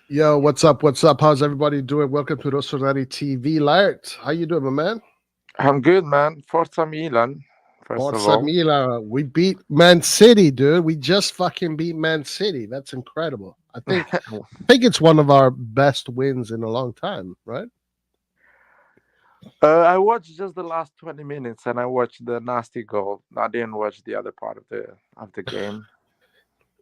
Yo, what's up? What's up? How's everybody doing? Welcome to RossonARI TV. Lart, how you doing, my man? I'm good, man. Forza Milan, first of Forza all. Milan. We beat Man City, dude. We just fucking beat Man City. That's incredible. I think it's one of our best wins in a long time, right? I watched just the last 20 minutes and I watched the nasty goal. I didn't watch the other part of the game.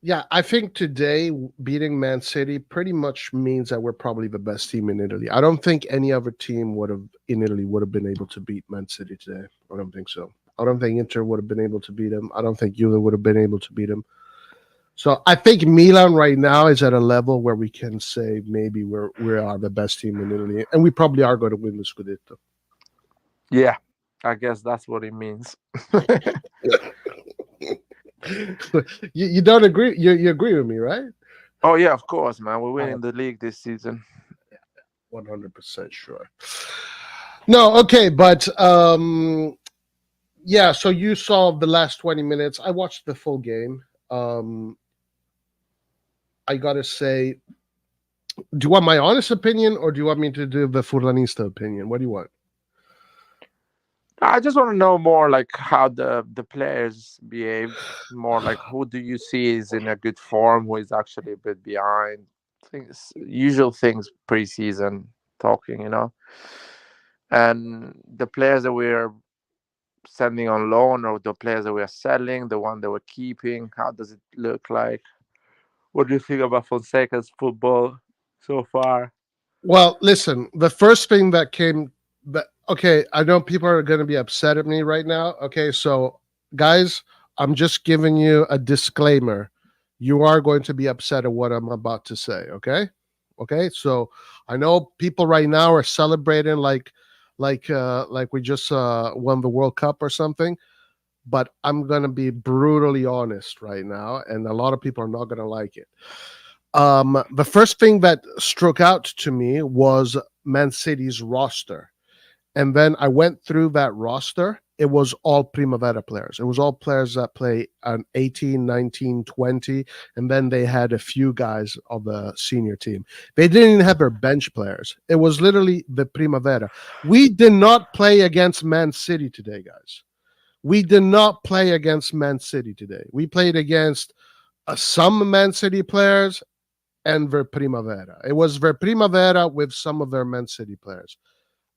Yeah, I think today beating Man City pretty much means that we're probably the best team in Italy. I don't think any other team would have in Italy would have been able to beat Man City today. I don't think so. I don't think Inter would have been able to beat them. I don't think Juve would have been able to beat them. So I think Milan right now is at a level where we can say maybe we are the best team in Italy, and we probably are going to win the Scudetto. Yeah, I guess that's what it means. You don't agree? You agree with me, right? Oh, yeah, of course, man. We're Uh, winning the league this season. 100% sure. No, okay, but yeah. So you saw the last 20 minutes. I watched the full game. I gotta say, do you want my honest opinion or do you want me to do the Furlanista opinion? What do you want? I just want to know more like how the players behaved. More like who do you see is in a good form, who is actually a bit behind. Things, usual things preseason talking. And the players that we're sending on loan or the players that we're selling, the one that we're keeping, how does it look like? What do you think about Fonseca's football so far? Well, listen, the first thing that came that okay, I know people are going to be upset at me right now. Okay, so guys, I'm just giving you a disclaimer. You are going to be upset at what I'm about to say, okay? Okay? So, I know people right now are celebrating like we just won the World Cup or something, but I'm going to be brutally honest right now and a lot of people are not going to like it. The first thing that struck out to me was Man City's roster. And then I went through that roster. It was all Primavera players. It was all players that play on 18, 19, 20. And then they had a few guys of the senior team. They didn't even have their bench players. It was literally the Primavera. We did not play against Man City today, guys. We did not play against Man City today. We played against some Man City players and Ver Primavera. It was Ver Primavera with some of their Man City players.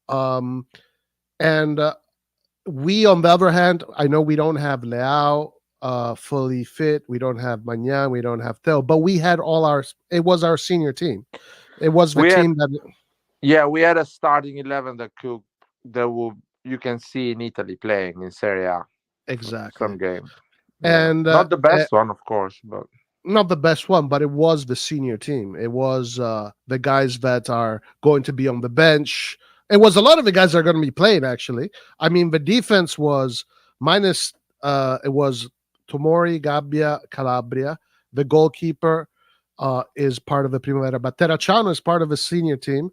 Um, and we, on the other hand, I know we don't have Leao fully fit. We don't have Magnan. We don't have Theo, but we had all our. It was our senior team. It was the We had team that we had a starting 11 that will you can see in Italy playing in Serie A exactly, some games. Yeah, and not the best one, of course, but not the best one, but it was the senior team. It was the guys that are going to be on the bench. It was a lot of the guys that are going to be playing. Actually, I mean, the defense was minus. It was Tomori, Gabbia, Calabria. The goalkeeper is part of the Primavera, but Terracciano is part of the senior team.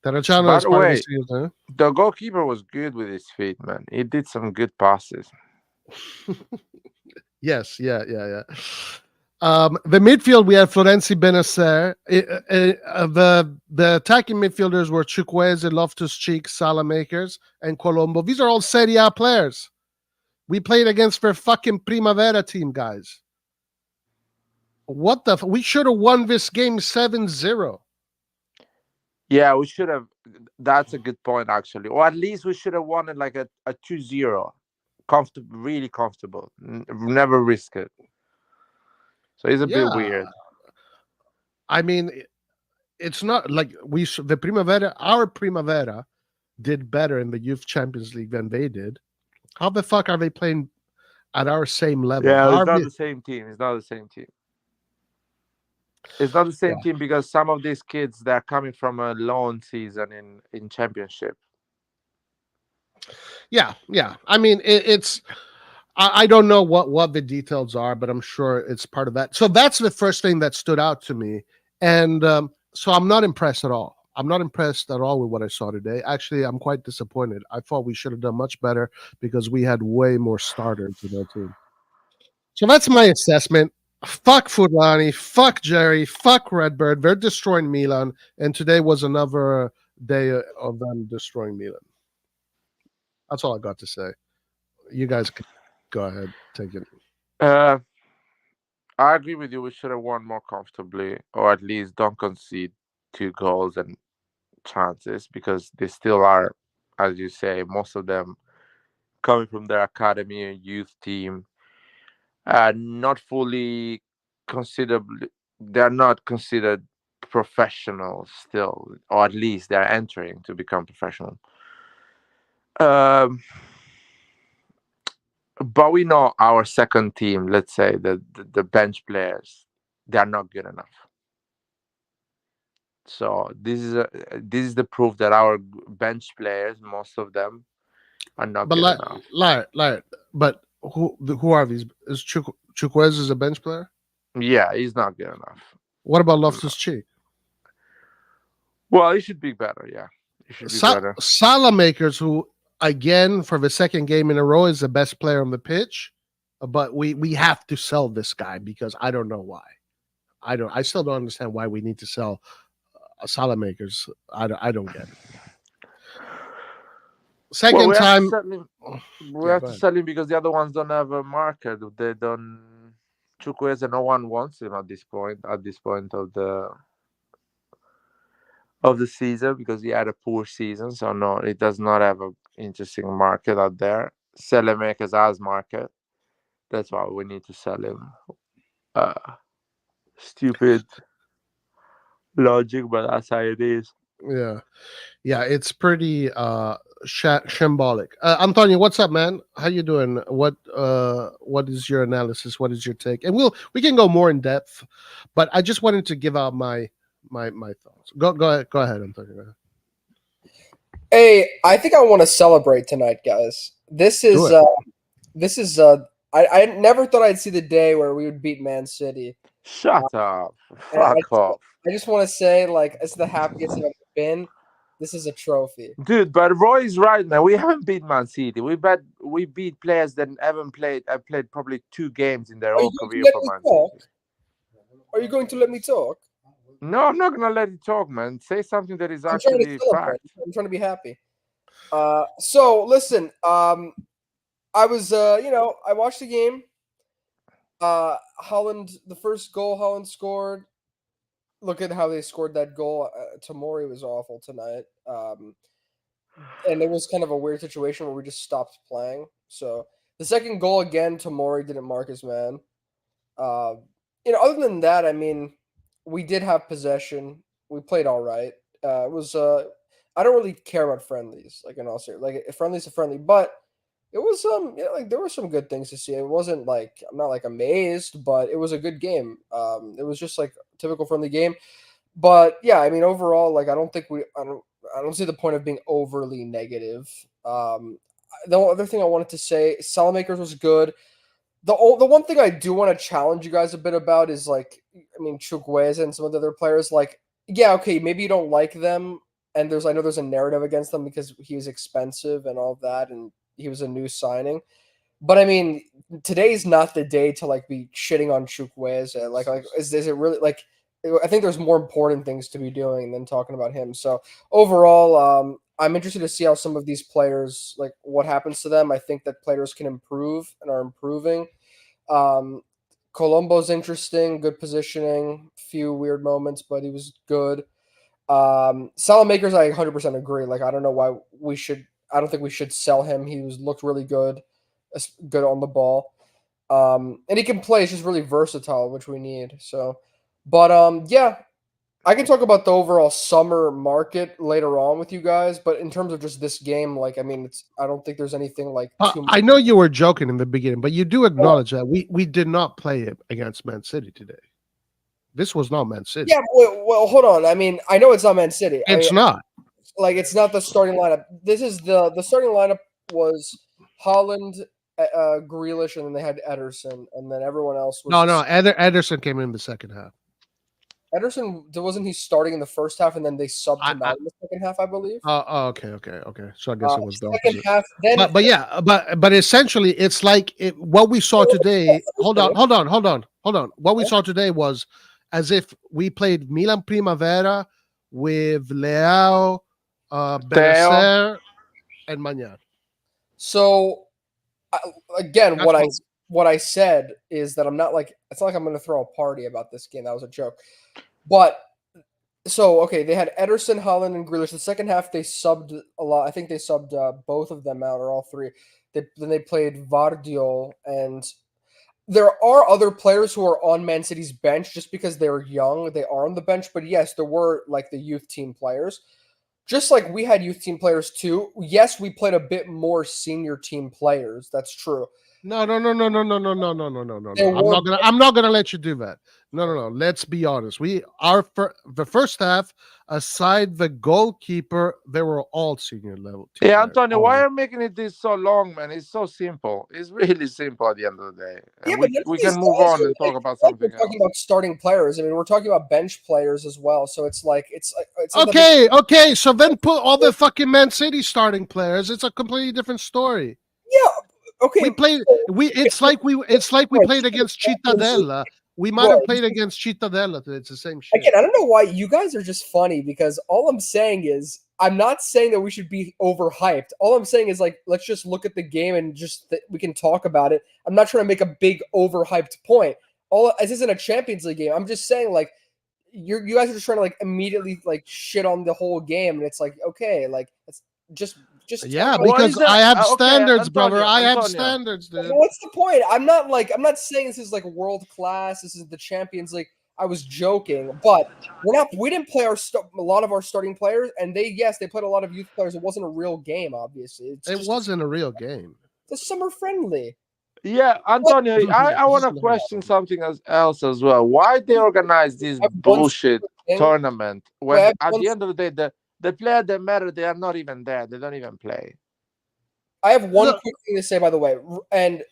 Terracciano by is the part of the way, senior the goalkeeper was good with his feet, man. He did some good passes. team. Yes, yeah, yeah, yeah. The midfield we had Florenzi Benacer. The attacking midfielders were Chukwueze, Loftus Cheek, Salamakers, and Colombo. These are all Serie A players. We played against their fucking Primavera team, guys. What the? We should have won this game 7-0. Yeah, we should have. That's a good point, actually. Or at least we should have won it like a 2-0. Comfortable, really comfortable. Never risk it. So it's a bit Yeah, weird. I mean, it's not like the Primavera. Our Primavera did better in the Youth Champions League than they did. How the fuck are they playing at our same level? Yeah, How it's are not we? the same team. It's not the same team. It's not the Yeah, same team because some of these kids they're coming from a loan season in championship. yeah, yeah. I mean, it's. I don't know what the details are, but I'm sure it's part of that. So that's the first thing that stood out to me, and so I'm not impressed at all. I'm not impressed at all with what I saw today. Actually, I'm quite disappointed. I thought we should have done much better because we had way more starters in our team. So that's my assessment. Fuck Fulani, fuck Jerry, fuck Redbird. They're destroying Milan, and today was another day of them destroying Milan. That's all I got to say. You guys can go ahead, take it. Uh, I agree with you. We should have won more comfortably, or at least don't concede 2 goals and chances, because they still are, as you say, most of them coming from their academy and youth team, not fully considered. They're not considered professionals still, or at least they're entering to become professional. Um, but we know our second team, let's say the bench players, they are not good enough. So this is the proof that our bench players, most of them, are not But good enough. but who are these? Is Chukwueze is a bench player? Yeah, he's not good enough. What about No. Loftus Cheek? Well, he should be better. Yeah, he should be better. Salah Makers, who again for the second game in a row is the best player on the pitch, but we have to sell this guy because I don't know why. I still don't understand why we need to sell Salah Makers. I don't get it. Second We time, have to sell him. We yeah, have go to ahead. sell him because the other ones don't have a market. They don't. Chukwueze, no one wants him at this point. At this point of the season, because he had a poor season. So no, it does not have a interesting market out there. Makers has market. That's why we need to sell him. Uh, Stupid logic, but that's how it is. Yeah, yeah, it's pretty shambolic. Antonio, what's up, man? How you doing? What is your analysis? What is your take? And we can go more in depth, but I just wanted to give out my thoughts. Go ahead, Antonio. Go ahead. Hey, I think I want to celebrate tonight, guys. Do it. This is I never thought I'd see the day where we would beat Man City. Shut up. And Fuck off. I just want to say, like, it's the happiest I've ever been. This is a trophy. Dude, but Roy's right, man. We haven't beat Man City. We beat players that haven't played. Have played probably 2 games in their Are you whole going career to let for me Man talk? City. Are you going to let me talk? No, I'm not gonna let you talk, man. Say something that is I'm trying to actually celebrate. fact. I'm trying to be happy. So listen, I was, I watched the game. Holland, the first goal Holland scored. Look at how they scored that goal. Tomori was awful tonight. And it was kind of a weird situation where we just stopped playing. So the second goal again, Tomori didn't mark his man. Other than that, I mean, we did have possession. We played all right. It was I don't really care about friendlies, like in all seriousness. Like a friendly's a friendly, but it was like there were some good things to see. It wasn't like I'm not like amazed, but it was a good game. It was just like a typical friendly game. But yeah, I mean overall, like I don't see the point of being overly negative. The other thing I wanted to say, Salamakers was good. The one thing I do want to challenge you guys a bit about is like, I mean, Chukwueze and some of the other players. Like, yeah, okay, maybe you don't like them, and I know there's a narrative against them because he was expensive and all of that, and he was a new signing. But I mean, today's not the day to like be shitting on Chukwueze. Like is it really like? I think there's more important things to be doing than talking about him. So overall, I'm interested to see how some of these players, like what happens to them. I think that players can improve and are improving. Um, Colombo's interesting, good positioning, few weird moments, but he was good. Salamakers, I 100% agree. Like, I don't know why we should. I don't think we should sell him. He looked really good, good on the ball, and he can play. He's just really versatile, which we need. So, but yeah, I can talk about the overall summer market later on with you guys. But in terms of just this game, like, I mean, I don't think there's anything like too much. I know you were joking in the beginning, but you do acknowledge that we did not play it against Man City today. This was not Man City. Yeah, well, hold on. I mean, I know it's not Man City. It's not. Like, it's not the starting lineup. This is the starting lineup was Holland, Grealish, and then they had Ederson, and then everyone else was. No. Ederson came in the second half. Ederson, wasn't he starting in the first half, and then they subbed him out in the second half, I believe. Okay. So I guess it was the second half. Then, but essentially, it's like what we saw today. Hold on. hold on. What we saw today was as if we played Milan Primavera with Leao, Benacer, and Magnan. So again, That's what I said is that I'm not like, it's not like I'm going to throw a party about this game. That was a joke. But so okay, they had Ederson, Holland, and Grealish. The second half they subbed a lot. I think they subbed both of them out or all three. Then they played Vardiol, and there are other players who are on Man City's bench just because they're young. They are on the bench, but yes, there were like the youth team players. Just like we had youth team players too. Yes, we played a bit more senior team players. That's true. No. I'm were- not gonna let you do that. No. Let's be honest. The first half, aside the goalkeeper, they were all senior level. team Yeah, players. Antonio, All why of are you making it this so long, man? It's so simple. It's really simple at the end of the day. Yeah, And but none of we these can move guys on are, and talk like, about it's like something we're talking else. about starting players. I mean, we're talking about bench players as well. So it's like it's not that Okay. So then put all the fucking Man City starting players. It's a completely different story. yeah. Okay. We played. It's like we played against Cittadella. We might have played against Cittadella. It's the same shit. Again, I don't know why you guys are just funny because all I'm saying is I'm not saying that we should be overhyped. All I'm saying is like let's just look at the game and just we can talk about it. I'm not trying to make a big overhyped point. This isn't a Champions League game. I'm just saying like you guys are just trying to like immediately like shit on the whole game, and it's like okay, like it's just Yeah, talk about- because is that- I have okay, standards, brother. I have Antonio. standards, dude. what's the point? I'm not saying this is like world class. This is the Champions League. I was joking, but we didn't play a lot of our starting players, and they played a lot of youth players. It wasn't a real game, obviously. It wasn't a real game. It's summer friendly. Yeah, Antonio, I want to This is question something else as well. Why they organize this I've one bullshit thing. tournament when Well, at one- the end of the day the players that matter, they are not even there. They don't even play. I have one Look- quick thing to say, by the way, and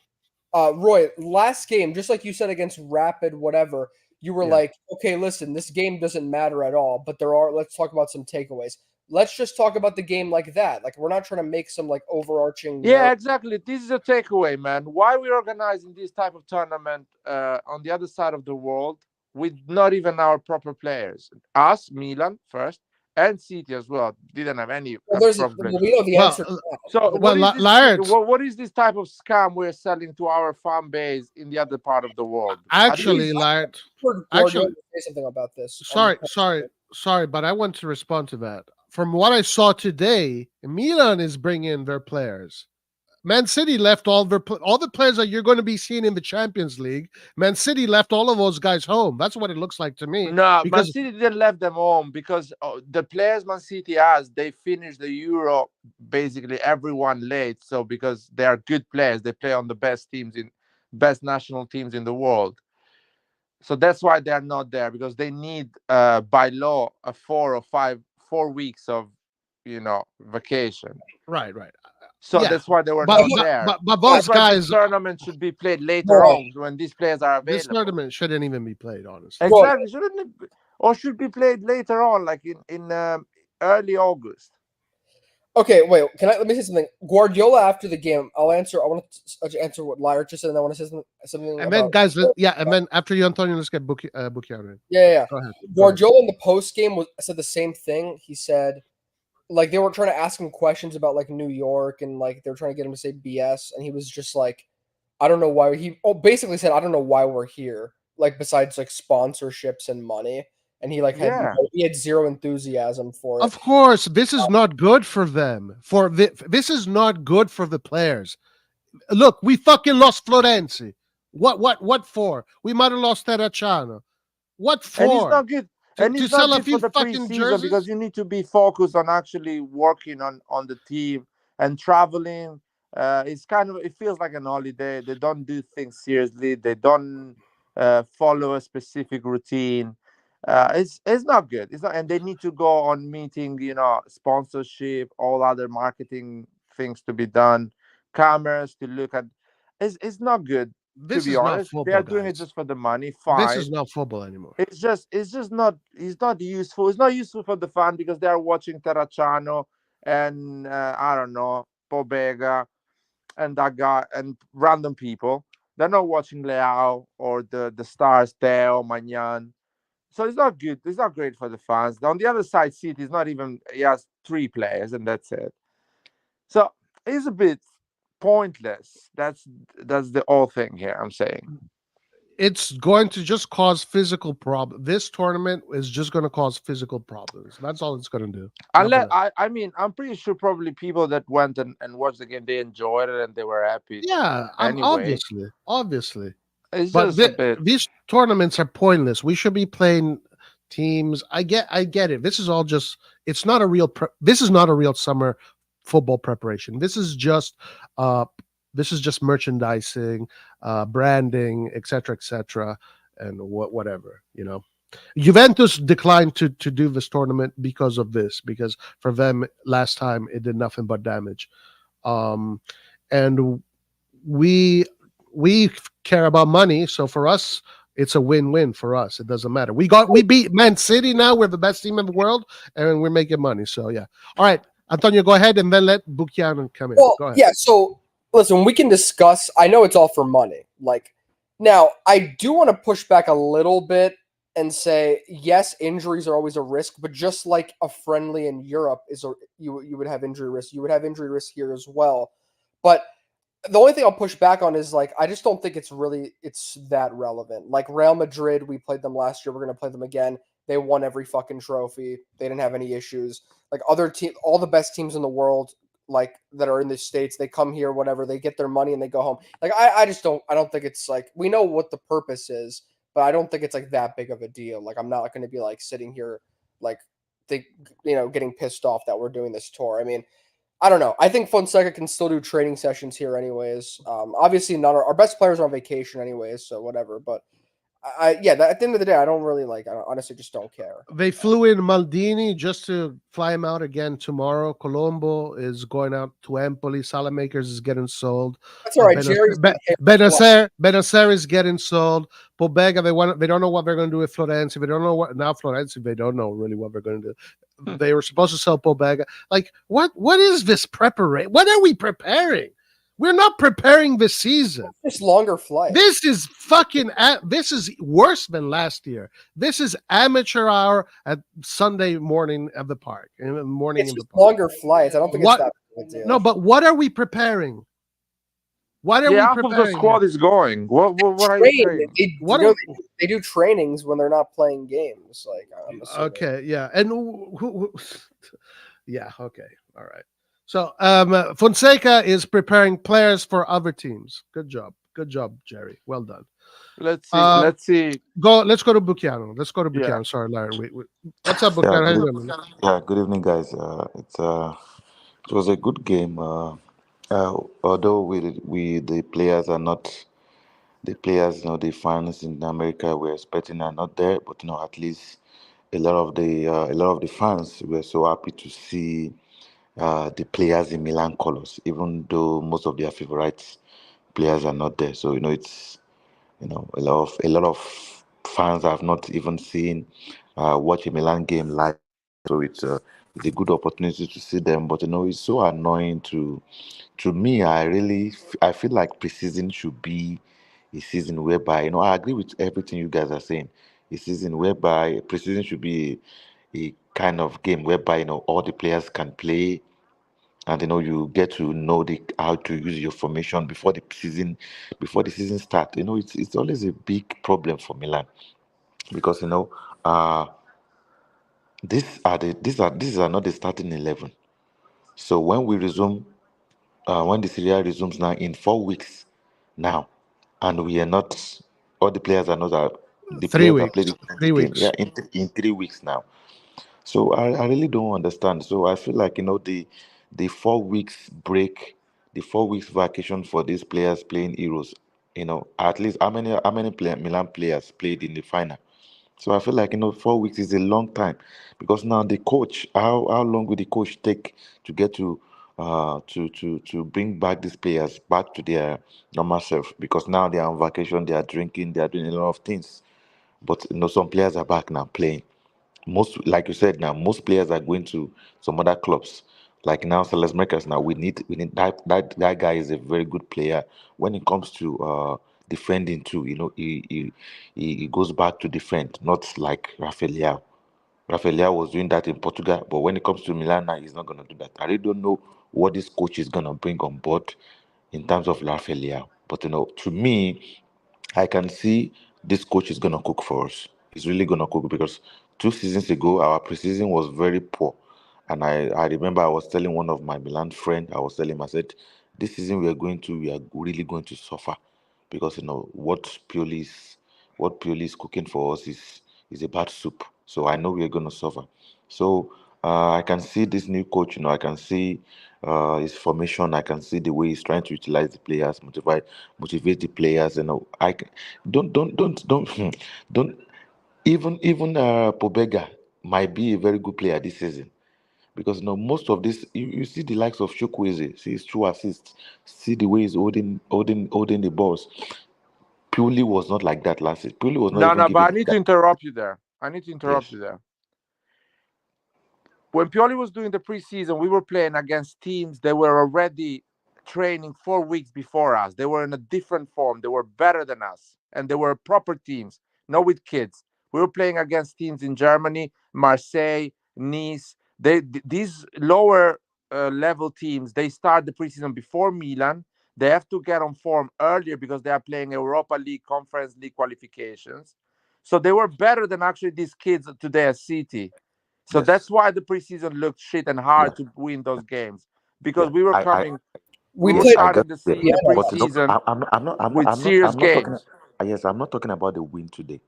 Roy, last game, just like you said against Rapid, whatever, you were Yeah. like, okay, listen, this game doesn't matter at all, but let's talk about some takeaways. Let's just talk about the game like that. Like, we're not trying to make some like overarching. Yeah, exactly. This is a takeaway, man. Why we're organizing this type of tournament on the other side of the world with not even our proper players? Us, Milan first, and City as well didn't have any proper players. We know the Well, answer. to that. So Well, Laird, what is this type of scam we're selling to our fan base in the other part of the world? actually, Laird, Heard actually- Guardiola say something about this. on the sorry, but I want to respond to that. From what I saw today, Milan is bringing their players. Man City left all the players that you're going to be seeing in the Champions League. Man City left all of those guys home. That's what it looks like to me. No, because Man City didn't left them home because the players Man City has, they finished the Euro basically everyone late. So because they are good players, they play on the best national teams in the world. So that's why they're not there, because they need by law a 4 weeks of vacation. right. So Yeah. that's why they were But not there. but those That's why this guys, tournament should be played later Right. on when these players are available. this tournament shouldn't even be played, honestly. Exactly. Shouldn't it or should be played later on, like in early August. Okay, wait. Let me say something? Guardiola after the game. I want to answer what Lyra just said, and I want to say something. And then, about, guys, and then after you, Antonio, let's get Bukiano in. yeah. Go ahead. Guardiola in the post game said the same thing. He said, like, they were trying to ask him questions about like New York, and like they were trying to get him to say BS, and he was just like, I don't know why. He basically said, I don't know why we're here. Like, besides like sponsorships and money. And he like he had zero enthusiasm for it. Of course, this is not good for them. This is not good for the players. Look, we fucking lost Florenzi. What for? We might have lost Terracciano. What for? And it's not good. And to it's sell not a good few for the fucking preseason jerseys? because you need to be focused on actually working on the team and traveling. It feels like an holiday. They don't do things seriously. They don't follow a specific routine. It's not good. It's not, and they need to go on meeting, sponsorship, all other marketing things to be done, cameras to look at. It's not good. This To be is not honest, football, they are doing it guys. just for the money. Fine. This is not football anymore. It's just not. It's not useful. It's not useful for the fan because they are watching Terracciano and I don't know, Pobega and that guy and random people. They're not watching Leao or the stars Theo, Magnan. So it's not good. It's not great for the fans. On the other side, City is not even. He has three players, and that's it. So it's a bit pointless. That's the whole thing here. I'm saying. It's going to just cause physical problem. This tournament is just going to cause physical problems. That's all it's going to do. Nothing Unless else. I mean, I'm pretty sure probably people that went and watched the game, they enjoyed it and they were happy. Yeah, I'm Anyway, obviously. it's But just a bit. these tournaments are pointless. We should be playing teams. I get it. This is all just. It's not a real. This is not a real summer football preparation. Uh, this is just merchandising, branding, etc., and whatever. Juventus declined to do this tournament because of this. Because for them, last time it did nothing but damage. And we we care about money, so for us it's a win-win. For us it doesn't matter. We beat Man City. Now we're the best team in the world and we're making money, so yeah. All right, Antonio, go ahead and then let Buchanan come in. Well, Go ahead. yeah. So listen, we can discuss. I know it's all for money. Like now, I do want to push back a little bit and say yes, injuries are always a risk, but just like a friendly in Europe you would have injury risk. You would have injury risk here as well, but the only thing I'll push back on is like I just don't think it's that relevant. Like Real Madrid, we played them last year. We're gonna play them again. They won every fucking trophy. They didn't have any issues. Like other team, all the best teams in the world, like that are in the States, they come here, whatever. They get their money and they go home. Like I just don't. I don't think it's like we know what the purpose is, but I don't think it's like that big of a deal. Like I'm not going to be like sitting here, like getting pissed off that we're doing this tour. I mean. I don't know. I think Fonseca can still do training sessions here, anyways. Obviously, not our best players are on vacation, anyways, so whatever. But at the end of the day, I don't really like. I honestly just don't care. They flew in Maldini just to fly him out again tomorrow. Colombo is going out to Empoli. Salamakers is getting sold. That's all right. Jerry's Benacer is getting sold. Pobega, they don't know what they're going to do with Florenzi. They don't know what now. Florenzi, they don't know really what they're going to do. They were supposed to sell Pobega. Like what is this preparation? What are we preparing? We're not preparing this season. Just longer flights. This is this is worse than last year. This is amateur hour at Sunday morning at the park. In the morning, it's in the just park. longer flights. I don't think it's that big of a deal. No, but what are we preparing? What are we half preparing? of the squad is going. What are you saying? They do trainings when they're not playing games. Like I'm assuming. Okay, yeah, and yeah, okay, all right. So Fonseca is preparing players for other teams. Good job, Jerry. Well done. Let's see. Let's go to Buchanan. Yeah. Sorry, Larry. What's up, Buchanan? Good evening, guys. It was a good game. Although we the players are not the players, the fans in America we're expecting are not there, but at least a lot of the fans were so happy to see the players in Milan colors, even though most of their favorite players are not there. So it's a lot of fans have not even seen watch a Milan game live. So it's a good opportunity to see them. But it's so annoying to me. I feel like preseason should be a season whereby I agree with everything you guys are saying. A season whereby preseason should be a kind of game whereby all the players can play, and you get to know how to use your formation before the season start. It's always a big problem for Milan because uh these are not the starting 11. So when the Serie A resumes now in 4 weeks now, and we are not all the players are not the 3 players are weeks. playing 3 game. weeks. Yeah, in 3 weeks now. So I really don't understand. So I feel like the 4 weeks break, the 4 weeks vacation for these players playing Euros. At least how many Milan players played in the final? So I feel like 4 weeks is a long time because now the coach, how long will the coach take to get to bring back these players back to their normal self? Because now they are on vacation, they are drinking, they are doing a lot of things. But some players are back now playing. Like you said, now most players are going to some other clubs. Like now, Makers. Now we need that guy is a very good player when it comes to defending too. He goes back to defend, not like Rafael. Rafael was doing that in Portugal, but when it comes to Milan now, he's not going to do that. I really don't know what this coach is going to bring on board in terms of Rafael. But to me, I can see this coach is going to cook for us. He's really going to cook because 2 seasons ago, our preseason was very poor. And I remember I was telling one of my Milan friend, I said, this season we are really going to suffer because what Pioli is cooking for us is a bad soup. So I know we are going to suffer. So I can see this new coach. I can see his formation. I can see the way he's trying to utilize the players, motivate the players. Don't don't even Pobega might be a very good player this season because most of this you see the likes of Chukwueze, see his true assists, see the way he's holding the balls. Pioli was not like that last season. Pioli was not No, even no, but I giving need that. to interrupt you there. Yes. When Pioli was doing the preseason, we were playing against teams that were already training 4 weeks before us. They were in a different form. They were better than us. And they were proper teams, not with kids. We were playing against teams in Germany, Marseille, Nice. These lower level teams, they start the preseason before Milan. They have to get on form earlier because they are playing Europa League, Conference League qualifications. So they were better than actually these kids today at City. So Yes. that's why the preseason looked shit and hard Yeah. to win those games because Yeah. we were I coming. We We were played. I starting get the it. Yeah, the But preseason with I'm not serious I'm not talking. games. Yes, I'm not talking about the win today.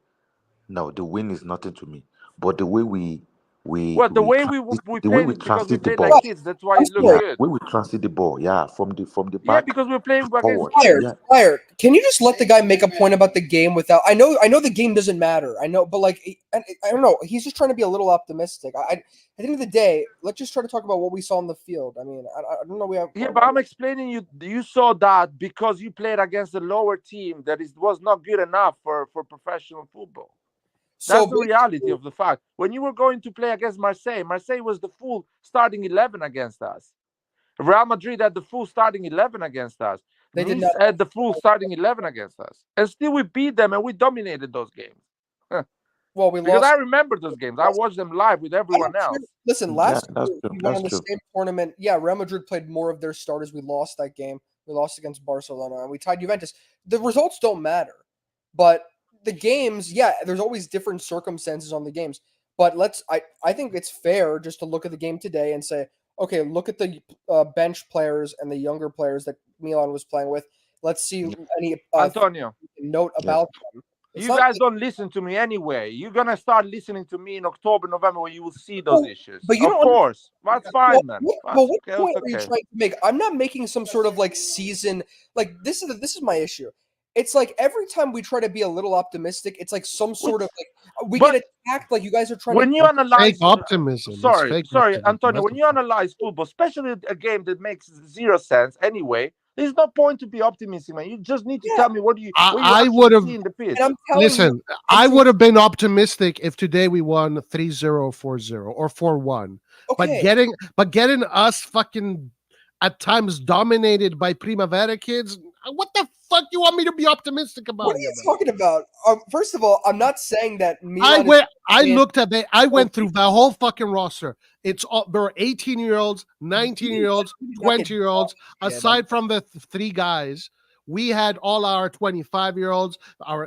No, the win is nothing to me. But the way Well, the way transit, we the way played we is because we transit the played ball. like kids. That's why I'm it looked sorry. Yeah, good. the way we transit the ball. Yeah, from the Yeah, back because we're playing against forward. kids. Fired, Yeah, fired. Can you just let the guy make a point about the game without? I know the game doesn't matter. I know, but I don't know. He's just trying to be a little optimistic. At the end of the day, let's just try to talk about what we saw on the field. I mean, I don't know. Yeah, but I'm explaining you saw that because you played against a lower team that was not good enough for professional football. So That's the reality of the fact. When you were going to play against Marseille, Marseille was the full starting 11 against us. Real Madrid had the full starting 11 against us. they did Nice not. had the full starting 11 against us. And still we beat them and we dominated those games. Well, we Because lost. I remember those games. I watched them live with I everyone don't care. else. Listen, yeah, last that's year true. we went That's on the true. same tournament. Yeah, Real Madrid played more of their starters. We lost that game. We lost against Barcelona and we tied Juventus. The results don't matter, but the games, yeah, there's always different circumstances on the games. But I think it's fair just to look at the game today and say, okay, look at the bench players and the younger players that Milan was playing with. Let's see any Antonio, note Yes. about them. It's you not guys don't listen to me anyway. You're going to start listening to me in October, November when you will see those Well, issues. but you Of don't course. That's fine, man. That's what okay. point That's are you okay. trying to make? I'm not making some sort of season this is my issue. It's like every time we try to be a little optimistic, it's like some sort of we But get attacked. Like you guys are trying when to. you Fake analyze optimism. It's sorry fake optimism. Antonio, That's when the you problem. analyze football, especially a game that makes zero sense anyway, there's no point to be optimistic, man. You just need to Yeah, tell me what you I actually would have see in the pitch. and I'm telling you, listen. I would have been optimistic if today we won 3-0, 4-0, or 4-1. But okay. getting us fucking at times dominated by Primavera kids. What the fuck you want me to be optimistic What about are here, you man? talking about? First of all, I'm not saying that I Milan. went. I is looked at. I went through the whole fucking roster. It's all there are 18-year-olds, 19-year-olds, we did not get 20-year-olds. dominated. Aside from the three guys, we had all our 25-year-olds.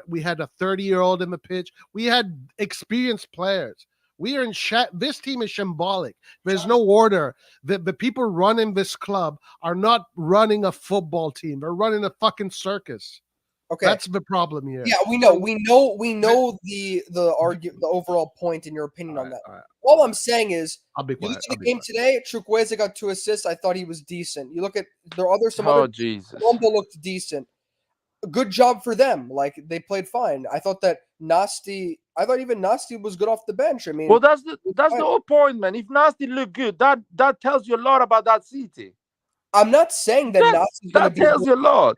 We had a 30-year-old in the pitch. We had experienced players. We are in this team is shambolic. There's no order. The people running this club are not running a football team. They're running a fucking circus. Okay. That's the problem here. Yeah, we know the overall point in your opinion on that. All right. All I'm saying is, I'll be you look quiet. at the game today. Chukwueze got 2 assists. I thought he was decent. You look at some Oh other. Jesus. Colombo looked decent. Good job for them. Like they played fine. I thought even Nasty was good off the bench. I mean, Well, that's the fine. whole point, man. If Nasty look good, that tells you a lot about that city. I'm not saying that Nasty's going to That be. tells you a lot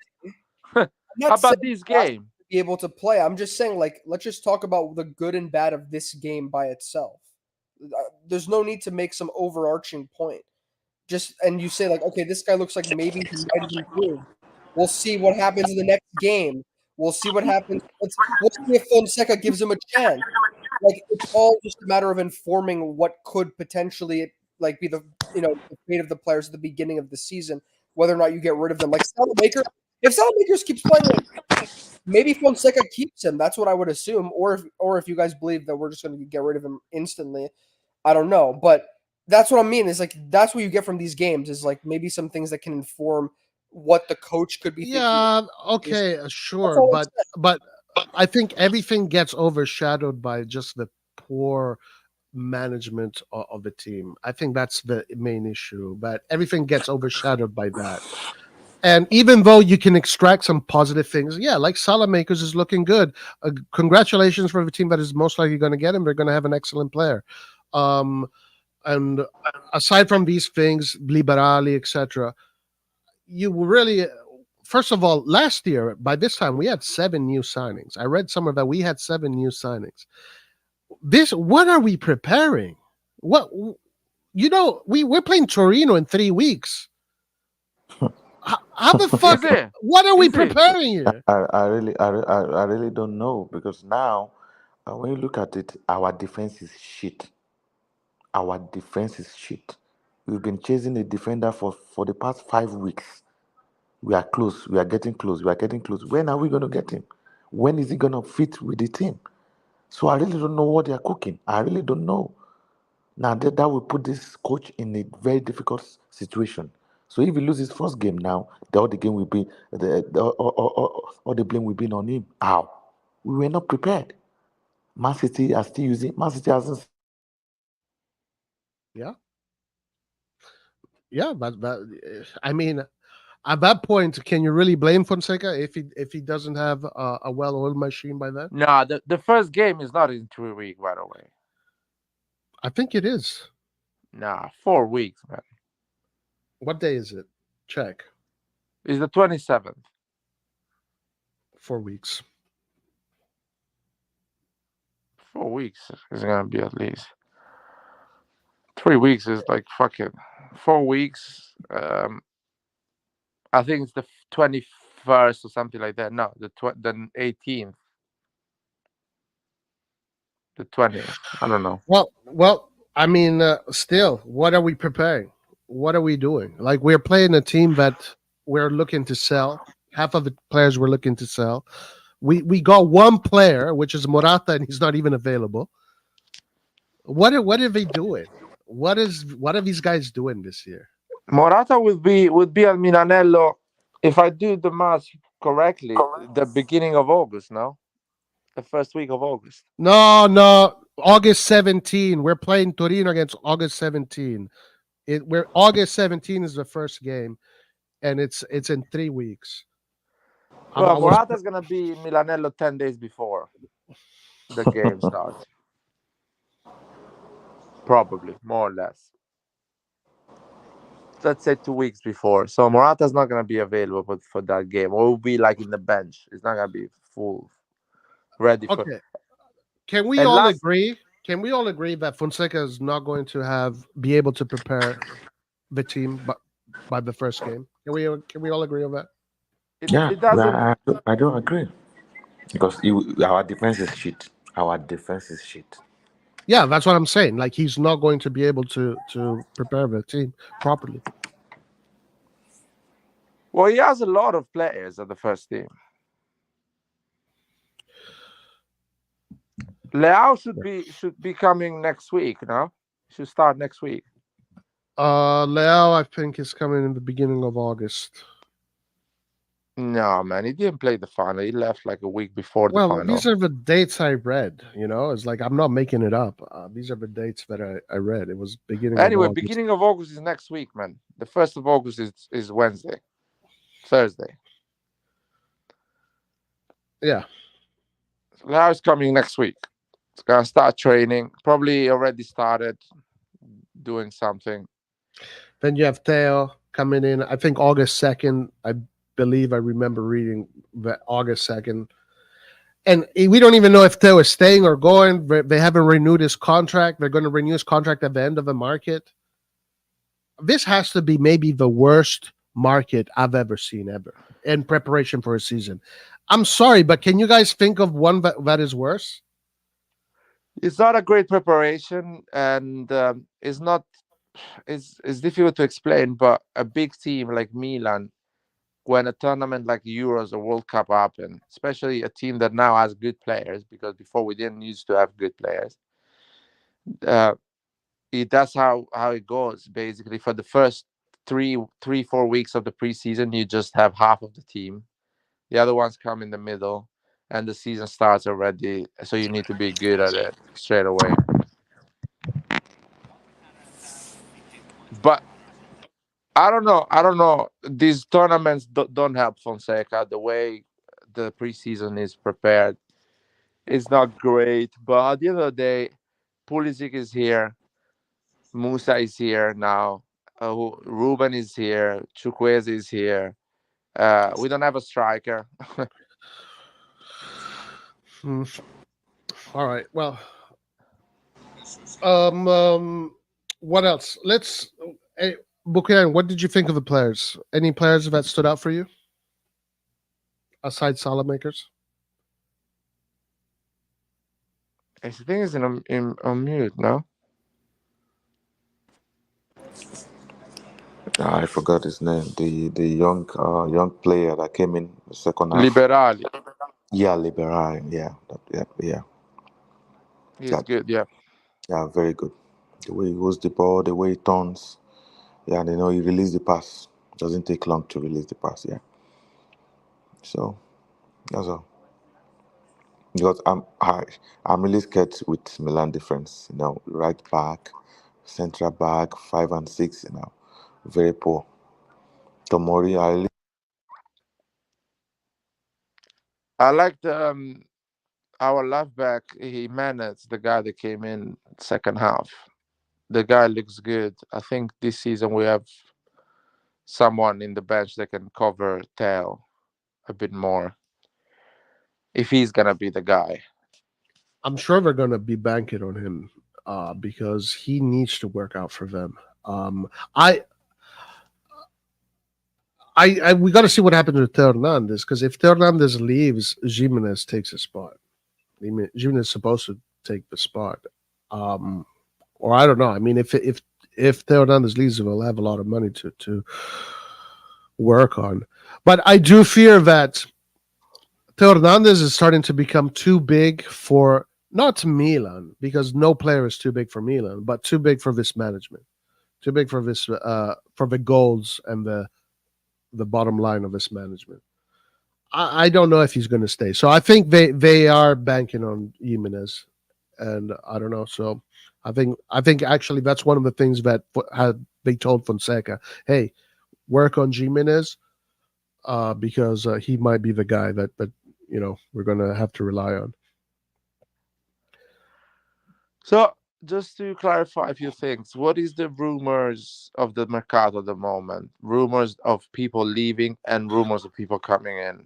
I'm not saying about this Nasty game. will be able to play. I'm just saying, let's just talk about the good and bad of this game by itself. There's no need to make some overarching point. And you say okay, this guy looks like maybe he might have improved. We'll see what happens in the next game. We'll see what happens. We'll see if Fonseca gives him a chance. Like, it's all just a matter of informing what could potentially like be the the fate of the players at the beginning of the season, whether or not you get rid of them. Like Salamaker, if Salamakers keeps playing, maybe Fonseca keeps him. That's what I would assume. Or if you guys believe that we're just going to get rid of him instantly, I don't know. But that's what I mean. Is like that's what you get from these games. Is like maybe some things that can inform what the coach could be thinking. Yeah, okay, sure, all I'm but I think everything gets overshadowed by just the poor management of the team. I think that's the main issue, but everything gets overshadowed by that. And even though you can extract some positive things, yeah, like Salamakers is looking good. Congratulations for the team that is most likely going to get him. They're going to have an excellent player. And aside from these things, Liberali, etc., you really, first of all, last year by this time we had 7 new signings. I read somewhere that we had 7 new signings. What are we preparing? What we're playing Torino in 3 weeks. How the fuck? What are we preparing here? I really don't know, because now when you look at it, our defense is shit. Our defense is shit. We've been chasing a defender for the past 5 weeks. We are close. We are getting close. We are getting close. When are we going to get him? When is he going to fit with the team? So I really don't know what they are cooking. I really don't know. Now that will put this coach in a very difficult situation. So if he loses his first game now, all the game will be all the blame will be on him. How? We were not prepared. Man City are still using. Man City hasn't. Yeah, but I mean, at that point, can you really blame Fonseca if he doesn't have a well-oiled machine by then? No, the first game is not in 3 weeks, by the way. I think it is. Nah, 4 weeks, man. What day is it? Check. It's the 27th. 4 weeks. 4 weeks is gonna be at least. 3 weeks is like fucking 4 weeks. I think it's the 21st or something like that. No, the 18th, the 20th. I don't know. Well. I mean, still, what are we preparing? What are we doing? Like, we're playing a team that we're looking to sell. Half of the players we're looking to sell. We got one player, which is Morata, and he's not even available. What are they doing? What are these guys doing this year? Morata would be at Milanello, if I do the math correctly, the beginning of August. No, the first week of August. No, August 17. We're playing Torino against August 17. August 17 is the first game, and it's in 3 weeks. Well, Morata's gonna be in Milanello 10 days before the game starts. Probably, more or less. Let's say 2 weeks before. So Morata's not gonna be available for that game, or will be like in the bench. It's not gonna be full ready for. Okay. Can we all agree? Can we all agree that Fonseca is not going to be able to prepare the team by the first game? Can we all agree on that? It doesn't. I don't agree, because our defense is shit. Our defense is shit. Yeah, that's what I'm saying. Like, he's not going to be able to prepare the team properly. Well, he has a lot of players at the first team. Leao should be coming next week. No, should start next week. Leao, I think, is coming in the beginning of August. No, man, he didn't play the final. He left like a week before the final. Well, these are the dates I read. It's like, I'm not making it up. These are the dates that I read. It was beginning. Anyway, of August. Beginning of August is next week, man. The 1st of August is Wednesday, Thursday. Yeah. So Leao is coming next week. It's gonna start training. Probably already started doing something. Then you have Theo coming in. I think August 2nd. I believe I remember reading that August 2nd. And we don't even know if Theo is staying or going. They haven't renewed his contract. They're going to renew his contract at the end of the market. This has to be maybe the worst market I've ever seen ever in preparation for a season. I'm sorry, but can you guys think of one that is worse? It's not a great preparation, and it's not. It's difficult to explain, but a big team like Milan, when a tournament like Euros or World Cup happen, especially a team that now has good players, because before we didn't used to have good players. Uh, that's how it goes. Basically, for the first 4 weeks of the preseason, you just have half of the team. The other ones come in the middle, and the season starts already. So you need to be good at it straight away. But I don't know. I don't know. These tournaments don't help Fonseca. The way the preseason is prepared is not great. But at the end of the day, Pulisic is here. Musa is here now. Ruben is here. Chukwueze is here. We don't have a striker. Hmm. All right. Well, what else? Let's. Hey, Buchanan, what did you think of the players? Any players that stood out for you aside Salamakers? I think it's on mute. No, I forgot his name. The young player that came in the second half. Liberali. Yeah, Liberal. Yeah, yeah, He's that, good. Yeah. yeah, very good. The way he holds the ball, the way he turns. Yeah, and he released the pass. Doesn't take long to release the pass. Yeah, so that's all. Because I'm really scared with Milan defense. Right back, central back, 5 and 6. Very poor. Tomori, I really I liked our left back Jimenez, the guy that came in second half. The guy looks good. I think this season we have someone in the bench that can cover tail a bit more if he's gonna be the guy. I'm sure they're going to be banking on him because he needs to work out for them. Um, I, we got to see what happens with Theo Hernandez because if Theo Hernandez leaves, Jimenez takes his spot. Jimenez is supposed to take the spot, or I don't know. I mean, if Theo Hernandez leaves, we'll have a lot of money to work on. But I do fear that Theo Hernandez is starting to become too big for not Milan because no player is too big for Milan, but too big for this management, too big for this for the goals and the bottom line of this management. I don't know if he's going to stay. So I think they are banking on Jimenez, and I don't know. So I think actually that's one of the things that had they told Fonseca, hey, work on Jimenez because he might be the guy that we're going to have to rely on. So just to clarify a few things, what is the rumors of the mercato at the moment? Rumors of people leaving and rumors of people coming in.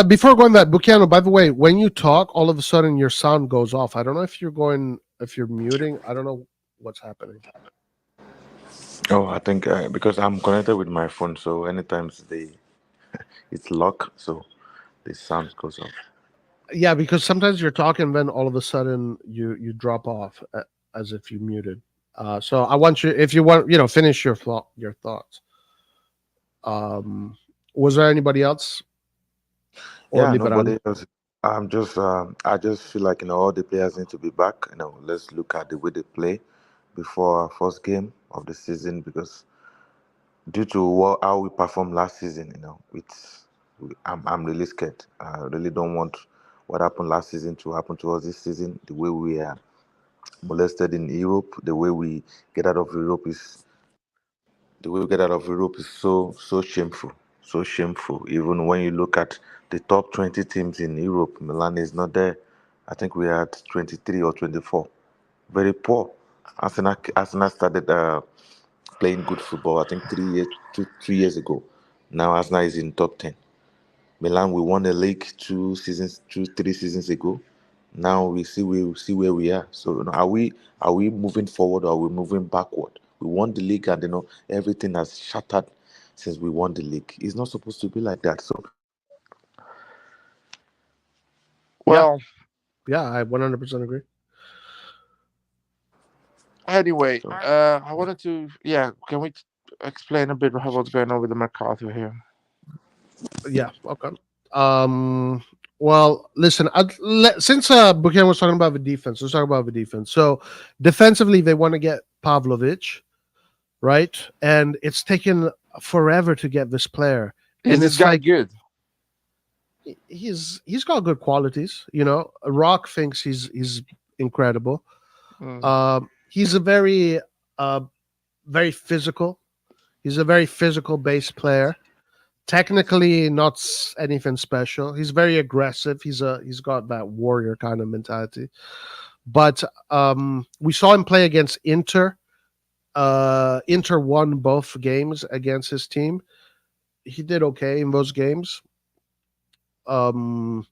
Before going that, Bucano, by the way, when you talk, all of a sudden your sound goes off. I don't know if you're muting. I don't know what's happening. Oh, I think because I'm connected with my phone, so anytime it's locked, so the sound goes off. Yeah, because sometimes you're talking, then all of a sudden you drop off as if you muted. So I want you, if you want, finish your thoughts. Was there anybody else or Yeah, Liberal? nobody else. I just feel like all the players need to be back. Let's look at the way they play before our first game of the season because due to how we performed last season, I'm really scared. I really don't want what happened last season to happen to us this season. The way we are molested in Europe, the way we get out of Europe is so shameful, so shameful. Even when you look at the top 20 teams in Europe, Milan is not there. I think we are at 23 or 24. Very poor. Arsenal started playing good football. I think 3 years ago. Now Arsenal is in top 10. Milan, we won the league 3 seasons ago. Now we see where we are. So are we moving forward or are we moving backward? We won the league and everything has shattered since we won the league. It's not supposed to be like that. So Well, Yeah, I 100% agree. anyway, So I wanted to, yeah, can we explain a bit what's going on with the Mercato here? Yeah, okay. Um, well, listen, since Buchanan was talking about the defense, let's talk about the defense. So, defensively, they want to get Pavlovic, right? And it's taken forever to get this player. Is And this it's guy like good? he's got good qualities. You know, Rock thinks he's incredible. Mm. He's a uh very physical. He's a very physical base player. Technically, not anything special. He's very aggressive. He's got that warrior kind of mentality. But we saw him play against Inter. Inter won both games against his team. He did okay in those games. Um,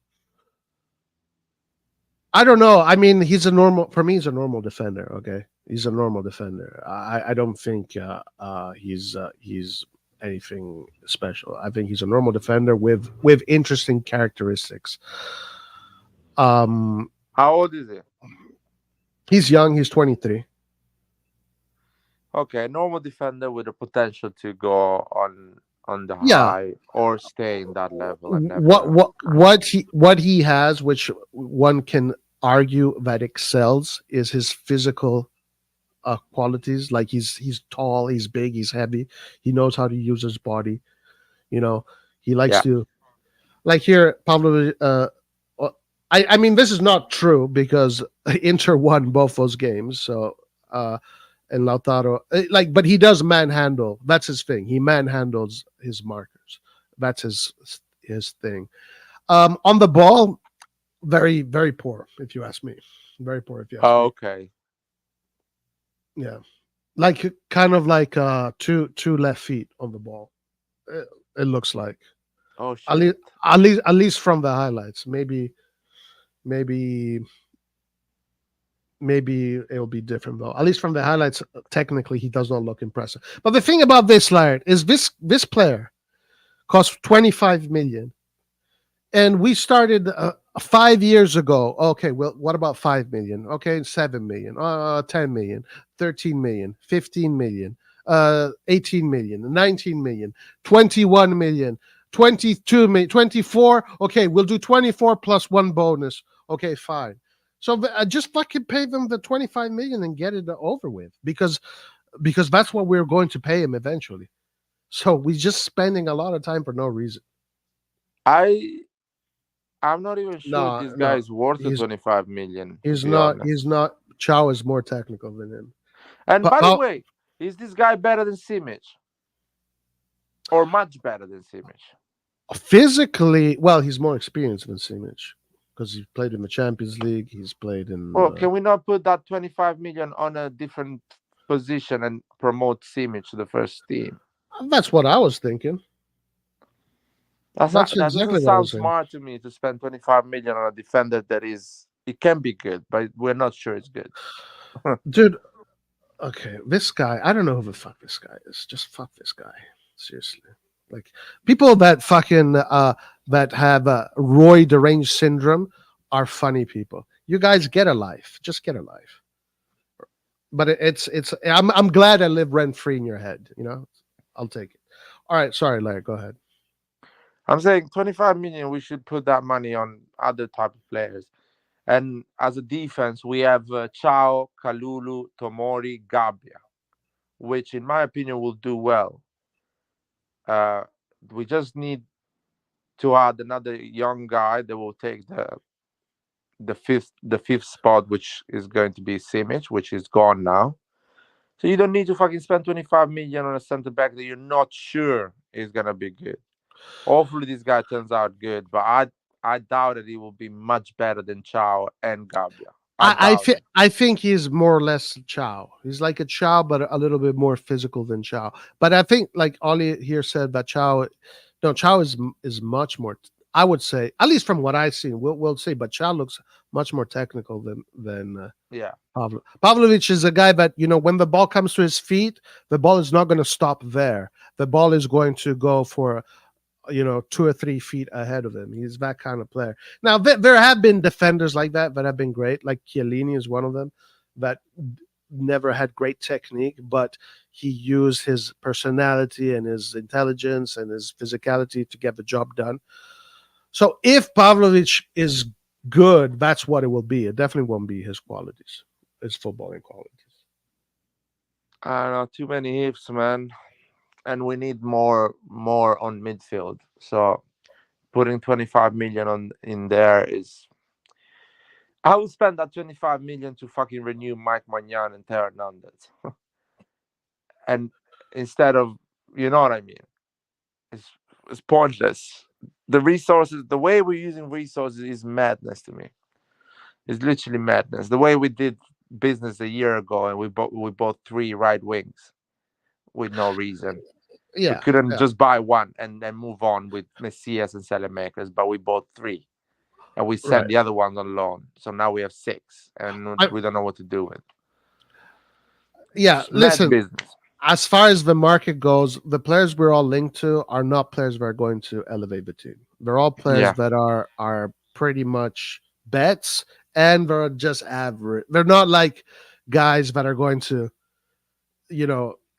I don't know. I mean, for me, he's a normal defender. Okay, he's a normal defender. I don't think he's anything special. I think he's a normal defender with interesting characteristics. Um, How old is he? he's young. He's 23. Okay, normal defender with the potential to go on the Yeah. high or stay in that level and never. What he has, which one can argue that excels, is his physical qualities. Like he's tall, he's big, he's heavy. He knows how to use his body. You know, he likes Yeah. to like here Pablo. I mean, this is not true because Inter won both those games. So and Lautaro, but he does manhandle. That's his thing. He manhandles his markers. That's his thing. On the ball, very very poor. If you ask me, very poor. If you ask Oh, me, okay. yeah, like kind of like two left feet on the ball. It looks like Oh at shit. least at least from the highlights. Maybe maybe it'll be different though. At least from the highlights, technically he does not look impressive. But the thing about this, Laird, is this player cost 25 million, and we started 5 years ago. Okay, well, what about 5 million? Okay, 7 million, 10 million, 13 million, 15 million, 18 million, 19 million, 21 million, 22 million, 24. Okay, we'll do 24 plus one bonus. Okay, fine. So just fucking pay them the 25 million and get it over with, because that's what we're going to pay him eventually. So we're just spending a lot of time for no reason. I'm not even sure No, this guy no, is worth the he's 25 million, to he's be not. honest. He's not. Chow is more technical than him. And Pa- by the Pa- way, is this guy better than Simic? Or much better than Simic? Physically, well, he's more experienced than Simic because he played in the Champions League. He's played in. Well, can we not put that 25 million on a different position and promote Simic to the first team? That's what I was thinking. That's That exactly doesn't what I was sound saying. smart to me to spend 25 million on a defender that is, it can be good, but we're not sure it's good. Dude, okay, this guy, I don't know who the fuck this guy is. Just fuck this guy. Seriously. Like people that fucking that have Roy deranged syndrome are funny people. You guys get a life. Just get a life. But it's I'm glad I live rent free in your head, you know? I'll take it. All right, sorry, Larry, go ahead. I'm saying 25 million, we should put that money on other type of players. And as a defense, we have Chao, Kalulu, Tomori, Gabbia, which in my opinion will do well. Uh, we just need to add another young guy that will take the fifth spot, which is going to be Simic, which is gone now. So you don't need to fucking spend 25 million on a center back that you're not sure is gonna be good. Hopefully this guy turns out good, but I doubt that he will be much better than Chao and Gabbia. I think he's more or less Chow. He's like a Chow, but a little bit more physical than Chow. But I think, like Ollie here said, that Chow is much more. I would say, at least from what I've seen, we'll see. But Chow looks much more technical than Yeah. Pavlovic is a guy that, when the ball comes to his feet, the ball is not going to stop there. The ball is going to go for 2 or 3 feet ahead of him. He's that kind of player. Now, there have been defenders like that have been great. Like Chiellini is one of them that never had great technique, but he used his personality and his intelligence and his physicality to get the job done. So if Pavlovic is good, that's what it will be. It definitely won't be his qualities, his footballing qualities. I don't know, too many ifs, man. And we need more on midfield. So putting 25 million on in there is, I would spend that 25 million to fucking renew Mike Magnan and Theo Hernandez. And instead of, you know what I mean? It's pointless. The resources, the way we're using resources is madness to me. It's literally madness. The way we did business a year ago, and we bought 3 right wings with no reason. We couldn't just buy one and then move on with Messias and Salamakers, but we bought 3, and we sent the other ones on loan. So now we have 6, and we don't know what to do with. Yeah, It's listen. mad business. As far as the market goes, the players we're all linked to are not players that are going to elevate the team. They're all players that are pretty much bets, and they're just average. They're not like guys that are going to,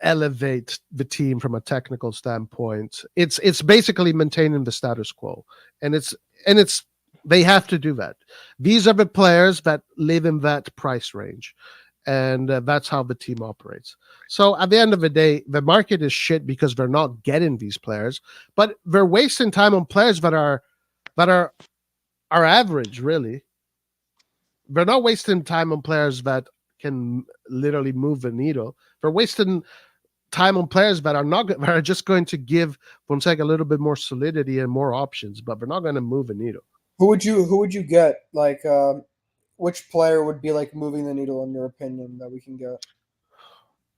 elevate the team from a technical standpoint. It's basically maintaining the status quo, and it's they have to do that. These are the players that live in that price range, and that's how the team operates. So at the end of the day, the market is shit because they're not getting these players, but they're wasting time on players that are average. Really, they're not wasting time on players that can literally move the needle. They're wasting time on players that are just going to give Fonseca a little bit more solidity and more options, but they're not going to move the needle. Who would you get? Like, which player would be like moving the needle in your opinion that we can get?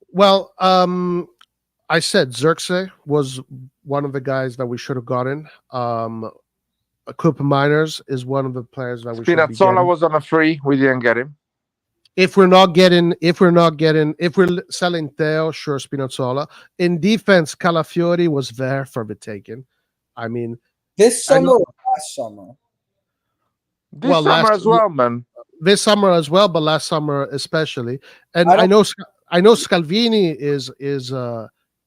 Well, I said Xerxes was one of the guys that we should have gotten. Cooper Miners is one of the players that we should be getting. Spinazzola was on a free. We didn't get him. If we're selling Theo, sure, Spinazzola. In defense, Calafiori was there for the taking. I mean, this summer or last summer? This summer as well, man. This summer as well, but last summer especially. And I know Scalvini is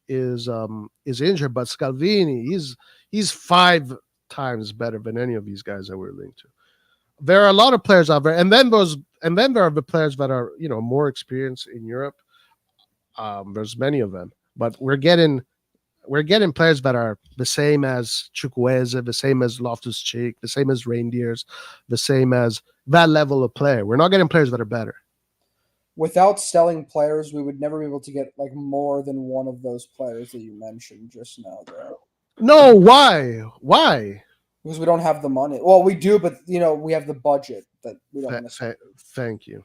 injured, but Scalvini he's 5 times better than any of these guys that we're linked to. There are a lot of players out there, and then there are the players that are more experienced in Europe. There's many of them, but we're getting players that are the same as Chukwueze, the same as Loftus-Cheek, the same as Reindeers, the same as that level of player. We're not getting players that are better. Without selling players, we would never be able to get like more than one of those players that you mentioned just now. Though. No, why? Why? Because we don't have the money. Well, we do, but we have the budget that we don't. Thank you.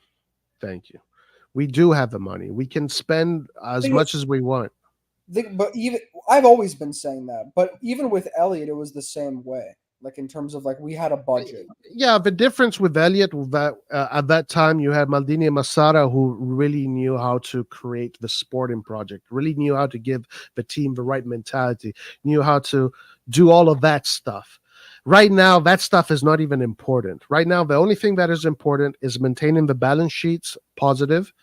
We do have the money. We can spend as much as we want. But even I've always been saying that. But even with Elliot, it was the same way. Like in terms of like we had a budget. Yeah, the difference with Elliot was that at that time you had Maldini and Massara who really knew how to create the sporting project, really knew how to give the team the right mentality, knew how to do all of that stuff. Right now, that stuff is not even important. Right now, the only thing that is important is maintaining the balance sheets positive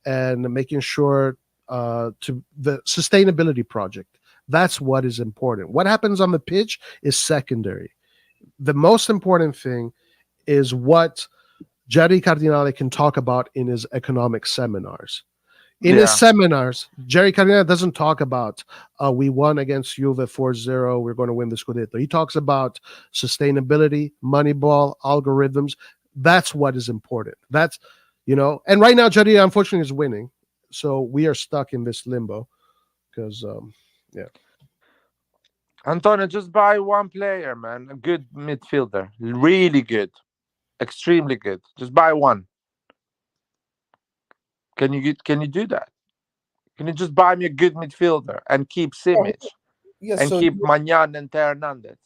and making sure to the sustainability project. That's what is important. What happens on the pitch is secondary. The most important thing is what Jerry Cardinale can talk about in his economic seminars. In his seminars, Jerry Cardinale doesn't talk about we won against Juve 4-0, we're going to win the Scudetto. He talks about sustainability, Moneyball, algorithms. That's what is important. That's, and right now Jerry unfortunately is winning. So we are stuck in this limbo because, Antonio, just buy one player, man. A good midfielder. Really good. Extremely good. Just buy one. Can you do that? Can you just buy me a good midfielder and keep Simic and keep Magnan and Theo Hernandez?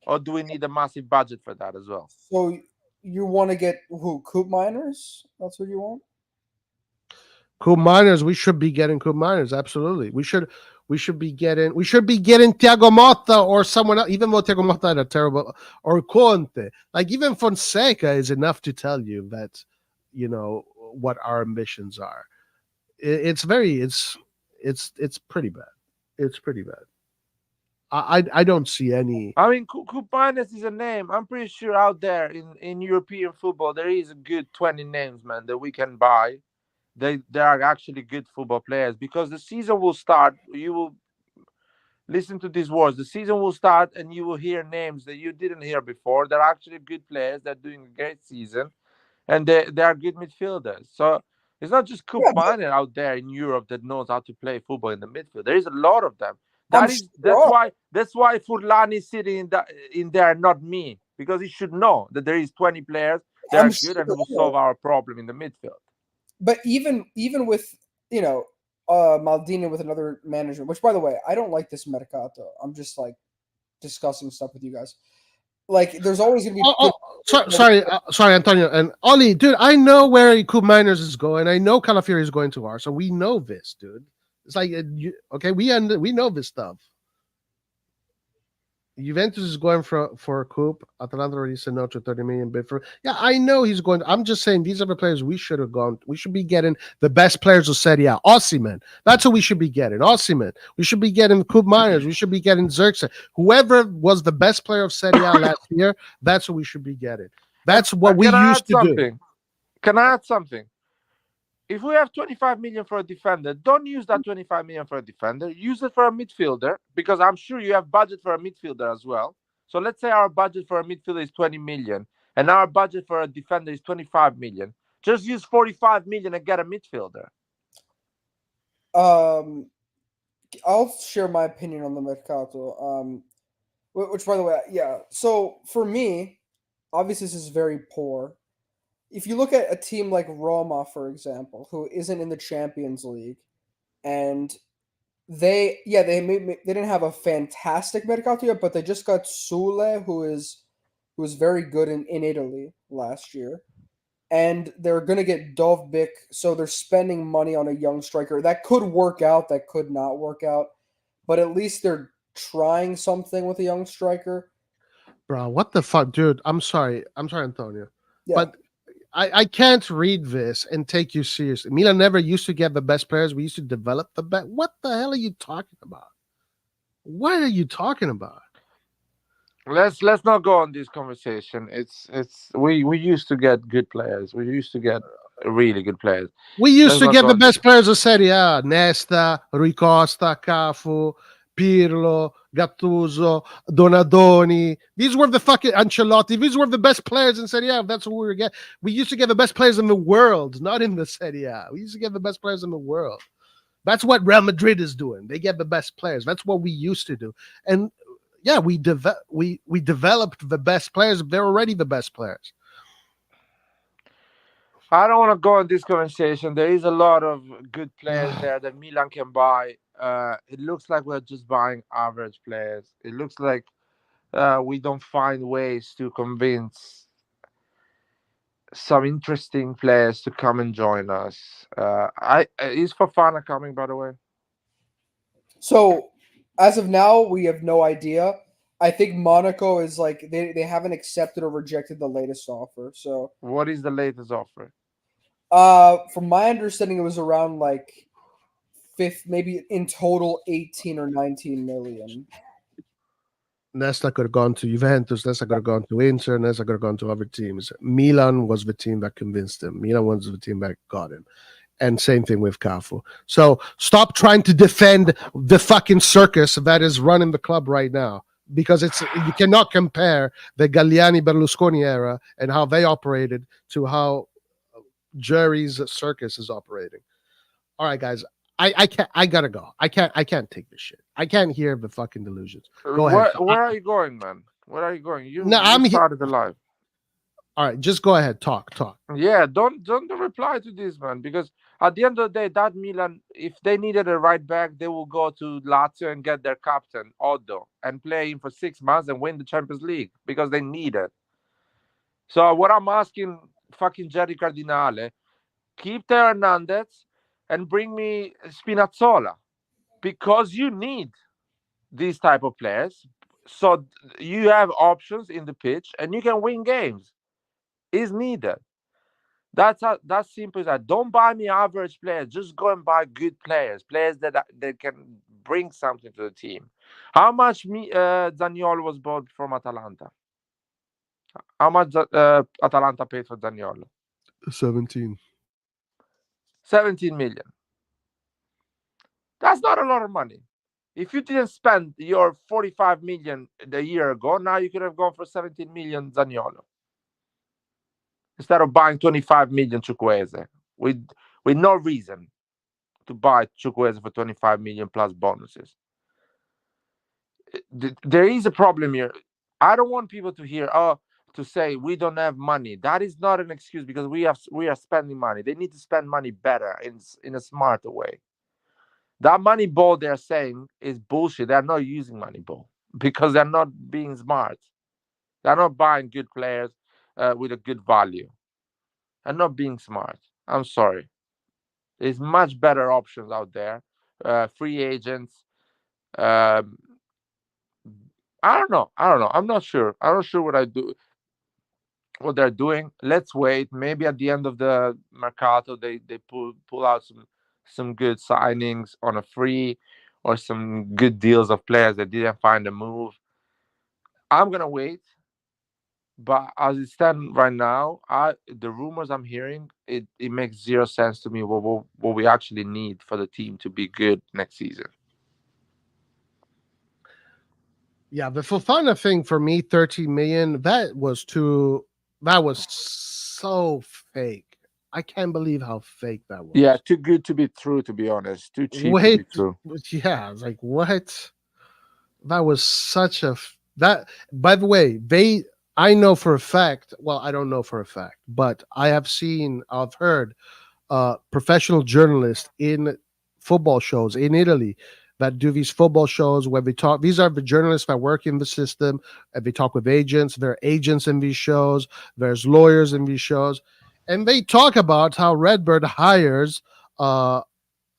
Or do we need a massive budget for that as well? So you want to get who? Coop Miners? That's what you want? Coop Miners, we should be getting Coop Miners. Absolutely. We should We should be getting Thiago Motta or someone else, even though Thiago Motta had a terrible, or Conte. Like even Fonseca is enough to tell you that, what our ambitions are. It's pretty bad. It's pretty bad. I don't see any. I mean, Kupanes is a name. I'm pretty sure out there in European football there is a good 20 names, man, that we can buy. They are actually good football players, because the season will start. You will listen to these words. The season will start, and you will hear names that you didn't hear before. They're actually good players. They're doing a great season, and they are good midfielders. So it's not just Yeah, Kupane out there in Europe that knows how to play football in the midfield. There is a lot of them. I'm sure That's why Furlani is sitting in there, not me, because he should know that there is 20 players that I'm are good and sure will solve our problem in the midfield. But even with Maldini with another management, which by the way, I don't like this Mercato. I'm just like discussing stuff with you guys. Like, there's always gonna be. Sorry, Antonio and Ollie, dude. I know where Coop Miners is going. I know Calafiori is going to ours, so we know this, dude. It's like, okay, we know this stuff. Juventus is going for a coup. Atalanta already said no to 30 million bid for. Yeah, I know he's going. I'm just saying these are the players we should have gone. We should be getting the best players of Serie A. Osimhen. That's what we should be getting. Osimhen. We should be getting Coup Myers. We should be getting Xerxes. Whoever was the best player of Serie A last year, that's what we should be getting. That's what we used to do. Can I add something? If we have 25 million for a defender, don't use that 25 million for a defender. Use it for a midfielder, because I'm sure you have budget for a midfielder as well. So let's say our budget for a midfielder is 20 million and our budget for a defender is 25 million. Just use 45 million and get a midfielder. I'll share my opinion on the Mercato. Which, by the way, yeah. So for me, obviously this is very poor. If you look at a team like Roma, for example, who isn't in the Champions League, and they didn't have a fantastic Mercato yet, but they just got Sule, who was very good in Italy last year, and they're gonna get Dovbyk, so they're spending money on a young striker. That could work out, that could not work out, but at least they're trying something with a young striker. Bro, what the fuck, dude? I'm sorry, Antonio, Yeah. but I can't read this and take you seriously. Milan never used to get the best players. We used to develop the best. What the hell are you talking about? What are you talking about? Let's not go on this conversation. We used to get good players. We used to get really good players. We used to get the best players of Serie A. Nesta, Rui Costa, Cafu, Pirlo, Gattuso, Donadoni. These were the fucking Ancelotti. These were the best players in Serie A. That's what we were getting. We used to get the best players in the world, not in the Serie A. We used to get the best players in the world. That's what Real Madrid is doing. They get the best players. That's what we used to do. And yeah, we developed the best players. They're already the best players. I don't want to go on this conversation. There is a lot of good players there that Milan can buy. It looks like we're just buying average players. It looks like we don't find ways to convince some interesting players to come and join us. Is Fofana coming, by the way? So as of now, we have no idea. I think Monaco is like they haven't accepted or rejected the latest offer. So what is the latest offer? From my understanding, it was around like maybe in total 18 or 19 million. Nesta could have gone to Juventus. Nesta could have gone to Inter. Nesta could have gone to other teams. Milan was the team that convinced him. Milan was the team that got him. And same thing with Cafu. So stop trying to defend the fucking circus that is running the club right now, because you cannot compare the Galliani Berlusconi era and how they operated to how Jerry's circus is operating. All right, guys. I gotta go. I can't take this shit. I can't hear the fucking delusions. Go ahead. Where are you going, man? Where are you going? You started the live. All right, just go ahead. Talk. Yeah, don't reply to this, man, because at the end of the day, that Milan, if they needed a right back, they will go to Lazio and get their captain, Oddo, and play him for 6 months and win the Champions League, because they need it. So what I'm asking fucking Jerry Cardinale, keep Teo Hernandez and bring me Spinazzola, because you need these type of players. So you have options in the pitch and you can win games. Is needed. That's simple as that. Don't buy me average players. Just go and buy good players, players that can bring something to the team. How much Zaniolo was bought from Atalanta? How much Atalanta paid for Zaniolo? 17. 17 million. That's not a lot of money. If you didn't spend your 45 million a year ago, now you could have gone for 17 million Zaniolo instead of buying 25 million Chukwueze with no reason to buy Chukwueze for 25 million plus bonuses. There is a problem here. I don't want people to hear, to say we don't have money. That is not an excuse because we are spending money. They need to spend money better in a smarter way. That money ball they're saying is bullshit. They're not using money ball because they're not being smart. They're not buying good players with a good value and not being smart. I'm sorry. There's much better options out there. Free agents. I don't know. I'm not sure. I'm not sure what they're doing. Let's wait. Maybe at the end of the mercato, they pull out some good signings on a free or some good deals of players that didn't find a move. I'm gonna wait. But as it stands right now, the rumors I'm hearing, it makes zero sense to me what we actually need for the team to be good next season. Yeah, the Fofana thing for me, 13 million, that was so fake. I can't believe how fake that was. Yeah, too good to be true, to be honest. Too cheap to be true. Yeah, it's like, what? That was such a that. By the way, I know for a fact. Well, I don't know for a fact, but I've heard professional journalists in football shows in Italy that do these football shows where they talk. These are the journalists that work in the system, and they talk with agents. There are agents in these shows. There's lawyers in these shows, and they talk about how Redbird hires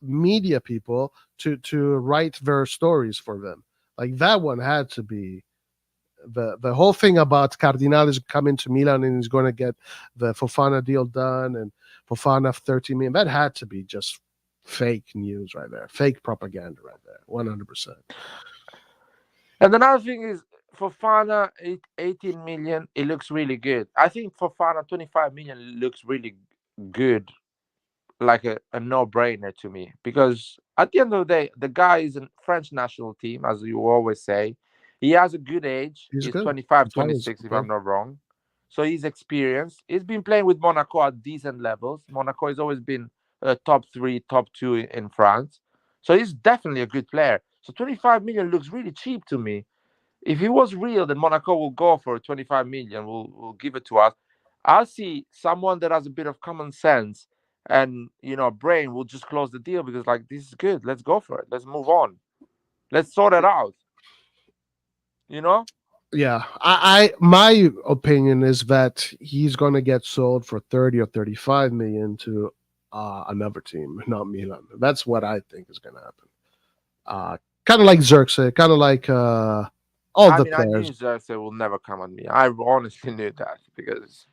media people to write their stories for them. Like that one had to be the whole thing about Cardinale is coming to Milan and he's going to get the Fofana deal done and Fofana 30 million. That had to be just fake news right there, fake propaganda right there, 100%. And another thing is Fofana 18 million. It looks really good. I think Fofana 25 million looks really good, like a no-brainer to me, because at the end of the day, the guy is a French national team, as you always say. He has a good age. He's good. 25, 26, if I'm not wrong. So he's experienced. He's been playing with Monaco at decent levels. Monaco has always been top 3, top 2 in France. So he's definitely a good player. So 25 million looks really cheap to me. If he was real, then Monaco will go for 25 million. Will give it to us. I'll see someone that has a bit of common sense and brain will just close the deal because like this is good. Let's go for it. Let's move on. Let's sort it out. Yeah, I my opinion is that he's going to get sold for 30 or 35 million to another team, not Milan. That's what I think is going to happen. Kind of like Xerxes, kind of like all the players. I knew Xerxes will never come on me. I honestly knew that because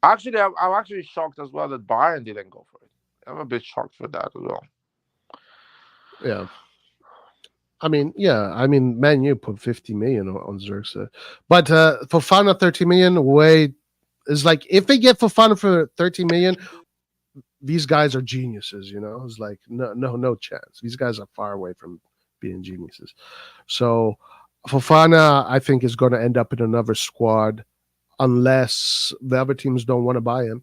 actually, I'm actually shocked as well that Bayern didn't go for it. I'm a bit shocked for that as well. Yeah. I mean, Man U put 50 million on Xerxes. But Fofana 30 million is like if they get Fofana for 30 million, these guys are geniuses, It's like no chance. These guys are far away from being geniuses. So Fofana, I think, is going to end up in another squad unless the other teams don't want to buy him.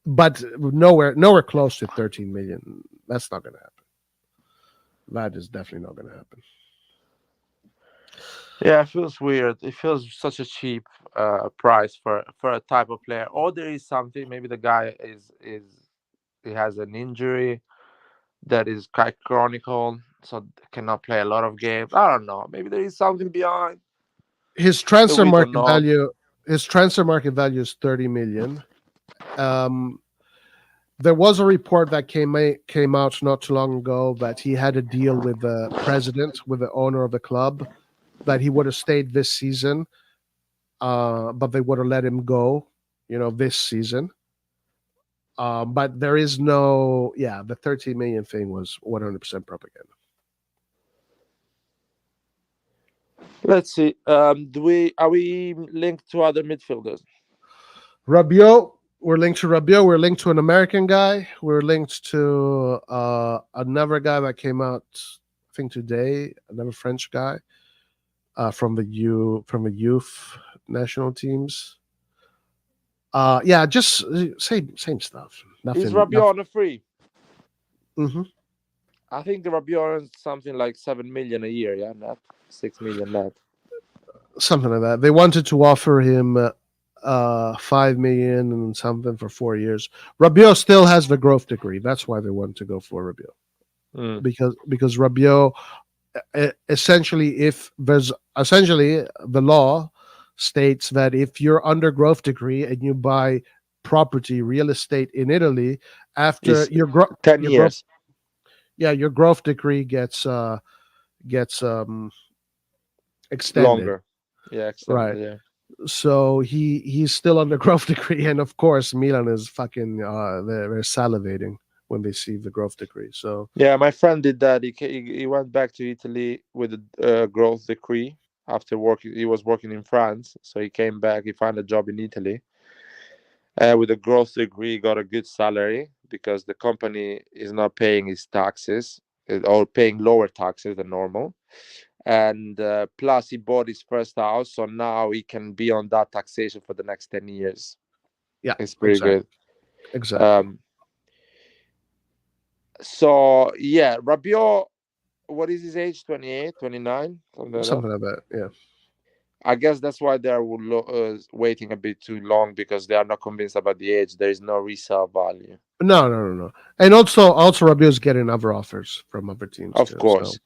But nowhere close to 13 million. That's not going to happen. That is definitely not going to happen. Yeah, it feels weird. It feels such a cheap price for a type of player. Or there is something. Maybe the guy he has an injury that is quite chronicle, so cannot play a lot of games. I don't know. Maybe there is something behind. His transfer market value. His transfer market value is 30 million. There was a report that came out not too long ago that he had a deal with the president, with the owner of the club, that he would have stayed this season, but they would have let him go, this season. But there is no, the 13 million thing was 100% propaganda. Let's see. Are we linked to other midfielders? Rabiot, we're linked to Rabiot. We're linked to an American guy. We're linked to another guy that came out, I think today, another French guy from the youth national teams. Just same stuff. Nothing. Is Rabiot on a free? Mm-hmm. I think the Rabiot earns something like 7 million a year. Yeah, net 6 million net. Something like that. They wanted to offer him 5 million and something for 4 years. Rabiot still has the growth degree. That's why they want to go for Rabiot. Because Rabiot, essentially the law states that if you're under growth degree and you buy property, real estate in Italy, after It's 10 years. Your growth degree gets extended. Longer. Yeah, extended, right. Yeah. So he's still on the growth degree, and of course Milan is fucking they're salivating when they see the growth degree. So yeah, my friend did that. He went back to Italy with a growth degree after working. He was working in France, so he came back. He found a job in Italy with a growth degree. He got a good salary because the company is not paying his taxes or paying lower taxes than normal. And plus he bought his first house, so now he can be on that taxation for the next 10 years. Yeah, it's pretty good. Exactly. So yeah, Rabiot, what is his age? 28, 29, something like that. Yeah, I guess that's why they're waiting a bit too long, because they are not convinced about the age. There is no resale value. No. And also Rabiot's getting other offers from other teams. Of course.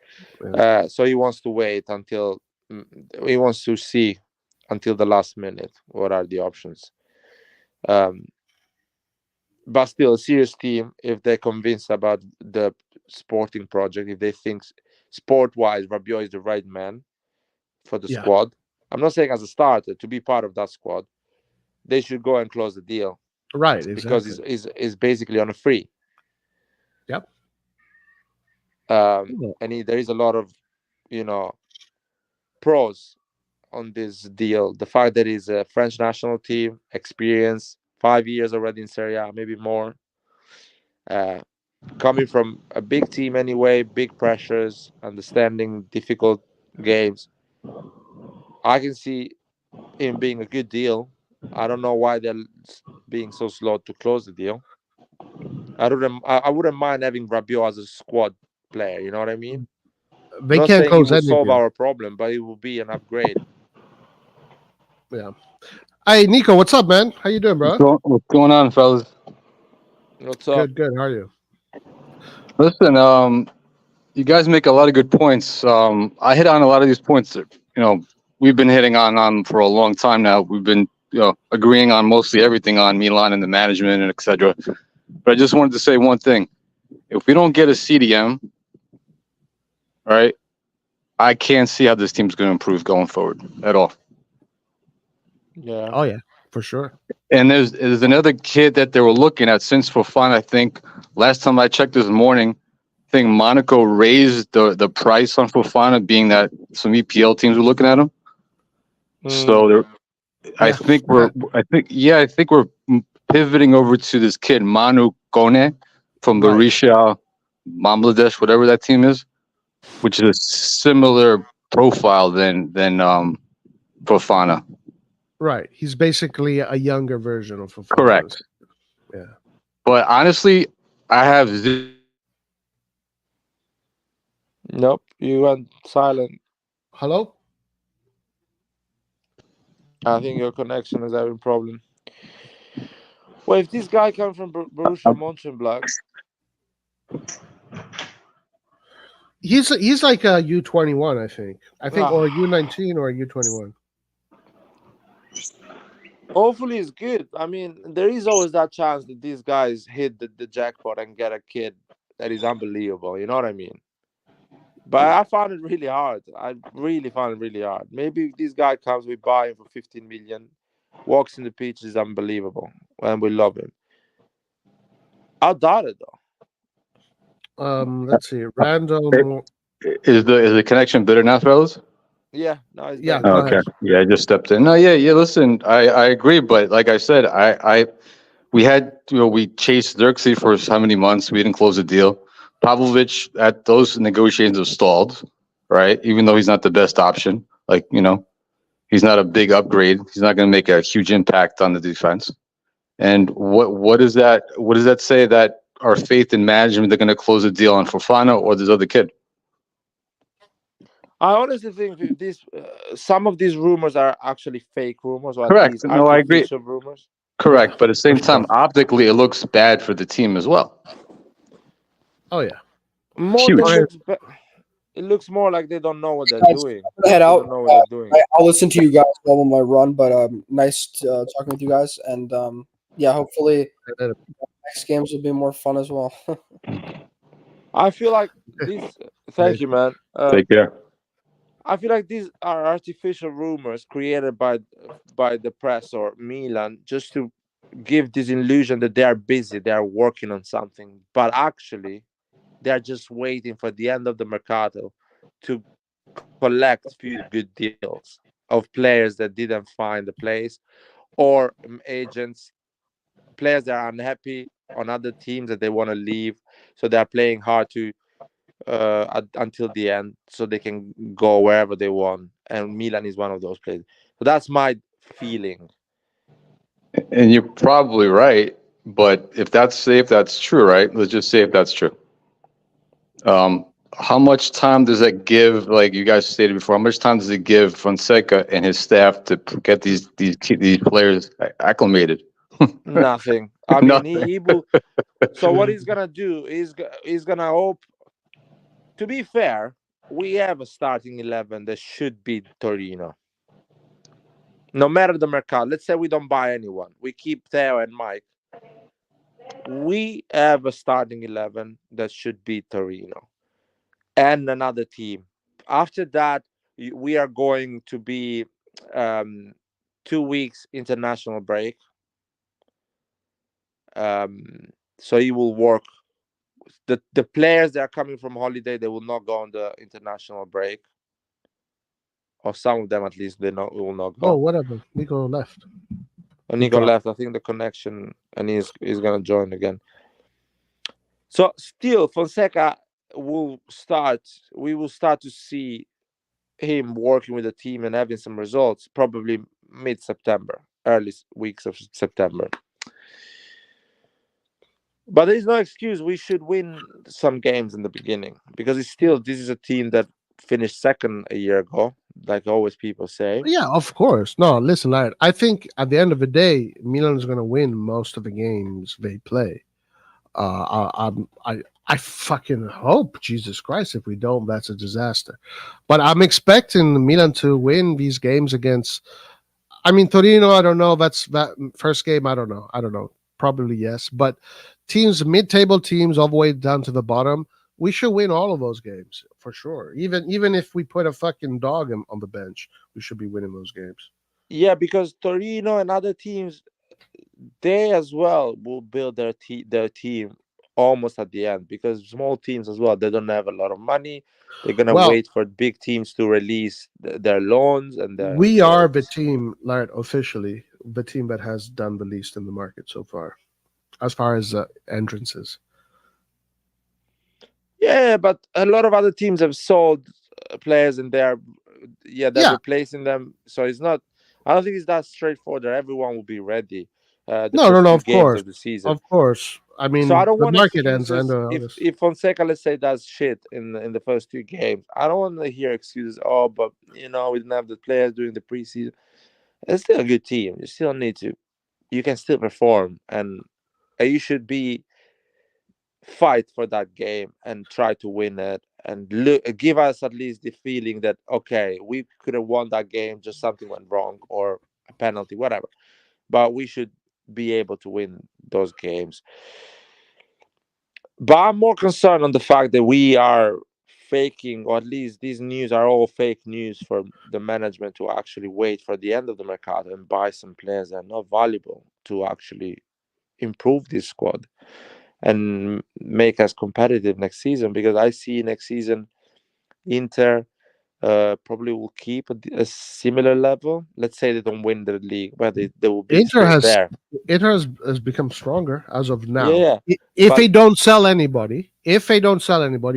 So he wants to wait until he wants to see until the last minute what are the options. But still, a serious team, if they're convinced about the sporting project, if they think sport-wise Rabiot is the right man for the squad. I'm not saying as a starter, to be part of that squad, they should go and close the deal. Right, because exactly. is basically on a free. Yep. And there is a lot of, pros on this deal. The fact that he's a French national team, experience, 5 years already in Serie A, maybe more. Coming from a big team anyway, big pressures, understanding difficult games. I can see him being a good deal. I don't know why they're being so slow to close the deal. I wouldn't mind having Rabiot as a squad player. You know what I mean? They not can't saying close it will solve deal. our problem, but it will be an upgrade. Yeah. Hey, Nico, what's up, man? How you doing, bro? What's going on, fellas? What's up? Good. How are you? Listen, you guys make a lot of good points. I hit on a lot of these points that, we've been hitting on for a long time now. We've been, agreeing on mostly everything on Milan and the management and etc. But I just wanted to say one thing. If we don't get a CDM, right, I can't see how this team's going to improve going forward at all. Yeah. Oh, yeah, for sure. And there's another kid that they were looking at since Fofana. I think last time I checked this morning, I think Monaco raised the price on Fofana, being that some EPL teams were looking at him. So I think we're pivoting over to this kid Manu Kone from Borussia Bangladesh, whatever that team is, which is a similar profile than Fofana. Right. He's basically a younger version of Fofana. Correct. Yeah. But honestly, I have Nope, you went silent. Hello? I think your connection is having a problem. Well, if this guy comes from Borussia Mönchengladbach, he's like a U21, I think, or U19 or U21. Hopefully it's good. I mean, there is always that chance that these guys hit the jackpot and get a kid that is unbelievable. You know what I mean? But I found it really hard. I really found it really hard. Maybe if this guy comes, we buy him for 15 million, walks in the pitch is unbelievable, and we love him. I doubt it though. Let's see. Random. Is the connection better now, fellas? Yeah, no, it's Yeah, better go now. Okay. ahead. Yeah, I just stepped in. No, yeah. Listen, I agree, but like I said, we had, we chased Xerxes for how many months? We didn't close the deal. Pavlovich, at those negotiations have stalled, right? Even though he's not the best option, like, he's not a big upgrade. He's not going to make a huge impact on the defense. And what does that say that our faith in management, they're going to close the deal on Fofana or this other kid? I honestly think if some of these rumors are actually fake rumors, or at Correct. least No, I agree. artificial rumors. Yeah, Correct. But at the for same time, sure. optically, it looks bad for the team as well. Oh yeah. More Huge. than Fine. it looks more like they don't know what they're Guys, doing. I'm gonna head They out. don't know what they're doing. I'll listen to you guys while on my run, but nice talking with you guys, and yeah, hopefully next games will be more fun as well. I feel like this. Thank you, man. Take care. I feel like these are artificial rumors created by the press or Milan just to give this illusion that they are busy, they are working on something, but actually they are just waiting for the end of the mercato to collect few good deals of players that didn't find a place, or agents, players that are unhappy on other teams that they want to leave, so they are playing hard to until the end so they can go wherever they want, and Milan is one of those places. So that's my feeling. And you're probably right. But if that's true, right? Let's just say if that's true. Um, how much time does that give? Like you guys stated before, how much time does it give Fonseca and his staff to get these players acclimated? Nothing. I mean, Nothing. he will. So what he's gonna do is he's gonna hope. To be fair, we have a starting 11 that should beat Torino. No matter the mercado, let's say we don't buy anyone, we keep Theo and Mike. We have a starting 11 that should beat Torino and another team. After that, we are going to be um, 2 weeks international break. So he will work. The players that are coming from holiday, they will not go on the international break, or some of them at least they will not Oh, go. whatever. Nico left. And He Nico dropped. left. I think the connection, and he's gonna join again. So still, Fonseca will start. We will start to see him working with the team and having some results probably mid-September, early weeks of September. But there is no excuse. We should win some games in the beginning, because this is a team that finished second a year ago, like always people say. Yeah, of course. No, listen, I think at the end of the day, Milan is going to win most of the games they play. I fucking hope, Jesus Christ, if we don't, that's a disaster. But I'm expecting Milan to win these games against. I mean, Torino. I don't know. That's that first game. I don't know. I don't know. Probably yes, but teams, mid-table teams, all the way down to the bottom, we should win all of those games for sure. Even if we put a fucking dog on the bench, we should be winning those games. Yeah, because Torino and other teams, they as well will build their team almost at the end, because small teams as well, they don't have a lot of money. They're gonna Well, wait for big teams to release their loans and we are the team, Lart, officially the team that has done the least in the market so far as entrances. yeah, but a lot of other teams have sold players, and they're Yeah, replacing them. So it's not. I don't think it's that straightforward that everyone will be ready the no, no, first no, few of games course, of the season. of course. I So I mean, don't the want market ends end excuses. of If August. if Fonseca, let's say, does shit in the first two games, I don't want to hear excuses. Oh, but we didn't have the players during the preseason. It's still a good team. You still need to. You can still perform, and you should be fight for that game and try to win it, and give us at least the feeling that okay, we could have won that game, just something went wrong or a penalty, whatever. but we should be able to win those games. But I'm more concerned on the fact that we are faking, or at least these news are all fake news for the management to actually wait for the end of the mercado and buy some players that are not valuable to actually improve this squad and make us competitive next season. Because I see next season Inter probably will keep a similar level. Let's say they don't win the league, but they will be Inter still has there. Inter has become stronger as of Yeah, now. yeah. If But they don't sell anybody,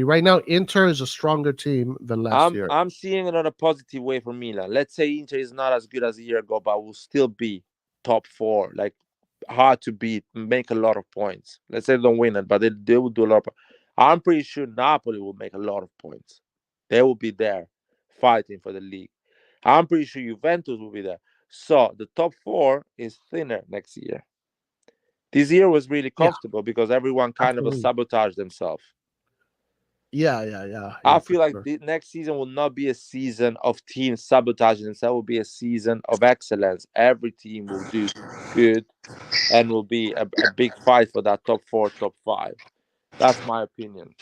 right now, Inter is a stronger team than last year. I'm seeing it in a positive way for Milan. Let's say Inter is not as good as a year ago, but will still be top four, like hard to beat, make a lot of points. Let's say they don't win it, but they will do a lot. I'm pretty sure Napoli will make a lot of points. They will be there fighting for the league. I'm pretty sure Juventus will be there. So the top four is thinner next year. This year was really Yeah, comfortable because everyone kind of absolutely. sabotaged themselves. Yeah, I for feel like sure. the next season will not be a season of teams sabotaging themselves. It will be a season of excellence. Every team will do good and will be a big fight for that top four, top five. That's my opinion.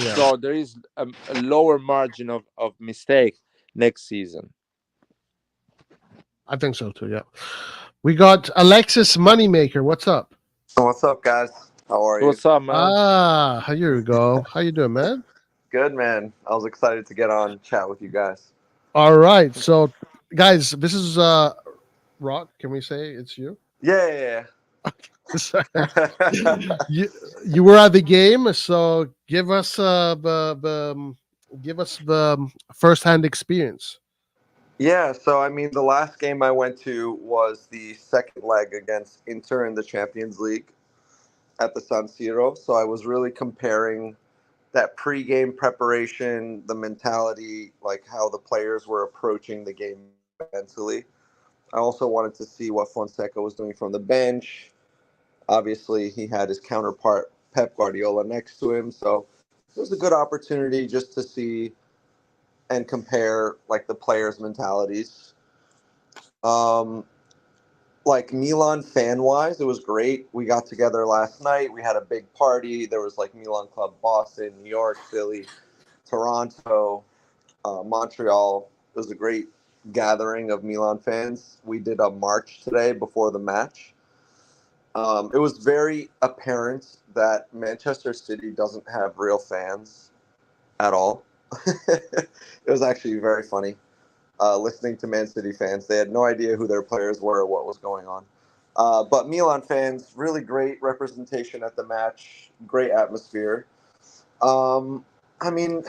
Yeah, So there is a lower margin of mistake next season. I think so too. Yeah, we got Alexis Moneymaker. What's up? What's up, guys? How are you? What's up, man? Here you go. How you doing, man? Good, man. I was excited to get on chat with you guys. All right. So, guys, this is Rock. Can we say it's you? Yeah, yeah. you you were at the game, so give us the first-hand experience. Yeah, so I mean, the last game I went to was the second leg against Inter in the Champions League at the San Siro. So I was really comparing that pre-game preparation, the mentality, like how the players were approaching the game mentally. I also wanted to see what Fonseca was doing from the bench. Obviously, he had his counterpart Pep Guardiola next to him, so it was a good opportunity just to see and compare like the players' mentalities. Um, like Milan fan wise, it was great. We got together last night. We had a big party. There was like Milan Club Boston, New York, Philly, Toronto, Montreal. It was a great gathering of Milan fans. We did a march today before the match. It was very apparent that Manchester City doesn't have real fans at all. It was actually very funny listening to Man City fans. They had no idea who their players were or what was going on. But Milan fans, really great representation at the match, great atmosphere. Um, I mean,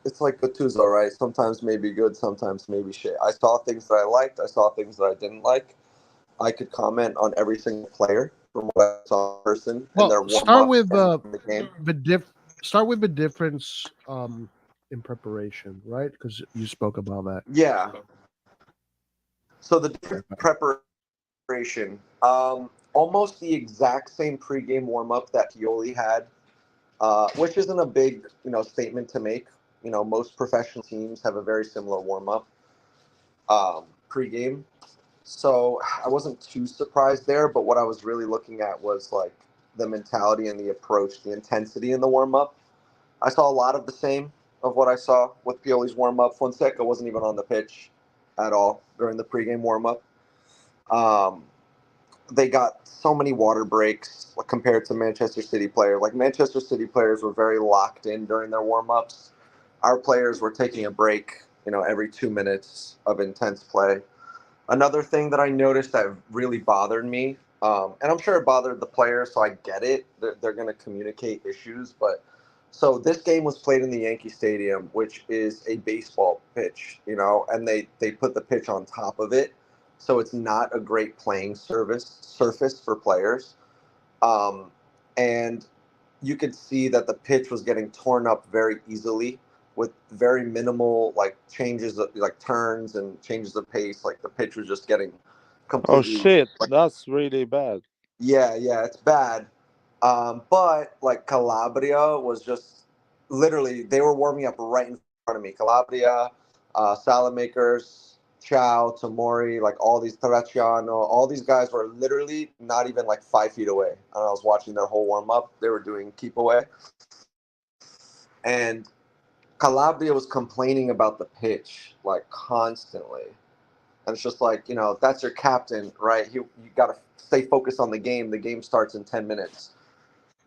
it's like Gattuso, right? Sometimes maybe good, sometimes maybe shit. I saw things that I liked, I saw things that I didn't like. I could comment on every single player from what I saw in person in Well, their warm ups and in the game. start with the difference in preparation, right? Because you spoke about that. Yeah. So the different preparation, almost the exact same pregame warm up that Pioli had, which isn't a big statement to make. Most professional teams have a very similar warm up pregame. So I wasn't too surprised there, but what I was really looking at was like the mentality and the approach, the intensity in the warm up. I saw a lot of the same of what I saw with Pioli's warm up. Fonseca wasn't even on the pitch at all during the pregame warm up. Um, they got so many water breaks compared to Manchester City players. Like Manchester City players were very locked in during their warm ups. Our players were taking a break, every 2 minutes of intense play. Another thing that I noticed that really bothered me, and I'm sure it bothered the players, so I get it. They're going to communicate issues, but so this game was played in the Yankee Stadium, which is a baseball pitch, and they put the pitch on top of it, so it's not a great playing surface for players, um, and you could see that the pitch was getting torn up very easily with very minimal like changes of like turns and changes of pace. Like the pitch was just getting Oh completely shit, like, that's really bad. yeah, it's bad. But like Calabria was just literally they were warming up right in front of me. Calabria, Salamakers, Chow, Tamori, like all these Terracciano, all these guys were literally not even like 5 feet away. And I was watching their whole warm up. They were doing keep away. And Calabria was complaining about the pitch like constantly. And it's just like, that's your captain, right? You got to stay focused on the game. The game starts in 10 minutes.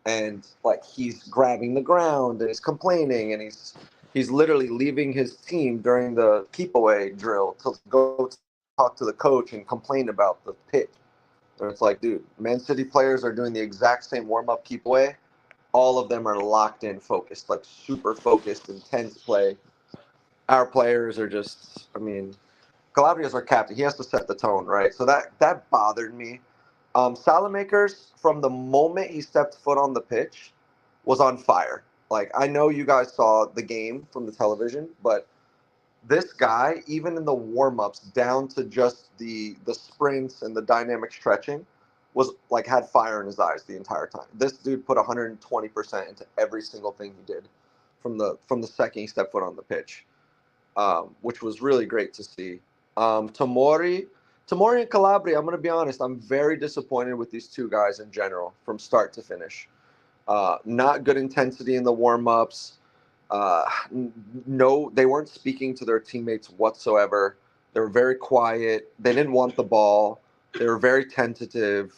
And like he's grabbing the ground and he's complaining and he's literally leaving his team during the keep away drill to go talk to the coach and complain about the pitch. And it's like, dude, Man City players are doing the exact same warm up keep away. All of them are locked in, focused, like super focused, intense play. Our players are just, Calabria's our captain. He has to set the tone, right? So that bothered me. Salamakers, from the moment he stepped foot on the pitch, was on fire. Like, I know you guys saw the game from the television, but this guy, even in the warm-ups, down to just the sprints and the dynamic stretching, was like had fire in his eyes the entire time. This dude put 120% into every single thing he did from the second he stepped foot on the pitch, which was really great to see. Tamori and Calabria, I'm going to be honest, I'm very disappointed with these two guys in general from start to finish. Not good intensity in the warm-ups. No, they weren't speaking to their teammates whatsoever. They were very quiet. They didn't want the ball. They were very tentative.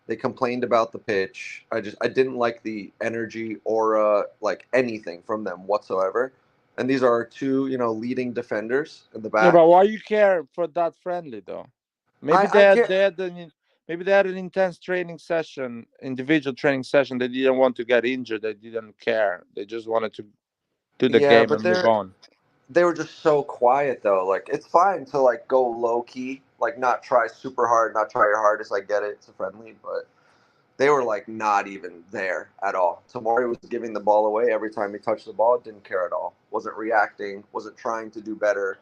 They complained about the pitch. I didn't like the energy, aura, like anything from them whatsoever. And these are our two, leading defenders in the back. Yeah, but why you care for that friendly though? Maybe maybe they had an intense training session, individual training session. They didn't want to get injured. They didn't care. They just wanted to do the game and move on. They were just so quiet though. Like, it's fine to like go low key, like not try super hard, not try your hardest. I get it, it's a friendly, but they were like not even there at all. Tamori was giving the ball away every time he touched the ball. Didn't care at all. Wasn't reacting. Wasn't trying to do better.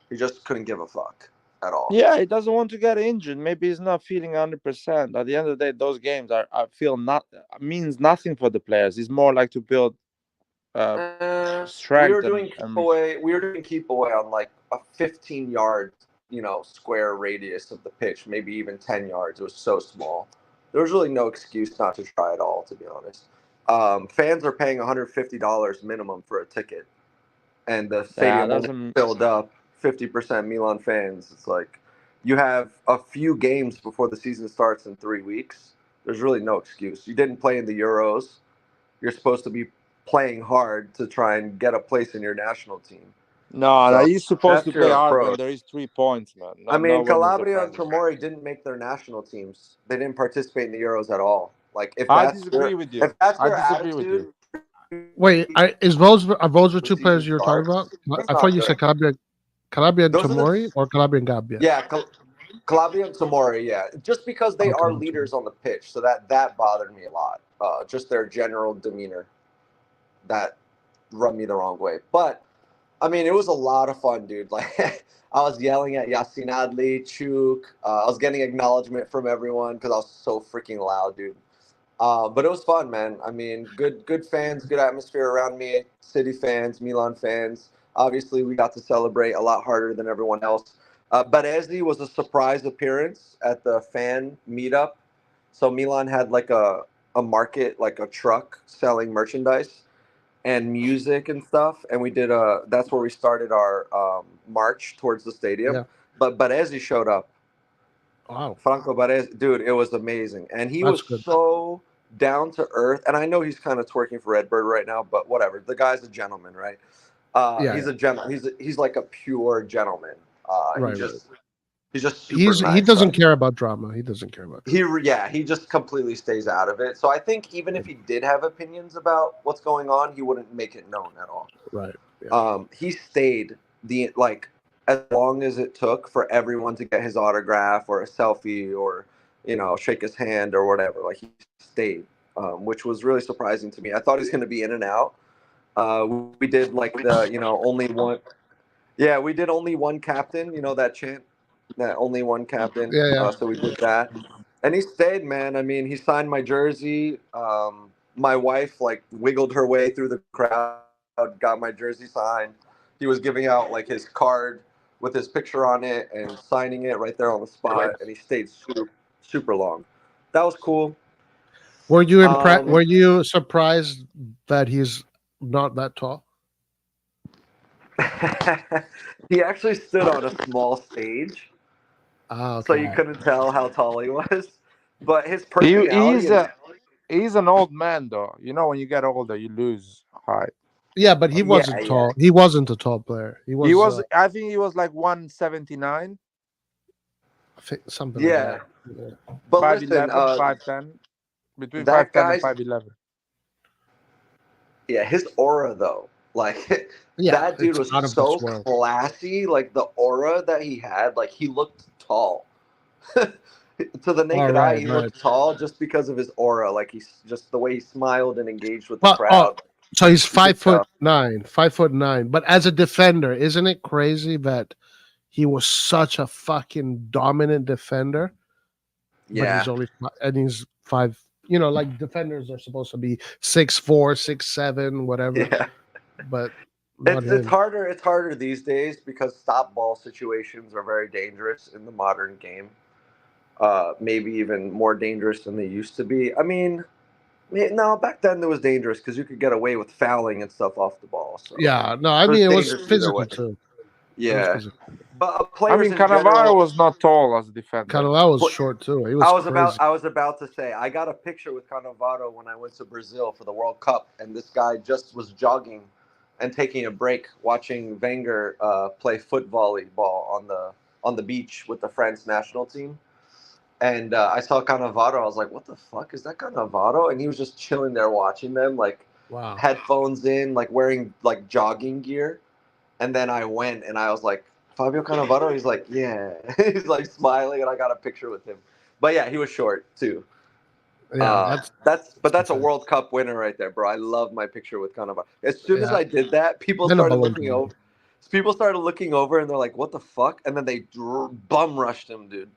He just couldn't give a fuck at all. Yeah, he doesn't want to get injured. Maybe he's not feeling 100%. At the end of the day, those games means nothing for the players. It's more like to build strength. We were doing keep away on like a 15-yard, square radius of the pitch, maybe even 10 yards. It was so small. There was really no excuse not to try at all, to be honest. Fans are paying $150 minimum for a ticket, and the stadium filled up. 50% Milan fans. It's like you have a few games before the season starts in 3 weeks. There's really no excuse. You didn't play in the Euros. You're supposed to be playing hard to try and get a place in your national team. No, he's supposed to play hard when there is 3 points, man. Calabria and Tomori didn't make their national teams. They didn't participate in the Euros at all. Like, if I disagree with you. If that's I their disagree attitude, with you. Wait, are those the two players you're talking about? I thought you said Calabria and Tamori or Calabria and Gabbia. Yeah, Calabria and Tamori, yeah. Just because they are leaders on the pitch, so that bothered me a lot. Just their general demeanor, that rubbed me the wrong way. But it was a lot of fun, dude. Like, I was yelling at Yasin Adli, Chuk. I was getting acknowledgement from everyone because I was so freaking loud, dude. But it was fun, man. Good fans, good atmosphere around me. City fans, Milan fans. Obviously, we got to celebrate a lot harder than everyone else. Baresi was a surprise appearance at the fan meetup. So Milan had like a market, like a truck selling merchandise and music and stuff. And we did that's where we started our march towards the stadium. Yeah. But Baresi showed up. Wow. Franco Baresi, dude, it was amazing. And he was so down to earth. And I know he's kind of twerking for Redbird right now, but whatever. The guy's a gentleman, right? He's a gentleman. He's like a pure gentleman. He's just super nice. He doesn't care about drama. He doesn't care about drama. He just completely stays out of it. So I think even if he did have opinions about what's going on, he wouldn't make it known at all. Right. Yeah. He stayed as long as it took for everyone to get his autograph or a selfie or shake his hand or whatever. Like, he stayed, which was really surprising to me. I thought he was going to be in and out. We did like the only one. Yeah, we did only one captain. That chant, that only one captain. Yeah. So we did that, and he stayed, man. He signed my jersey. My wife like wiggled her way through the crowd, got my jersey signed. He was giving out like his card with his picture on it and signing it right there on the spot, and he stayed super long. That was cool. Were you impressed? Um, Were you surprised that he's not that tall? he actually stood on a small stage, Ah, so you okay. couldn't tell how tall he was. But his He, personality and he's an old man though. You know, when you get older, you lose height. Yeah, but he yeah, wasn't tall. He wasn't a tall player. He He was, was. I think he was like 179, something like yeah. that. Yeah. But 5'11", listen, 5'10", between that 5'10" and guy's 5'11". yeah, his aura though, like Yeah, that dude it's was out of this so world. classy. Like the aura that he had, like he looked tall. To the All naked eye, right, he right. looked tall just because of his aura. Like he's just the way he smiled and engaged with the Well, crowd. so he's He could tell. 5'9", 5'9". But as a defender, isn't it crazy he was such a fucking dominant defender, but Yeah, he's only and he's 5. You know, like defenders are supposed to be 6'4", 6'7", whatever. yeah. But not It's him. harder. It's harder these days because stop ball situations are very dangerous in the modern game. Maybe even more dangerous than they used to be. I mean, no, back then it was dangerous because you could get away with fouling and stuff off the ball. So Yeah, no, I it was mean it was dangerous either way. physical too. It was Yeah, physical. but I players mean, in Cannavaro general. was not tall as a defender. Cannavaro was Pl- short too. He was crazy. I was about to say I got a picture with Cannavaro when I went to Brazil for the World Cup, and this guy just was jogging and taking a break, watching Wenger play foot volleyball on the beach with the France national team. And I saw Cannavaro. I was like, "What the fuck is that Cannavaro?" And he was just chilling there watching them, like Wow. headphones in, like wearing like jogging gear. And then I went and I was like, "Fabio Cannavaro." He's like, "Yeah." He's like smiling, and I got a picture with him. But yeah, he was short too. Yeah, That's a insane. World Cup winner right there, bro. I love my picture with Cannavaro. As soon as Yeah. I did that, people Then a started balloon looking too. over. People started looking over, and they're like, "What the fuck?" And then they bum rushed him, dude.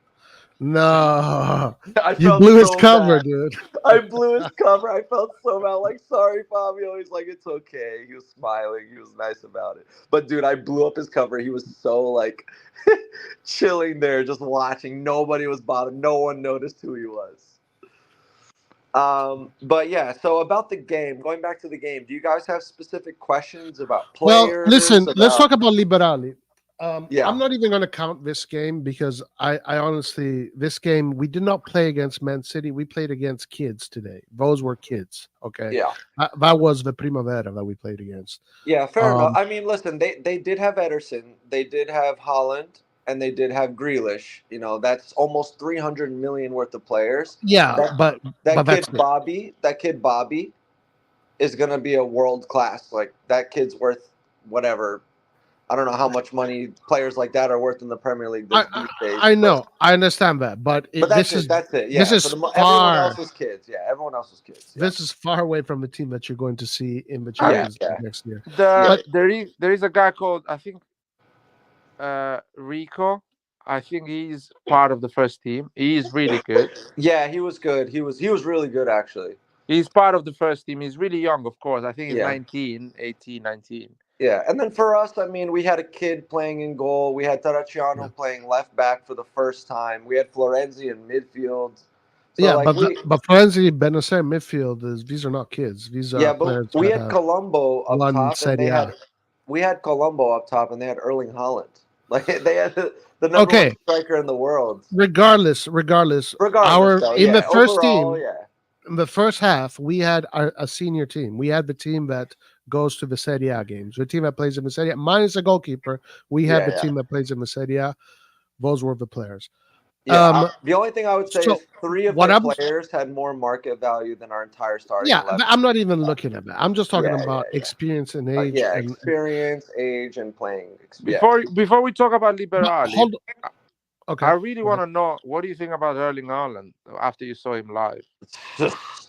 No, I you felt blew his so cover, bad. dude. I blew his cover. I felt so bad. Like, sorry, Fabio. He's like, it's okay. He was smiling. He was nice about it. But dude, I blew up his cover. He was so like chilling there, just watching. Nobody was bothered. No one noticed who he was. But yeah. So about the game, going back to the game, do you guys have specific questions about Well, players? listen, let's About talk about Liberali. I'm yeah, not even going to count this game because I honestly, this game, we did not play against Man City. We played against kids today. Those were kids. Okay. yeah. That was the Primavera that we played against. Yeah, fair enough. Um, I mean, listen, they did have Ederson, they did have Holland, and they did have Grealish. You know, that's almost 300 million worth of players. yeah, That but that's it. That kid Bobby is gonna be a world class. Like that kid's worth whatever. I don't know how much money players like that are worth in the Premier League these days, I know, I understand that, but but that's this it. is That's it. this Yeah. is For everyone far else was kids. Yeah, everyone else was kids. Yeah. this is far away from the team that you're going to see in the I Yeah. mean, Champions Yeah. League next year. Yeah. But there is a guy called, I think, Rico. I think he's part of the first team. He is really good. Yeah. He was good. He was really good actually. He's part of the first team. He's really young, of course. I think he's Yeah. 19, 18, 19. Yeah, and then for us, I mean, we had a kid playing in goal. We had yeah, Taracciano playing left back for the first time. We had Florenzi in midfield. So yeah, like but Florenzi, Benacer, midfield these are not kids. These yeah, are but players we that had have Colombo up won top, and Serie A. we had Colombo up top, and they had Erling Haaland. Like they had the number Okay, one striker in the world. regardless, Regardless, our though, in the yeah, first overall, team, yeah, in the first half, we had a senior team. We had the team that goes to the Serie A games. The team that plays in the Serie A, minus the goalkeeper. We had yeah, the yeah. team that plays in the Serie A. Those were the players. Yeah, Um, the only thing I would say so is three of what their I'm, players had more market value than our entire starting yeah, 11. I'm not even looking at that. I'm just talking Yeah, yeah, about yeah. experience and age. Yeah, And experience, age, and playing. Yeah. Before we talk about but Liberali, hold, I okay, really want to know, what do you think about Erling Haaland after you saw him live?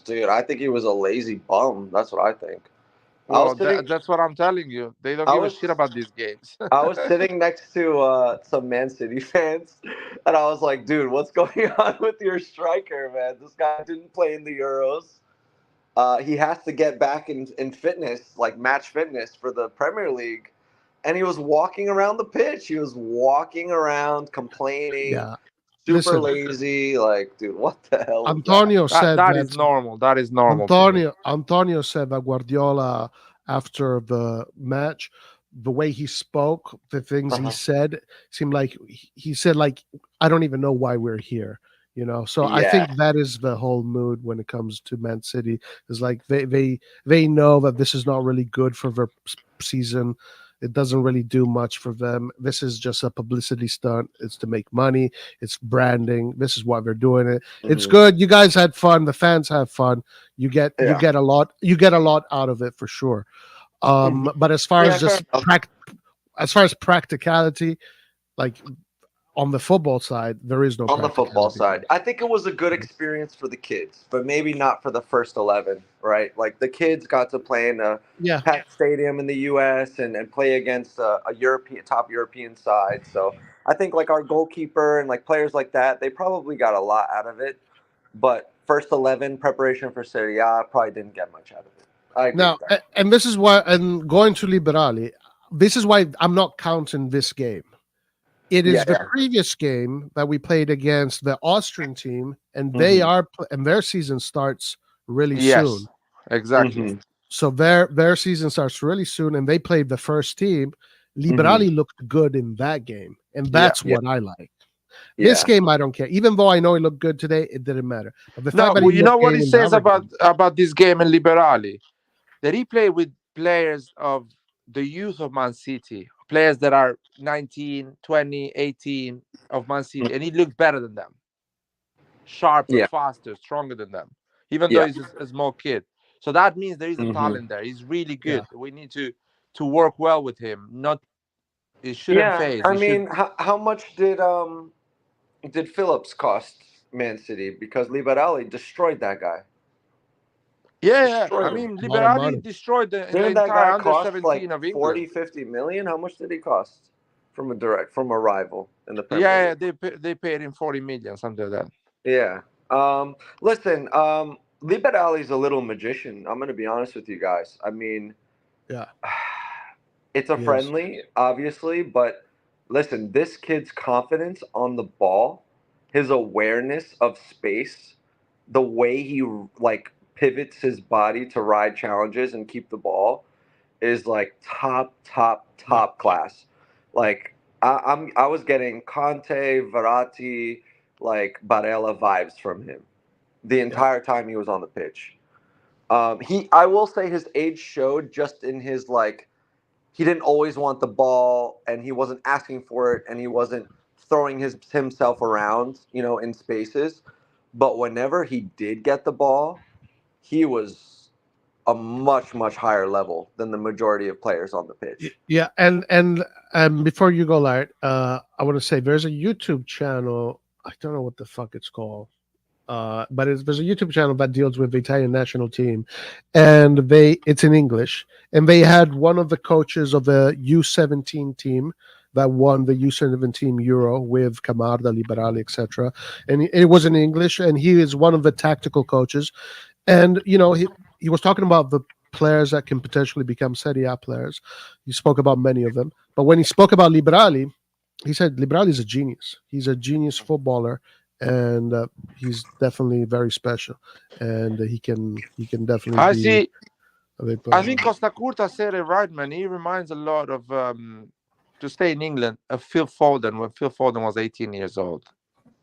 Dude, I think he was a lazy bum. That's what I think. Well, that's what I'm telling you. They don't I give a was shit about these games. I was sitting next to some Man City fans, and I was like, dude, what's going on with your striker, man? This guy didn't play in the Euros. He has to get back in fitness, like match fitness for the Premier League. and he was walking around the pitch. He was walking around, complaining, Yeah. super Listen, lazy. Like, dude, what the hell was that? Antonio said That that is normal. That is normal to me. Antonio said that Guardiola, after the match, the way he spoke, the things he said, seemed like he said like, I don't even know why we're here. You know, so I Yeah. think that is the whole mood when it comes to Man City. Is like they know that this is not really good for their season. It doesn't really do much for them. This is just a publicity stunt. It's to make money. It's branding. This is why they're doing it. It's good. You guys had fun. The fans have fun. You get a lot. You get a lot out of it for sure. But as far as just as far as practicality, like on the football side, there is no On the football practicality. side, I think it was a good experience for the kids, but maybe not for the first 11, right? Like the kids got to play in a Yeah. packed stadium in the U.S. and play against a top European side. So I think like our goalkeeper and like players like that, they probably got a lot out of it. But first 11 preparation for Serie A probably didn't get much out of it. I agree Now, with that. and this is why, and going to Liberali, this is why I'm not counting this game. It is the previous game that we played against the Austrian team, and they are, and their season starts really soon. Exactly. So their season starts really soon, and they played the first team. Liberali looked good in that game, and that's what I like. This game, I don't care. Even though I know he looked good today, it didn't matter. But the fact that You know what he says about this game in Liberali? That he played with players of the youth of Man City, players that are 19, 20, 18 of Man City, and he looked better than them. Sharper, faster, stronger than them, even though he's a small kid. So that means there is a talent there. He's really good. We need to work well with him. Not, it shouldn't phase. I mean, how much did Phillips cost Man City? Because Liberali destroyed that guy. Yeah. I mean, Liberali destroyed the entire under 17 of England. 40, 50 million? How much did he cost from a rival in the Premier League? Yeah, they paid him 40 million, something like that. Yeah. Listen, Liberali's a little magician. I'm going to be honest with you guys. I mean, it's a friendly, obviously, but listen, this kid's confidence on the ball, his awareness of space, the way he like pivots his body to ride challenges and keep the ball is like top class. Like I was getting Conte, Verratti, like Barella vibes from him the entire time he was on the pitch. I will say his age showed just in his like, he didn't always want the ball and he wasn't asking for it and he wasn't throwing himself around, in spaces. But whenever he did get the ball, he was a much higher level than the majority of players on the pitch. Yeah, and before you go, Lart, I want to say there's a YouTube channel. I don't know what the fuck it's called, but there's a YouTube channel that deals with the Italian national team, and it's in English, and they had one of the coaches of the U17 team that won the U17 Euro with Camarda, Liberali, etc. And it was in English, and he is one of the tactical coaches, and he was talking about the players that can potentially become Serie A players. He spoke about many of them, but when he spoke about Liberali, he said Liberali is a genius. He's a genius footballer, and he's definitely very special, and he can definitely. I think Costa Curta said it right, man. He reminds a lot of to stay in England of Phil Foden when Phil Foden was 18 years old.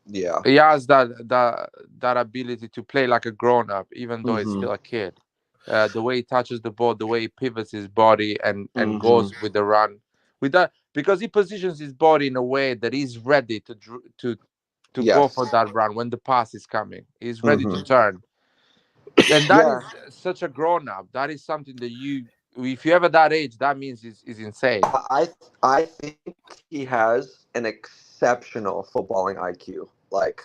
Yeah, he has that ability to play like a grown up, even though he's still a kid. The way he touches the ball, the way he pivots his body and goes with the run, with that, because he positions his body in a way that he's ready to go for that run when the pass is coming. He's ready to turn, and that is such a grown up. That is something that if you're ever that age, that means he's insane. I think he has an exceptional footballing IQ. Like,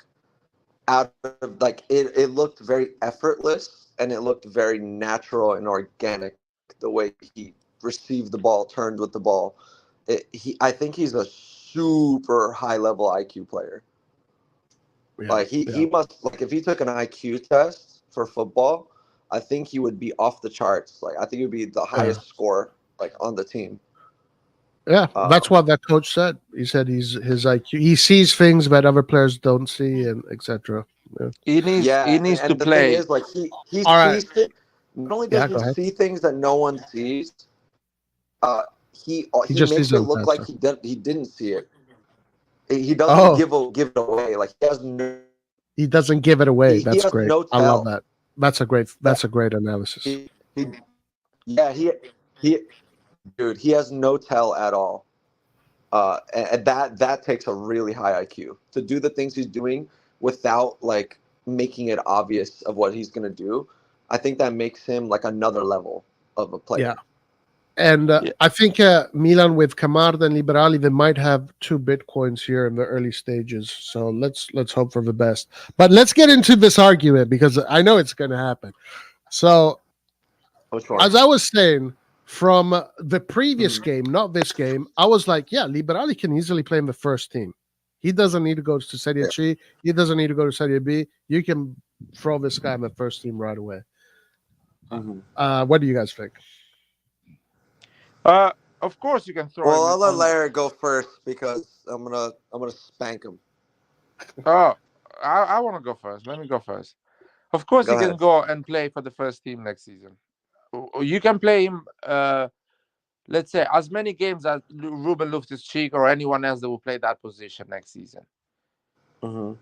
it looked very effortless and it looked very natural and organic the way he received the ball, turned with the ball. I think he's a super high level IQ player. Like he must, like, if he took an IQ test for football, I think he would be off the charts. Like, I think he would be the highest score like on the team. Yeah, that's what that coach said. He said his IQ. He sees things that other players don't see, and etc. Yeah. He Yeah, needs to and the thing play. is, like he All right. sees it. Not only does Yeah, he go ahead. see things that no one sees, uh, He he just sees makes it them look like faster. he didn't see it. He doesn't Oh, give it away. Like he doesn't give it away. he That's has great. no I love tell. that. That's a great. Yeah, That's a great analysis. he yeah he dude, he has no tell at all. And that takes a really high IQ to do the things he's doing without like making it obvious of what he's gonna do. I think that makes him like another level of a Yeah, player. and Yeah. I think Milan with Camarda and Liberali, they might have 2 Bitcoins here in the early stages. So let's hope for the best. But let's get into this argument because I know it's going to happen. So Which one? as I was saying, from the previous Mhm. game, not this game, I was like, yeah, Liberali can easily play in the first team. He doesn't need to go to Serie Yeah. C. He doesn't need to go to Serie B. You can throw this guy in the first team right away. Mhm. What do you guys think? Of course, you can throw Well, him I'll let on. Larry go first because I'm gonna spank him. Oh, I want to go first. Let me go first. Of course, Go he can ahead. go and play for the first team next season. You can play him. Let's say as many games as Ruben Loftus-Cheek or anyone else that will play that position next season. Hmm.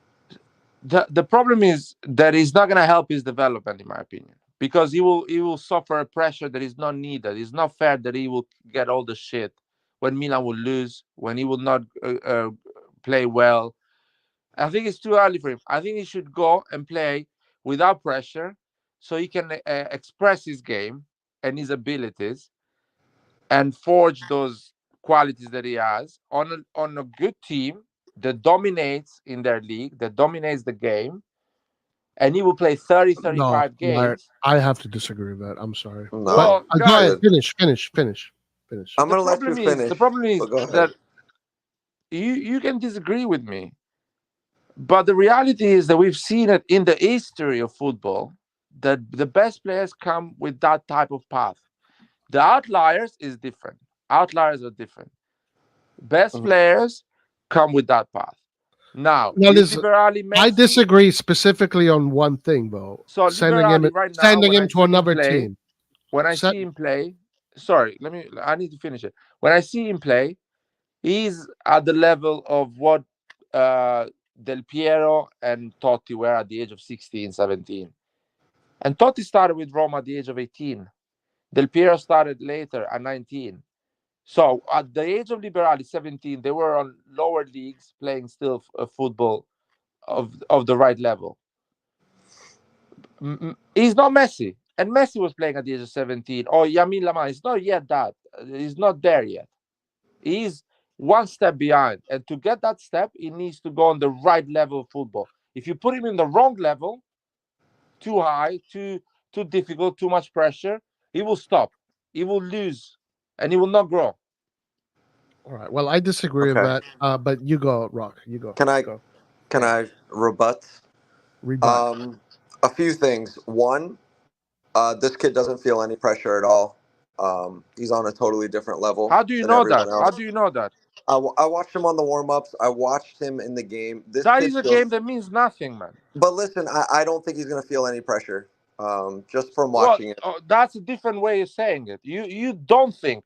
The problem is that he's not going to help his development, in my opinion, because he will suffer a pressure that is not needed. It's not fair that he will get all the shit when Milan will lose, when he will not play well. I think it's too early for him. I think he should go and play without pressure, so he can express his game and his abilities and forge those qualities that he has on a good team that dominates in their league, that dominates the game, and he will play 30, No, 35 Larry, games. I have to disagree with that. I'm sorry. But No, Well, go ahead, guys, good. finish. I'm the gonna let you problem is finish, the problem is but go ahead. that you can disagree with me, but the reality is that we've seen it in the history of football that the best players come with that type of path. The outliers is different. Outliers are different. Best Mhm. players come with that path. Now, Now, is listen, Liberali I Messi? disagree specifically on one thing, though. So Liberali right now, Sending when I him to see him another play, team. when I Set, see him play, sorry, I need to finish it. When I see him play, he's at the level of what Del Piero and Totti were at the age of 16, 17. And Totti started with Roma at the age of 18. Del Piero started later at 19. So at the age of Liberali, 17, they were on lower leagues playing still football of the right level. He's not Messi. And Messi was playing at the age of 17. Or Yamin Lamar. He's not yet that. He's not there yet. He's one step behind. And to get that step, he needs to go on the right level of football. If you put him in the wrong level, too high, too difficult, too much pressure, he will stop. He will lose. And he will not grow. all right. Well, I disagree with Okay. that. But you go, Rock. You go. Can I Go. can Go. I rebut? Rebut. Um, a few things. One, this kid doesn't feel any pressure at all. He's on a totally different level How do you than know everyone that? How else. do you know that? I watched him on the warm ups. I watched him in the game. This That kid is a game feels. that means nothing, man. But listen, I don't think he's gonna feel any pressure. Just from Well, watching it. that's a different way of saying it. You don't think,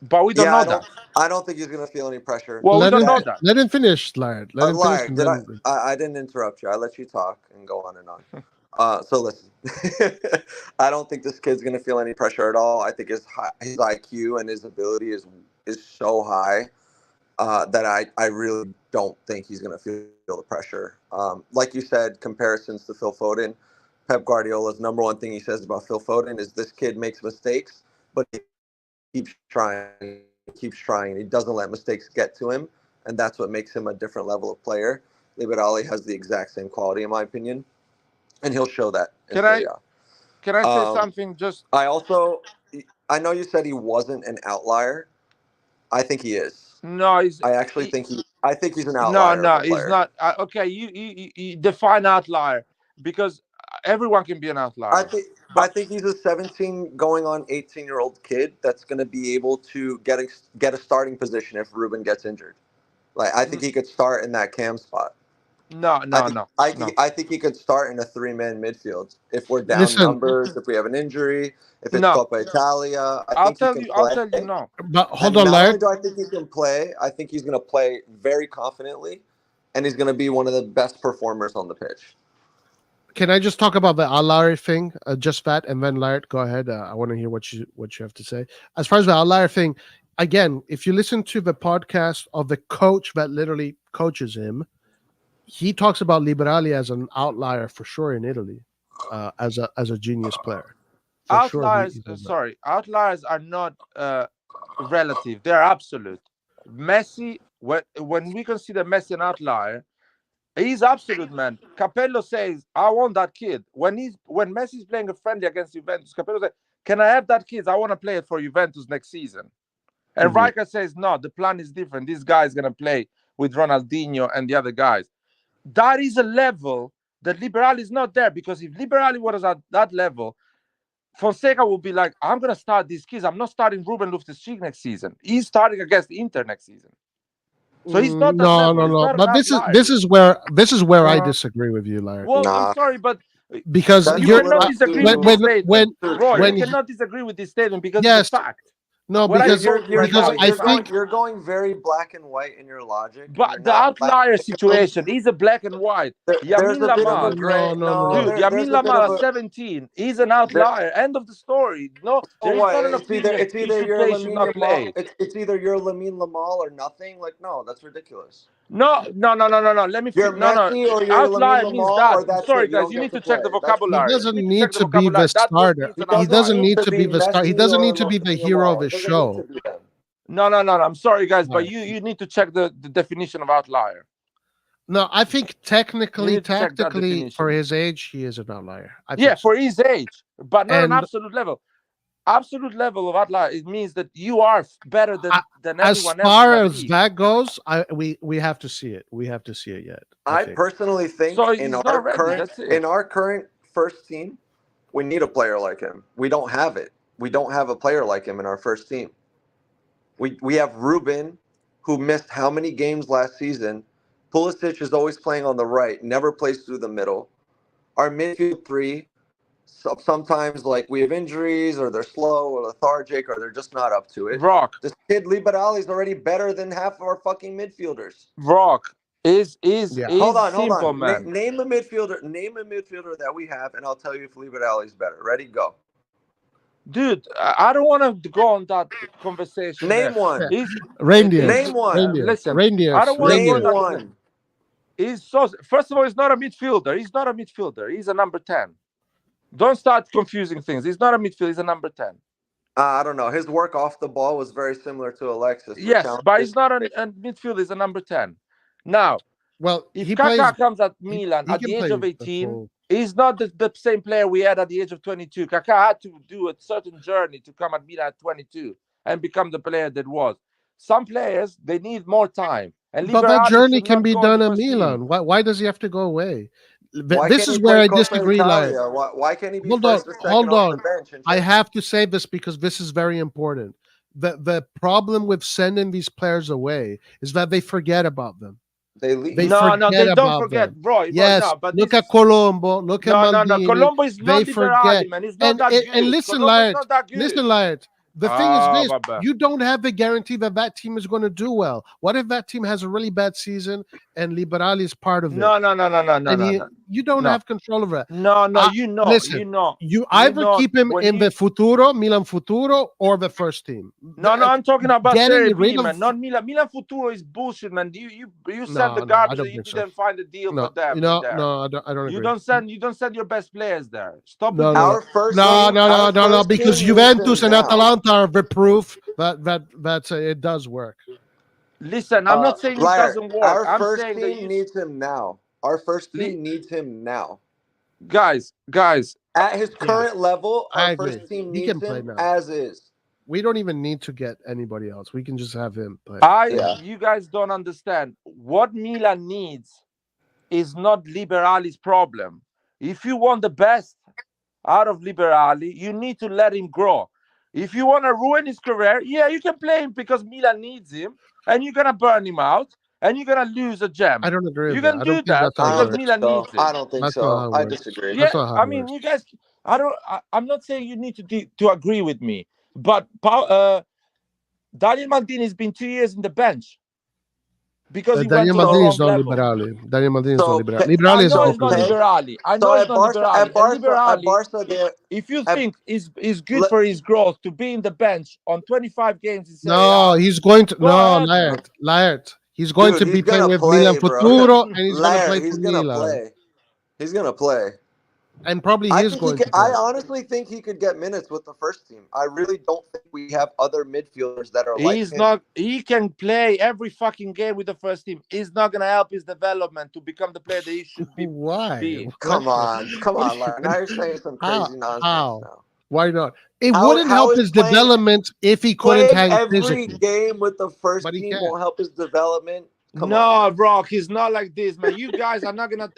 but we don't Yeah, know that. I don't think he's gonna feel any pressure. Well, we Let don't him know That that. let him finish, Laird. Let him finish, Liar, and did then I didn't interrupt you. I let you talk and go on and on. So listen, I don't think this kid's gonna feel any pressure at all. I think his IQ and his ability is so high that I really don't think he's gonna feel the pressure. Like you said, comparisons to Phil Foden. Pep Guardiola's number one thing he says about Phil Foden is this kid makes mistakes, but he keeps trying. He doesn't let mistakes get to him, and that's what makes him a different level of player. Liberali has the exact same quality, in my opinion, and he'll show that in Can I Serie can I A. say something? Just I also, I know you said he wasn't an outlier. I think he is. no, I actually I think he's an no, outlier of no, a he's player. not. Okay, you define outlier because everyone can be an I outlier. think I think he's a 17 going on 18-year-old kid that's going to be able to get a starting position if Ruben gets injured. Like I think he could start in that cam spot. No, I think he could start in a 3-man midfield if we're down Listen, numbers, if we have an injury, if it's No. Coppa Italia. I I'll think he tell can you. play. I'll tell you no. but hold And on, not Laird. only do I think he can play, I think he's going to play very confidently, and he's going to be one of the best performers on the pitch. Can I just talk about the Al thing, just that, and then Laird, go ahead. I want to hear what you have to say. As far as the Al thing, again, if you listen to the podcast of the coach that literally coaches him, he talks about Liberali as an outlier for sure in Italy, as a genius player. For Outliers. sure, Sorry, outliers are not relative. They're absolute. Messi. When we consider Messi an outlier, he's absolute, man. Capello says, "I want that kid." When Messi's playing a friendly against Juventus, Capello says, "Can I have that kid? I want to play it for Juventus next season." And Rijkaard says, "No, the plan is different. This guy is gonna play with Ronaldinho and the other guys." That is a level that Liberali is not there, because if Liberali was at that level, Fonseca will be like, "I'm gonna start these kids. I'm not starting Ruben Loftus-Cheek next season. He's starting against Inter next season." So he's not that level. He's not But an outlier. this is where I disagree with you, Laird. Well, I'm Nah. sorry, but Because That's you a cannot little disagree too- with this statement. Roy, when you cannot disagree with this statement because Yes. it's a fact. no, What I because told you right because now, I you're think you're going very black and white in your logic. and But you're the not outlier letting- situation is a black and white. there's Yamin a bit of a Lamal, gray. No. dude, there's Yamin a bit Lamal of at a. 17, he's an outlier. End of the story. No, there is What? not an opinion. It's He either should you're play, he should not play. It's either you're Lamine Lamal or nothing. Like no, that's ridiculous. No. Let me You're no. Messi or you're Outlier Lamine means Lamal that. or that's Sorry, it. You guys, don't you get need to to check the play. That's he vocabulary. doesn't You need to need check the to be the vocabulary. That word starter. means an He doesn't outlier. need to be the star. He doesn't need to be the hero of his show. No. I'm sorry, guys, but Right. you need to check the definition of outlier. No, I think technically, You need to check that tactically, definition. for his age, he is an outlier. I Yeah, think so. for his age, but not an And- absolute level. Absolute level of outlier, it means that you are better than As everyone else. far in as league. that goes, we have to see it. We have to see it yet. I think. personally think So he's not ready, that's it. in our current first team, we need a player like him. We don't have it. We don't have a player like him in our first team. We have Ruben, who missed how many games last season. Pulisic is always playing on the right, never plays through the middle. Our midfield three, sometimes like we have injuries or they're slow or lethargic or they're just not up to it. Rock This kid Liberali is already better than half of our fucking midfielders. is Hold on. simple, man. Name a midfielder that we have, and I'll tell you if Liberali is better. Ready, go. Dude, I don't want to go on that conversation. Name there. one. Reindeer. Name one. Listen, Reindeer. I don't want to go on Name that. one. He's so. First of all, he's not a midfielder. He's a number 10. Don't start confusing things. He's not a midfielder. He's a number 10. I don't know. His work off the ball was very similar to Alexis. which Yes, sounds- but he's not a midfielder. He's a number 10. Now, Well, if he Kaká plays. comes at Milan he at can the age play of the 18, full- he's not the same player we had at the age of 22. Kaká had to do a certain journey to come at Milan at 22 and become the player that was. Some players, they need more time. And But that Liberali journey should can not be go in done the at first team. Milan. Why does he have to go away? Why This can't is he where play I Coppa disagree, Laird. Italia? Why can't he be Hold first on, or second hold off on. the bench? And I have to say this because this is very important. The problem with sending these players away is that they forget about them. they leave. They No, they forget don't about forget, them. bro. Yes, No, but look this at Colombo, look at no. Maldini. Colombo is not They Liberali, forget. man. He's not that good. And listen, Colombo is Laird. not that good. Listen, Laird. The thing is this: Baba. you don't have the guarantee that team is going to do well. What if that team has a really bad season and Liberali is part of it? No. You don't No. have control over it. No, listen, you know. You either know, keep him when in you- the Futuro, Milan Futuro, or the first team. No, I'm talking about getting Serie rid B, of- man, not Milan. Milan Futuro is bullshit, man. You No, send the no, I garbage don't that you think so. didn't find a deal No, for them. no, there. no, I don't You agree. don't send your best players there. Stop No, with no, this. Our first No, team- no, our no, first because team Juventus needs him and now. Atalanta are the proof that it does work. Listen, I'm not saying it Laird, doesn't work. Our I'm first saying that team needs him now. Our first team needs him now. guys. At his current level, I our agree. first team He needs can play him now. as is. We don't even need to get anybody else. We can just have him play. Yeah. You guys don't understand. What Milan needs is not Liberali's problem. If you want the best, out of Liberali. You need to let him grow. If you want to ruin his career, yeah, you can play him because Milan needs him, and you're gonna burn him out, and you're gonna lose a gem. I don't agree You with that. can I do don't think that that's how I it because don't works. think Milan so. needs I him. don't think That's not how so. it I works. disagree. Yeah, That's not how I it mean, works. you guys. I don't. I'm not saying you need to agree with me, but Daniel Maldini has been 2 years in the bench because he went Daniel to the Maldini is wrong not level. liberali. Daniel Maldini is not So liberali. Pe- Liberali I is know all it's not good. okay. Liberali. I know So it's not Liberali. And At Liberali, Barca, there. if you At, think is good le- for his growth to be in the bench on 25 games in Serie No, A, he's going to go ahead, man. Laert. He's going dude, to he's be playing gonna with Milan play, bro. Futuro, and he's going to play Lair, for he's gonna Milan, play. He's gonna play. and probably I he's think he going could. to I play. honestly think he could get minutes with the first team. I really don't think we have other midfielders that are like He's him. not. He can play every fucking game with the first team. He's not gonna help his development to become the player that he should be. Why? Come on, What? Larry. Now you're saying some How? crazy nonsense. How? Now, Why not? It how wouldn't help is his development if he couldn't playing hang every physically, game with the first but he team can. won't help his development? Come on, No, man. Rock, he's not like this, man. You guys are not gonna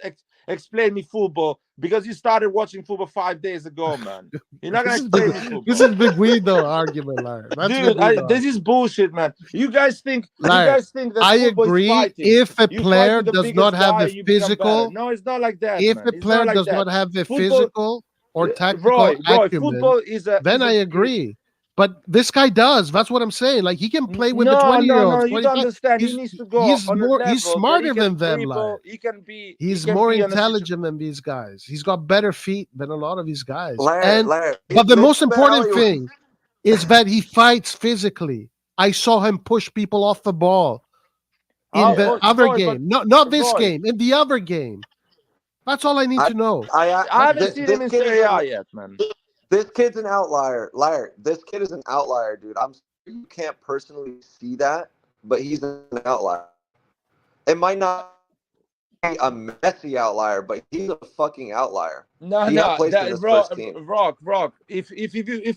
explain me football because you started watching football 5 days ago, man. You're not gonna This is big. explain me football. This is big Guido argument, Larry. That's Dude, big Guido. this is bullshit, man. You guys think Larry, that I football is agree. fighting. If a You fight player with the does biggest not have guy, the you become better. physical, No, it's not like that, if man. a It's player not like does that. not have the Football, physical or tactical Roy, acumen, football is then I agree. But this guy does. That's what I'm saying. Like he can play with the No, 20-year-olds, you don't 25. understand. He needs to go He's on a more. He's level that he smarter can than them, dribble. Larry. He He's can more be on a intelligent than these guys. He's got better feet than a lot of these guys. Larry, But the most important Liberali- thing is that he fights physically. I saw him push people off the ball in the other Roy, game. Not this Roy, game, in the other game. That's all I need to know. I haven't seen him in Serie A yet, man. This kid's an outlier. This kid is an outlier, dude. I'm sorry you can't personally see that, but he's an outlier. It might not be a messy outlier, but he's a fucking outlier. No, He got placed in this first team. Rock. If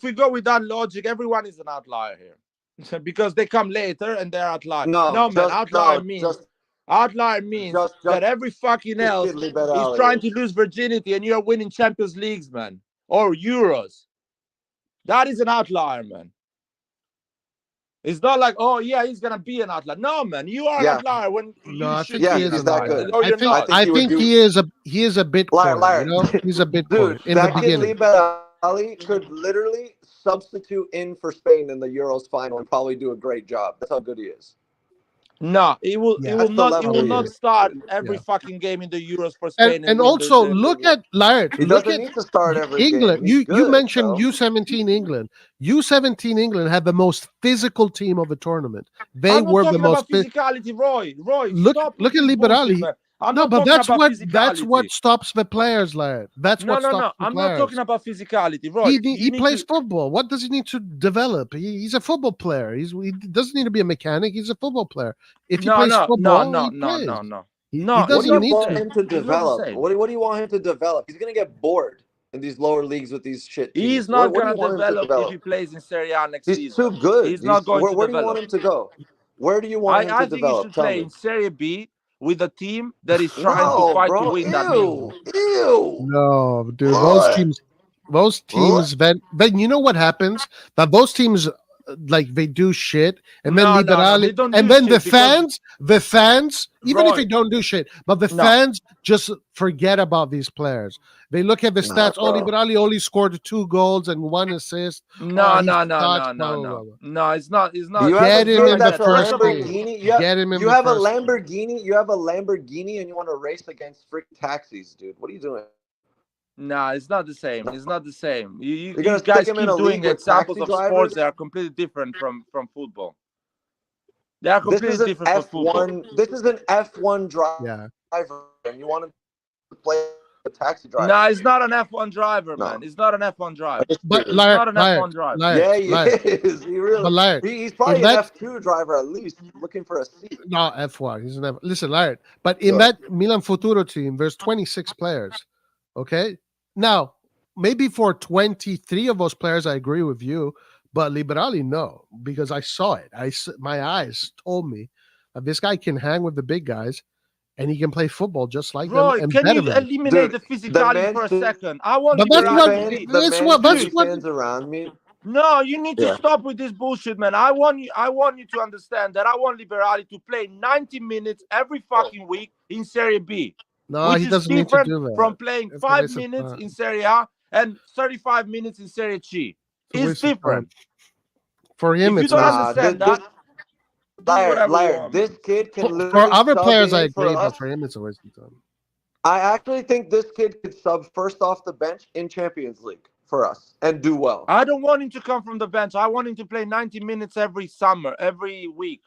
we go with that logic, everyone is an outlier here, because they come later and they're outlier. No, man, outlier means that every fucking else is trying to lose virginity and you're winning Champions Leagues, man, or Euros. That is an outlier, man. It's not like, oh yeah, he's gonna be an outlier. No, man, you are an outlier when you should be an outlier. No, you're not. I think he is a Bitcoin. Liar. You know, he's a Bitcoin Dude, in the that kid beginning. Liberali could literally substitute in for Spain in the Euros final and probably do a great job. That's how good he is. No, he will not start every fucking game in the Euros for Spain. And also look at Laird. He doesn't need to start every England. game. You mentioned U17 England. U17 England had the most physical team of the tournament. They were the most physicality, Roy. Look at Liberali. No, but that's what stops the players, Laird. That's what stops the players. I'm not talking about physicality, Roy. He plays football. What does he need to develop? He's a football player. He doesn't need to be a mechanic. He's a football player. If he plays football, he plays. He doesn't need him to develop. What do you want him to develop? He's gonna get bored in these lower leagues with these shit teams. He's not gonna develop if he plays in Serie A next season. He's too good. He's not going to develop. Where do you want him to go? Where do you want him to develop? I think he should play in Serie B with a team that is trying to fight to win that league. No, dude, those teams. Then you know what happens? That those teams, like, they do shit, and then Liberali, and then the fans, even if they don't do shit, but the fans just forget about these players. They look at the stats. Oh, Liberali only scored 2 goals and 1 assist. No, it's not. Get him in the first team. Get him in. You have a Lamborghini. You have a Lamborghini, and you want to race against freaking taxis, dude. What are you doing? No, it's not the same. It's not the same. You guys keep doing examples of sports that are completely different from football. They are completely different from football. This is an F1 driver, and you want him to play a taxi driver. No, it's not an F1 driver, man. It's not an F1 driver. But it's not an F1 driver. Yeah, he is. He really. He's probably an F2 driver at least, looking for a seat. No, F1. He's an F. Listen, Laird. But in that Milan Futuro team, there's 26 players. Okay. Now, maybe for 23 of those players, I agree with you, but Liberali, no, because I saw it. My eyes told me that this guy can hang with the big guys, and he can play football just like them Roy, and can better you them. eliminate Dude, the the physicality for a Man second? I want But that's City what liberality. fans, the that's Man what that's City what fans around me. No, you need to Yeah. stop with this bullshit, man. I want you to understand that I want Liberali to play 90 minutes every fucking week in Serie B, no, which he is doesn't need to different do that. from playing It's a 5 waste of minutes time. in Serie A and 35 minutes in Serie C. It's a It's waste of time. different. For him, If you it's don't a waste of understand this that, do whatever you want, this man. kid can For literally other sub players, I in for agree, but us. for him, it's a waste of time. I actually think this kid could sub first off the bench in Champions League for us and do well. I don't want him to come from the bench. I want him to play 90 minutes every week.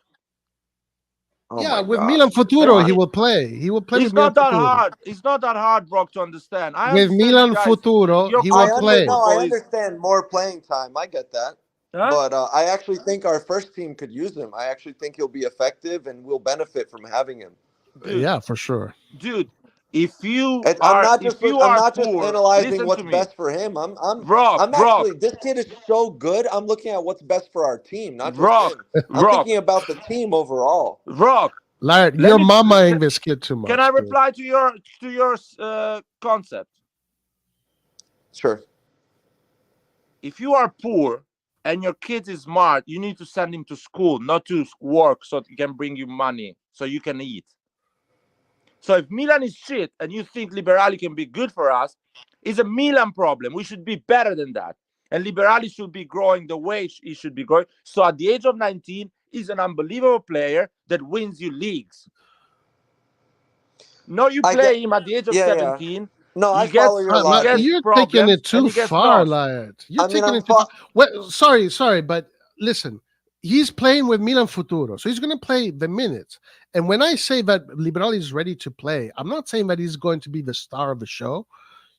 Oh Yeah, my with God. Milan Futuro, Why? he will play. He will play It's with Milan not that Futuro. hard. It's not that hard, Brock, to understand. I With understand Milan you guys. Futuro, Your he will concept of play. No, I football is, understand more playing time. I get that. huh? But I actually think our first team could use him. I actually think he'll be effective and we'll benefit from having him. Dude, Yeah, for sure. dude, if you I'm are not just poor, analyzing listen what's to me. best for him. Brock, I'm actually, this kid is so good. I'm looking at what's best for our team, not just Brock, him. I'm Brock, thinking about the team overall. Brock. Like, Let you're me- mamaing this kid too much. Can I dude. reply to your concept? Sure. If you are poor and your kid is smart, you need to send him to school, not to work, so he can bring you money so you can eat. So if Milan is shit and you think Liberali can be good for us, it's a Milan problem. We should be better than that. And Liberali should be growing the way he should be growing. So at the age of 19, he's an unbelievable player that wins you leagues. No, you I play get- him at the age of yeah, yeah. 17. No, He I follow gets- your he logic. gets You're problems taking it and too he gets far, lost. Liot. You're I mean, taking I'm it too far. Well, sorry, but listen, he's playing with Milan Futuro, so he's going to play the minutes. And when I say that Liberali is ready to play, I'm not saying that he's going to be the star of the show.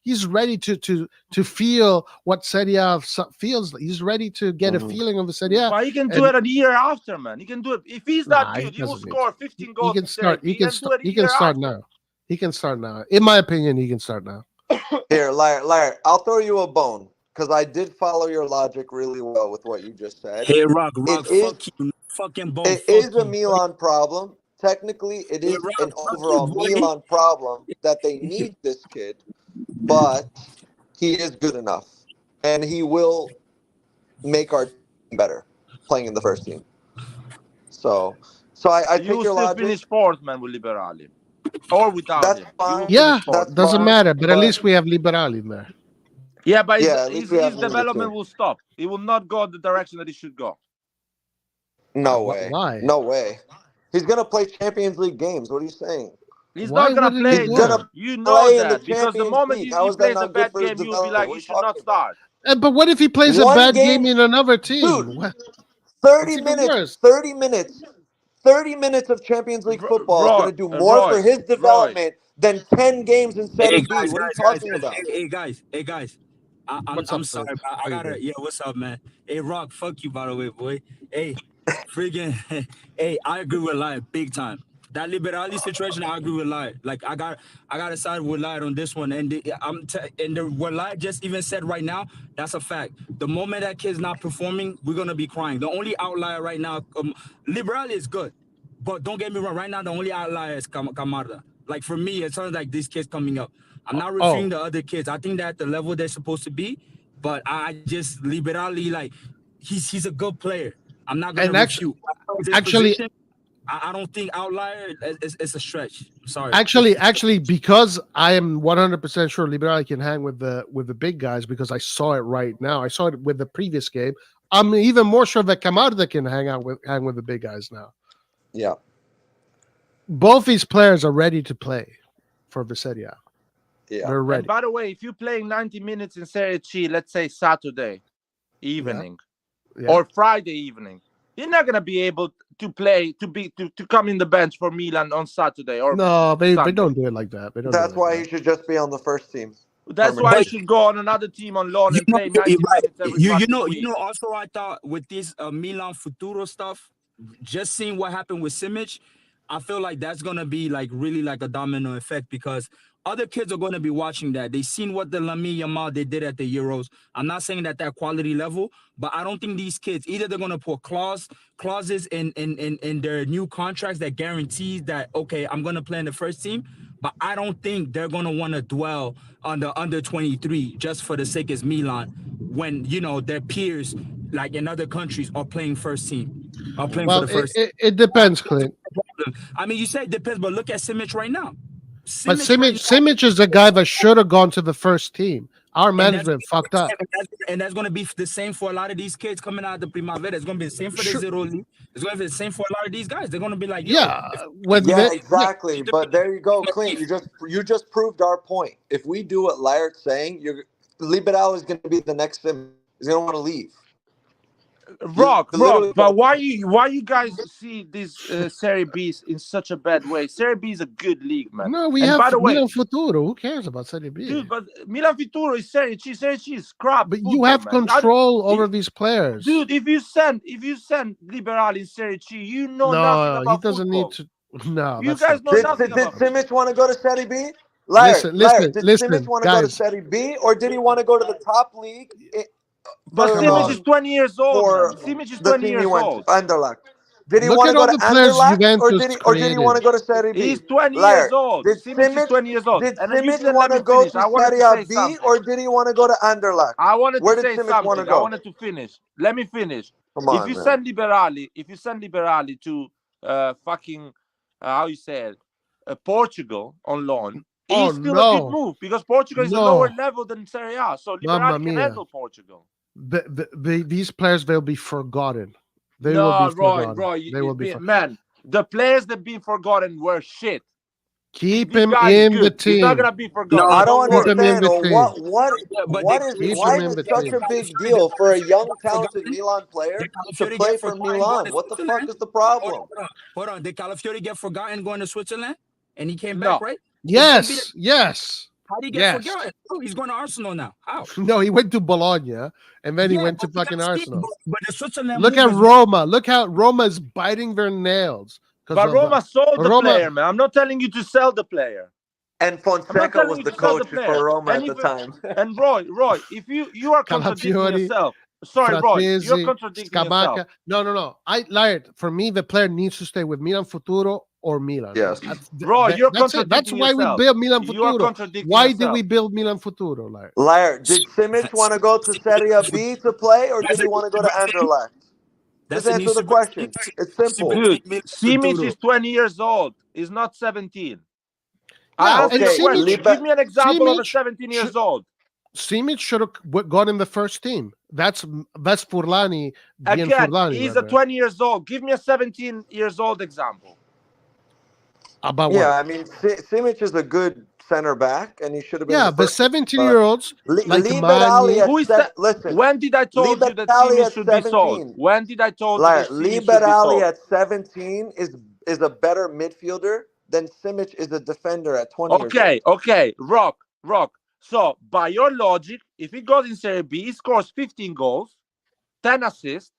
He's ready to feel what Serie A feels like. He's ready to get a feeling of the Serie A. But he can do it a year after, man. He can do it. If he's that good, he will doesn't need score to. 15 goals. He can start. He can do it a He can year start after. now. He can start now. In my opinion, he can start now. Here, Larry, I'll throw you a bone because I did follow your logic really well with what you just said. Hey, Rock, It fuck you. Fucking bone. It is a Milan problem. Technically, it is Rob, an fuck you, overall boy. Milan problem that they need this kid, but he is good enough, and he will make our team better playing in the first team. So I You take will your still logic. finish fourth, man, with Liberali. Or without That's him. You fine. will Yeah, finish fourth. That's doesn't fine, matter. But at but- least we have Liberali in there. Yeah, but Yeah, at least his we have him development too. will stop. He will not go the direction that he should go. No way. Why? No way. He's gonna play Champions League games. What are you saying? He's Why not gonna wouldn't he play. do He's gonna it? You know play in the that because the Champions moment League. he How is that plays a not good bad for his game, you will be development? like, What are you you should not talking about? start. But what if he plays a One bad game- game in another team? Dude, What? 30 It's even minutes. worse. 30 minutes of Champions League football is Roy, going to do more for his Roy. development than 10 games in Serie Hey, B. guys, What are you guys, talking guys, about? Hey, guys. What's I'm up, sorry, Fred? but I How you gotta. doing? Yeah, what's up, man? Hey, Rock, fuck you, by the way, boy. Hey, friggin'. Hey, I agree with Lion big time. That Liberali situation, I agree with Lion. Like I got to side with Lion on this one, and what Lion just even said right now, that's a fact. The moment that kid's not performing, we're gonna be crying. The only outlier right now, Liberali is good, but don't get me wrong. Right now, the only outlier is Camarda. Like for me, it sounds like these kids coming up. I'm not reviewing the other kids. I think they're at the level they're supposed to be, but I just Liberali, like he's a good player. I'm not gonna And refute. actually, I don't think outlier is a stretch. Sorry. Actually, because I am 100% sure Liberali can hang with the big guys because I saw it right now. I saw it with the previous game. I'm even more sure that Camarda can hang with the big guys now. Yeah. Both these players are ready to play for the Serie A. Yeah. They're ready. And by the way, if you're playing 90 minutes in Serie C, let's say Saturday evening Yeah. or Friday evening, you're not gonna be able to play to come in the bench for Milan on Saturday or No, they Sunday. don't do it like that. They don't That's do it like why that. he should just be on the first team. That's why you should go on another team on loan and play 90 minutes every fucking week. You know. Also, I thought with this Milan Futuro stuff, just seeing what happened with Simic, I feel like that's gonna be like really like a domino effect because other kids are going to be watching that. They seen what the Lamine Yamal they did at the Euros. I'm not saying that quality level, but I don't think these kids either they're going to put clauses in their new contracts that guarantees that okay, I'm going to play in the first team, but I don't think they're going to want to dwell on the under 23 just for the sake of Milan when you know their peers like in other countries are playing first team. Are playing for the first. It depends, Clint. I mean, you say it depends, but look at Simic right now. But Simic is a guy that should have gone to the first team. Our management fucked up. And that's going to be the same for a lot of these kids coming out of the Primavera. It's going to be the same for the Zero League. It's going to be the same for a lot of these guys. They're going to be like, exactly. But there you go, Clint. You just proved our point. If we do what Laird's saying, Liberal is going to be the next Sim. He's going to want to leave. Rock, but why you guys see this Serie B in such a bad way? Serie B is a good league, man. No, we have Milan Futuro. Who cares about Serie B? Dude, but Milan Futuro is Serie C. Serie C is crap. But you have control over these players. Dude, if you send Liberal in Serie C, you know nothing about he doesn't football. need to. No, you guys know nothing about. Did Simic want to go to Serie B? Listen, did Simic want to go to Serie B, or did he want to go to the top league? But Simic is 20 years old. Simic is 20 years old. Anderlecht. Did he want to go to Anderlecht, or did he want to go to Serie B? He's 20 years old. Simic is 20 years old. Did Simic want to go to Serie B, or did he want to go to Anderlecht? Where did Simic want to go? I wanted to finish. Let me finish. Come on, if you send Liberali to fucking how you say it, Portugal on loan, it's still a good move because Portugal is a lower level than Serie A. So Liberali can handle Portugal. These players, they'll be forgotten. They will be forgotten. Man, the players that been forgotten were shit. Keep him in the team. He's not gonna be forgotten. No, I don't understand. Why is it such a big deal for a young, talented Milan player to play for Milan? What the fuck is the problem? Hold on. Did Calafiori get forgotten going to Switzerland? And he came back, right? Yes. How did he get forgotten? Oh, he's going to Arsenal now. How? No, he went to Bologna and then he went to fucking Arsenal. But the Switzerland. Look at Roma. Look how Roma is biting their nails. But Roma sold the player, man. I'm not telling you to sell the player. And Fonseca was the coach for Roma at the time. And Roy, if you are contradicting yourself. Sorry, Roy, you're contradicting yourself. No. Lied. For me, the player needs to stay with Milan Futuro or Milan. Yes. Roy, you're contradicting That's why we built Milan Futuro. Why did we build Milan Futuro, Liard? Liard, did Simic want to go to Serie B to play, or did he want to go to Anderlecht? Just answer the question. It's simple. Dude, Simic is 20 years old. He's not 17. Give me an example of a 17 years old. Simic should have gone in the first team. That's Furlani. Again, Furlani, he's a 20 years old. Give me a 17 years old example. About what? I mean, Simic is a good center back, and he should have been. Yeah, but 17-year-olds like listen. When did I told you that Simic should be sold? When did I told you that Liberali at 17 is a better midfielder than Simic is a defender at 20. Okay, Rock. So, by your logic, if he goes in Serie B, he scores 15 goals, 10 assists,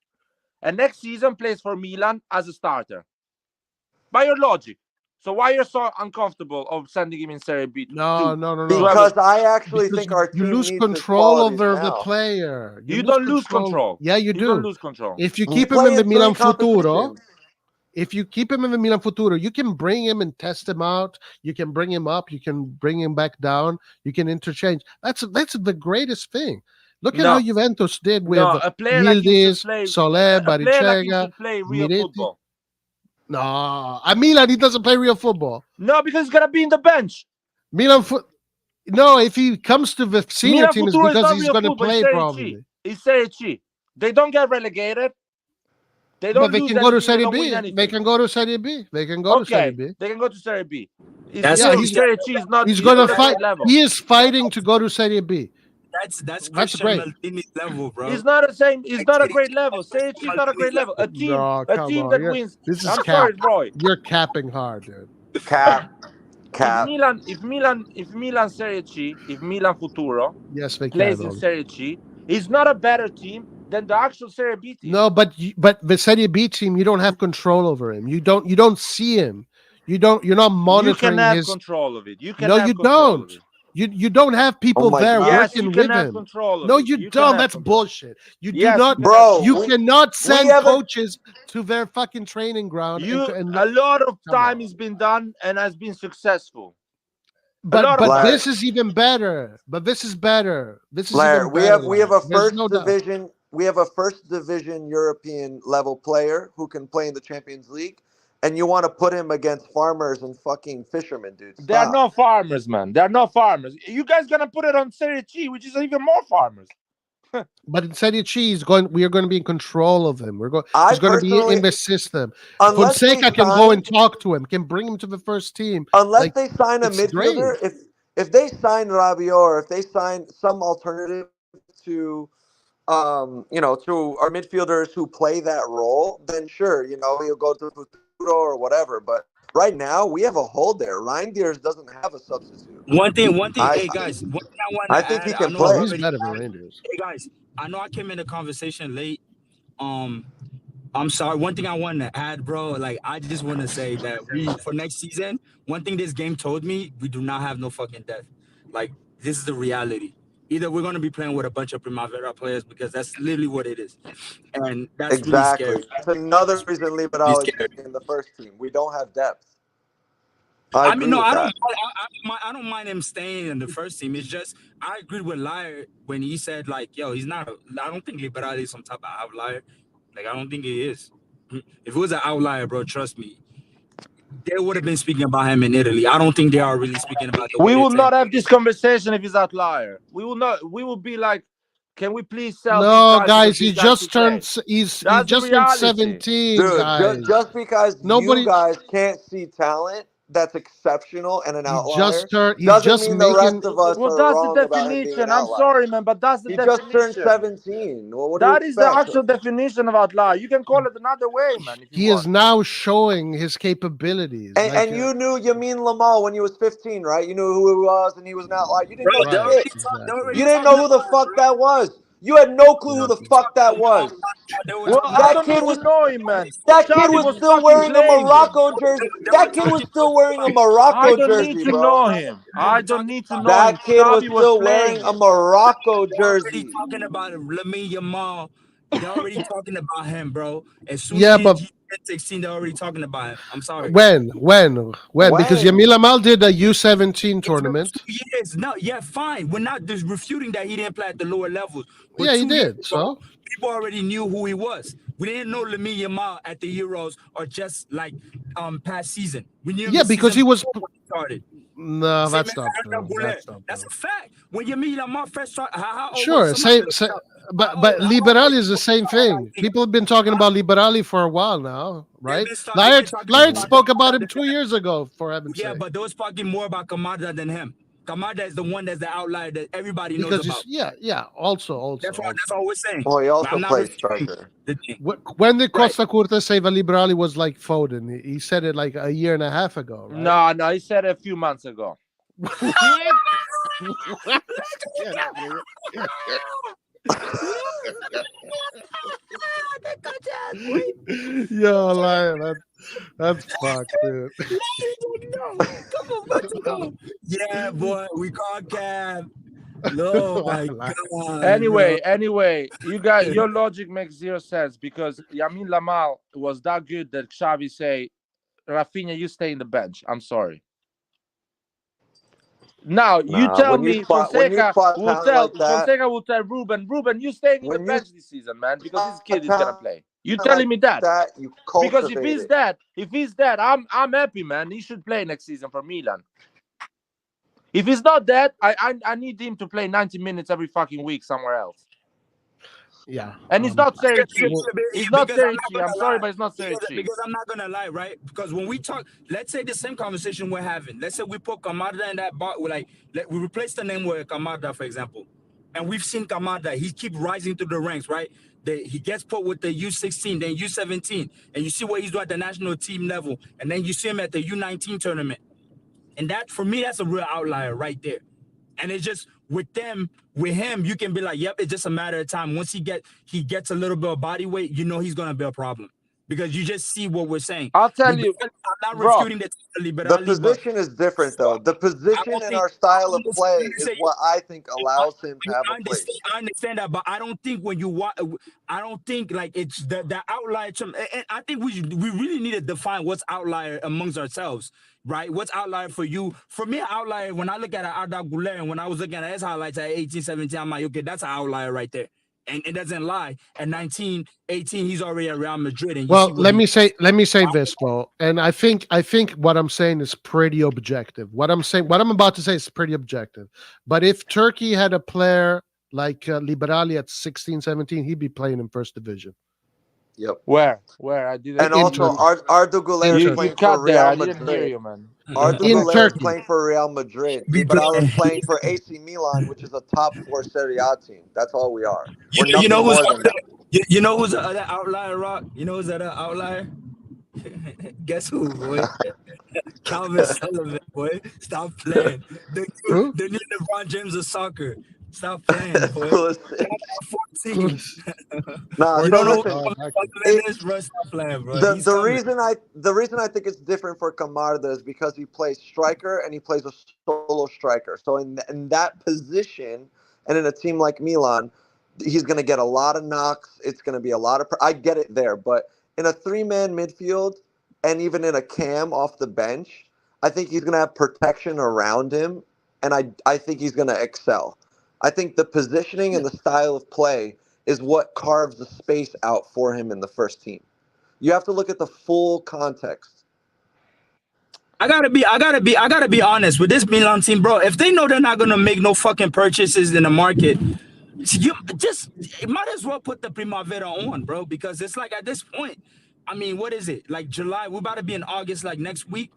and next season plays for Milan as a starter. By your logic. So why you're so uncomfortable of sending him in Serie B? No. Because I actually think our team lose control over the player. You don't lose control. Yeah, you do. You don't lose control. If you keep him in the Milan Futuro, you can bring him and test him out. You can bring him up. You can bring him back down. You can interchange. That's the greatest thing. Look at how Juventus did with Yildiz, Soler, Baricega. Play real football. No, at Milan he doesn't play real football. No, because he's gonna be in the bench. No, if he comes to the senior team, it's because he's gonna play probably. He's Serie C. They don't get relegated. They don't. But they can go to Serie B. They can go to Serie B. They can go to Serie B. They can go to Serie B. Serie C is not. He's gonna fight. He is fighting to go to Serie B. That's great level, bro. It's not the same. It's not a great level. Serie C is not a great level. A team that wins. I'm sorry, Roy. You're capping hard, dude. Cap. If Milan Serie C, if Milan Futuro plays in Serie C, it's not a better team than the actual Serie B team. No, but the Serie B team, you don't have control over him. You don't see him. You don't. You're not You can monitoring have his. control of it. You can No, have you control of don't. it. You don't have people my there God. Yes, you working can with have him. control of No, it. you You can don't. have That's control. bullshit. You do Yes, not. you can have Bro, control. You cannot send haven't- coaches to their fucking training ground and A lot of Come time on. has been done and has been successful. but lot of Larry. this is even better. But this is better. This is Larry, even we better. have a Larry. There's first no doubt. division. We have a first division European level player who can play in the Champions League, and you want to put him against farmers and fucking fishermen, dude. They are Stop. not farmers, man. They are not farmers. You guys gonna put it on Serie C, which is even more farmers. But in Serie C, we are going to be in control of him. I He's going to be personally, in the system. unless they Fonseca can go sign, and talk to him, can bring him to the first team. unless Like, they sign a it's great. midfielder, if they sign Rabiot or if they sign some alternative to to our midfielders who play that role, then sure, he'll go to Futuro or whatever. But right now, we have a hold there. Reindeers doesn't have a substitute. One thing, I- hey guys, one thing I want I to think add. he can I know play. Oh, it's he's already. better than Rangers. Hey guys, I know I came in the conversation late. I'm sorry. One thing I want to add, bro. Like, I just want to say that for next season, one thing this game told me, we do not have no fucking depth. Like, this is the reality. Either we're going to be playing with a bunch of Primavera players because that's literally what it is. And that's Exactly. really scary. That's another reason Liberal is scary. in the first team. We don't have depth. I agree mean, no, with I that. I don't mind him staying in the first team. It's just I agreed with Liar when he said like, yo, he's not. I don't think Liberal is some type of outlier. Like, I don't think he is. If it was an outlier, bro, trust me, they would have been speaking about him in Italy. I don't think they are really speaking about the. We will not have this conversation if he's outlier. We will not. We will be like, can we please sell? No, these guys, because he these guys just should play? turned. He That's the just turned reality. 17, Dude, guys. just because Nobody- you guys can't see talent that's exceptional and an He outlier just turned. He's doesn't just mean the making. rest of us Well, are that's wrong the about him being definition. an I'm outlier. sorry, man, but that's the He definition. just turned 17. Well, what do That you is the expect? actual definition of outlier. You can call it another way, man. If you He want. is now showing his capabilities. And, like, and you knew Yamin Lamal when he was 15, right? You knew who he was, and he was an outlier. You didn't Bro, know they Right, already shit. talk, they're already You didn't talking know who the about- fuck that was. You had no clue who the fuck that was. They were Well, talking I That don't kid need was- to know him, man. That kid Xavi was still fucking wearing a playing him. Morocco jersey. That kid was still wearing a Morocco I don't jersey, need to bro. know him. I don't need to know him. That kid was Xavi still playing wearing a him. Morocco They're already jersey. talking about Lamine Yamal. They're already talking about him, bro. As soon Yeah, as but- he's 16, they're already talking about him. I'm sorry. when? Because When? Yamil Amal did a U17 tournament. 2 years. No, yeah, fine. We're not just refuting that he didn't play at the lower levels. But Yeah, he 2 years did. ago, So people already knew who he was. We didn't know Lamine Yamal at the Euros or just like past season. We knew him yeah, the because season he was. before when he started. No, Same that's as not Arda true. Güler. That's not That's true. a fact. When Yamil Yamal first started, how old Sure, was somebody same, looked up? but Liberali is the same thing. People have been talking about Liberali for a while now, right? Laird spoke about him 2 years ago, for heaven's Yeah, sake. but those talking more about Kamada than him. Kamada is the one that's the outlier that everybody knows Because about. yeah. Also. That's all we're saying. Well, he But also I'm not plays refuting striker. the thing. When did Costa Curta say that Liberali was like Foden? He said it like a year and a half ago, right? No, he said it a few months ago. Yo, Lion, that's fucked, dude. Yeah, boy, we called Cab. No, my God. Anyway, you guys, your logic makes zero sense because Yamin Lamal was that good that Xavi say, Rafinha, you stay in the bench. I'm sorry. Now you Nah, tell when you me spot- when you Fonseca spot will talent tell like that- Fonseca will tell Ruben, you staying in the When you bench this season, man, because this kid is spot gonna play. You talent telling me that? you Because if cultivate he's it. that, I'm happy, man. He should play next season for Milan. If he's not that, I need him to play 90 minutes every fucking week somewhere else. Yeah. And it's not Serie C. Because It's not I'm Serie not C. gonna I'm sorry, lie. but it's not Serie C. Because I'm not gonna lie, right? Because when we talk, let's say the same conversation we're having. Let's say we put Kamada in that box. We replace the name with Kamada, for example, and we've seen Kamada. He keep rising through the ranks, right? He gets put with the U16, then U17, and you see what he's doing at the national team level, and then you see him at the U19 tournament, and that for me, that's a real outlier right there. And it's just with him, you can be like, yep, it's just a matter of time. Once he gets a little bit of body weight, you know he's gonna be a problem. because you just see what we're saying. I'll tell you, I'm not Rock, refuting the The Liberali, but position is different, though. The I position don't in think our style of play is what I think allows him to have a place. I understand that, but I don't think when you watch, I don't think like it's the outlier. And I think we really need to define what's outlier amongst ourselves, right? What's outlier for you? For me, outlier, when I look at Arda Güler and when I was looking at his highlights at 18, 17, I'm like, okay, that's an outlier right there. And it doesn't lie. At 19, 18, he's already at Real Madrid. And you Well, see what let me say this, bro. And I think what I'm saying is pretty objective. What I'm about to say is pretty objective. But if Turkey had a player like Liberali at 16, 17, he'd be playing in first division. Yep. where I didn't. And also, Arda Güler is you playing for cut there. Real I didn't hear Madrid. you, man. Arda In Güler is Turkey. playing for Real Madrid. Be Liberal is playing. playing for AC Milan, which is a top 4 Serie A team. That's all we are. We're You nothing know who's more than that. you know who's the other outlier, Rock? You know who's the other outlier? Guess who, boy? Calvin Sullivan, boy. Stop playing. Who? The new LeBron James of soccer. Stop playing, boy. Listen. 14. Nah, You so don't know listen. who Sullivan is, bro? Stop playing, bro. He's The coming. reason I think it's different for Camarda is because he plays striker and he plays a solo striker. So in that position and in a team like Milan, he's going to get a lot of knocks. It's going to be a lot of. I get it there, but in a 3-man midfield and even in a cam off the bench, I think he's going to have protection around him, and I think he's going to excel. I think the positioning and the style of play is what carves the space out for him in the first team. You have to look at the full context. I gotta be honest with this Milan team, bro. If they know they're not gonna make no fucking purchases in the market, you might as well put the Primavera on, bro, because it's like at this point, I mean, what is it? Like July, we're about to be in August, like next week.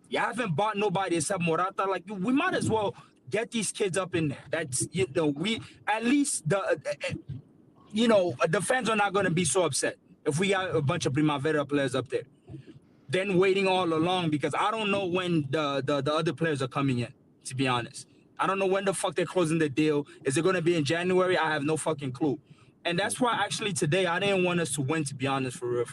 You haven't bought nobody except Morata. Like we might as well get these kids up in there. That's we at least the fans are not gonna be so upset if we got a bunch of Primavera players up there. Then waiting all along because I don't know when the other players are coming in, to be honest. I don't know when the fuck they're closing the deal. Is it going to be in January? I have no fucking clue. And that's why actually today I didn't want us to win, to be honest, for real.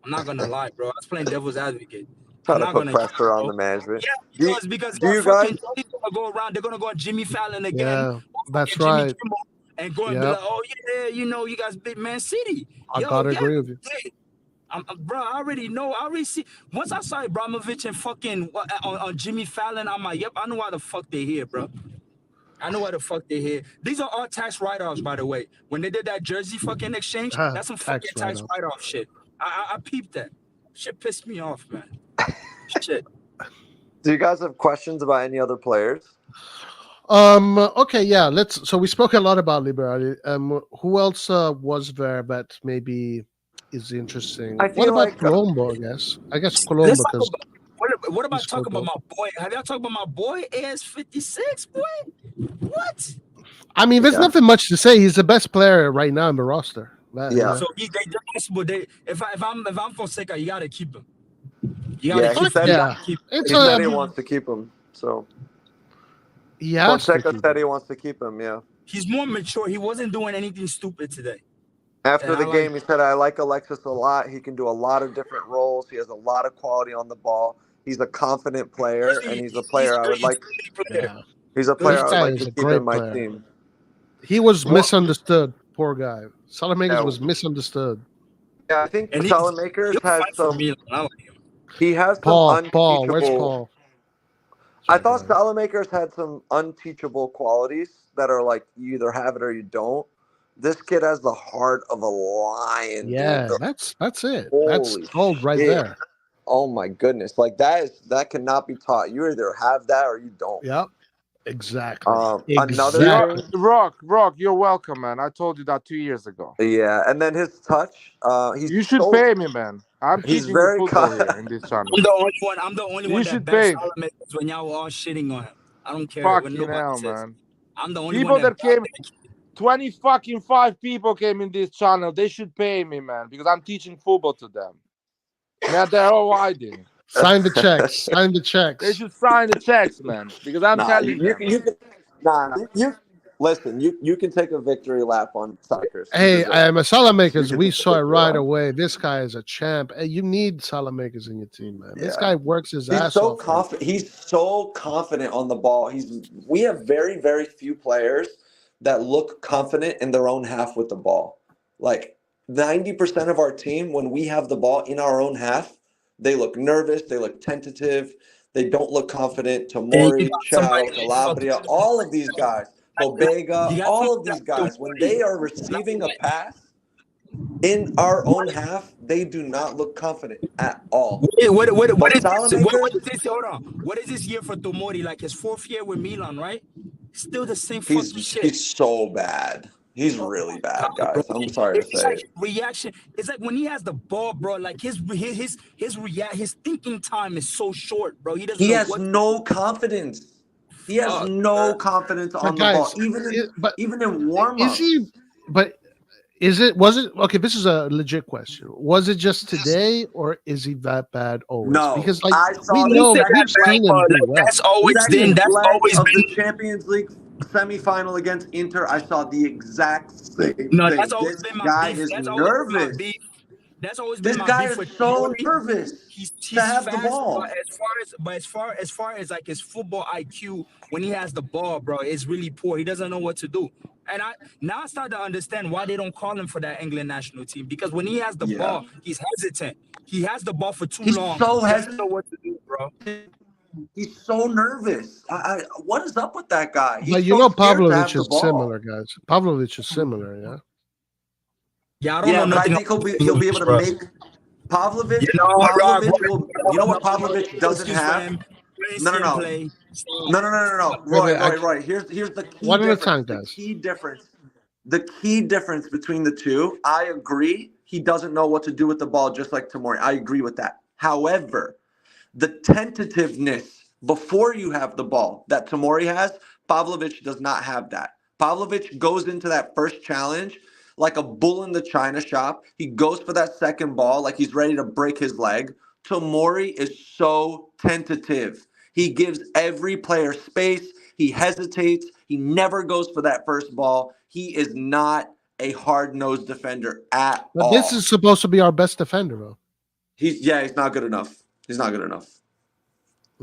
I'm not going to lie, bro. I was playing devil's advocate. Trying to put pressure on the management. Yeah, because do you fucking guys? Johnny's going to go around. They're going to go on Jimmy Fallon again. Yeah, that's Jimmy right. Kimmel, and go and be like, oh, yeah, you guys big Man City. I gotta agree with you. Bro, I already know. I already see. Once I saw Ibrahimovic and fucking on Jimmy Fallon, I'm like, yep, I know why the fuck they're here, bro. I know why the fuck they're here. These are all tax write-offs, by the way. When they did that jersey fucking exchange, that's some fucking tax write-off shit. I peeped that. Shit pissed me off, man. Shit. Do you guys have questions about any other players? Okay, yeah. So we spoke a lot about Liberali. Who else was there that maybe is interesting? What about Colombo? I guess Colombo. Because what about talking about my boy? Have y'all talked about my boy AS56, boy? What? I mean, there's nothing much to say. He's the best player right now in the roster. Yeah. So if I'm Fonseca, you gotta keep him. He said he wants to keep him. So Fonseca said he wants to keep him. Yeah. He's more mature. He wasn't doing anything stupid today. After the game, he said, I like Alexis a lot. He can do a lot of different roles. He has a lot of quality on the ball. He's a confident player, and he's a player I would like. He's a player I would like to keep in my team. He was misunderstood, poor guy. Salamakers was misunderstood. Yeah, I think Salamakers has some. He has some Paul, unteachable. Where's Paul? I thought Salamakers had some unteachable qualities that are like you either have it or you don't. This kid has the heart of a lion. Yeah, dude. that's it. Holy That's told right there. Oh my goodness! Like that cannot be taught. You either have that or you don't. Yep. Exactly. Another Rock, you're welcome, man. I told you that 2 years ago. Yeah, and then his touch. You should pay me, man. I'm teaching you football here in this channel. I'm the only one that pay. Salamakers when y'all were all shitting on him. I don't care. Fucking hell, man. I'm the only people one that came. 5 people came in this channel. They should pay me, man, because I'm teaching football to them. Now they're all hiding. Sign the checks. Sign the checks. They should sign the checks, man, because I'm telling you. Listen, you can take a victory lap on Cyprus. Hey, Salamakers, You we can saw it take right it. away. This guy is a champ. Hey, you need Salamakers in your team, man. This Yeah. guy works his He's ass so off. confident. He's so confident on the ball. We have very, very few players that look confident in their own half with the ball. Like 90% of our team, when we have the ball in our own half, they look nervous, they look tentative, they don't look confident. Tomori, Chow, Calabria, all of these guys, Bobega, all of these guys, when they are receiving a pass in our own half, they do not look confident at all. What is Salamakers, this? Hold on. What is this year for Tomori? Like his 4th year with Milan, right? Still the same fucking shit. he's so bad. He's really bad, guys. I'm sorry to It's say like it. reaction. It's like when he has the ball, bro. Like his thinking time is so short, bro. He doesn't He know has what. no confidence. He has Fuck, no confidence But on the ball, guys, even in warm is ups. he? But was it okay? This is a legit question. Was it just today, or is he that bad always? No, Because like I saw we the know second we've seen him do well. That's always been. second That's leg always of been. the Champions League semifinal against Inter. I saw the exact same No, thing. that's always This been my guy beef. is That's always been my nervous. beef. That's always This been my guy beef with is so Tomori. nervous He's to have the fast, ball. but as far as like his football IQ, when he has the ball, bro, it's really poor. He doesn't know what to do. And I start to understand why they don't call him for that England national team, because when he has the Yeah. ball, he's hesitant. He has the ball for too He's long. so He doesn't know what to do, bro. He's so nervous. What is up with that guy? He's But you so know, scared to have Pavlovich the is ball. similar, guys. Pavlovich is similar, yeah. Yeah, I don't know Yeah, but I nothing. think he'll be able to bro. make Pavlovich. You know what, Rock? Pavlovich will. You know what Pavlovich doesn't Excuse for have? him. No. Play. No. Wait, Roy. Here's the key one at a difference. time, The guys. key difference. The key difference between the two. I agree. He doesn't know what to do with the ball, just like Tomori. I agree with that. However, the tentativeness before you have the ball that Tomori has, Pavlovich does not have that. Pavlovich goes into that first challenge like a bull in the china shop. He goes for that second ball like he's ready to break his leg. Tomori is so tentative. He gives every player space. He hesitates. He never goes for that first ball. He is not a hard-nosed defender at But all. this is supposed to be our best defender, though. He's not good enough. He's not good enough.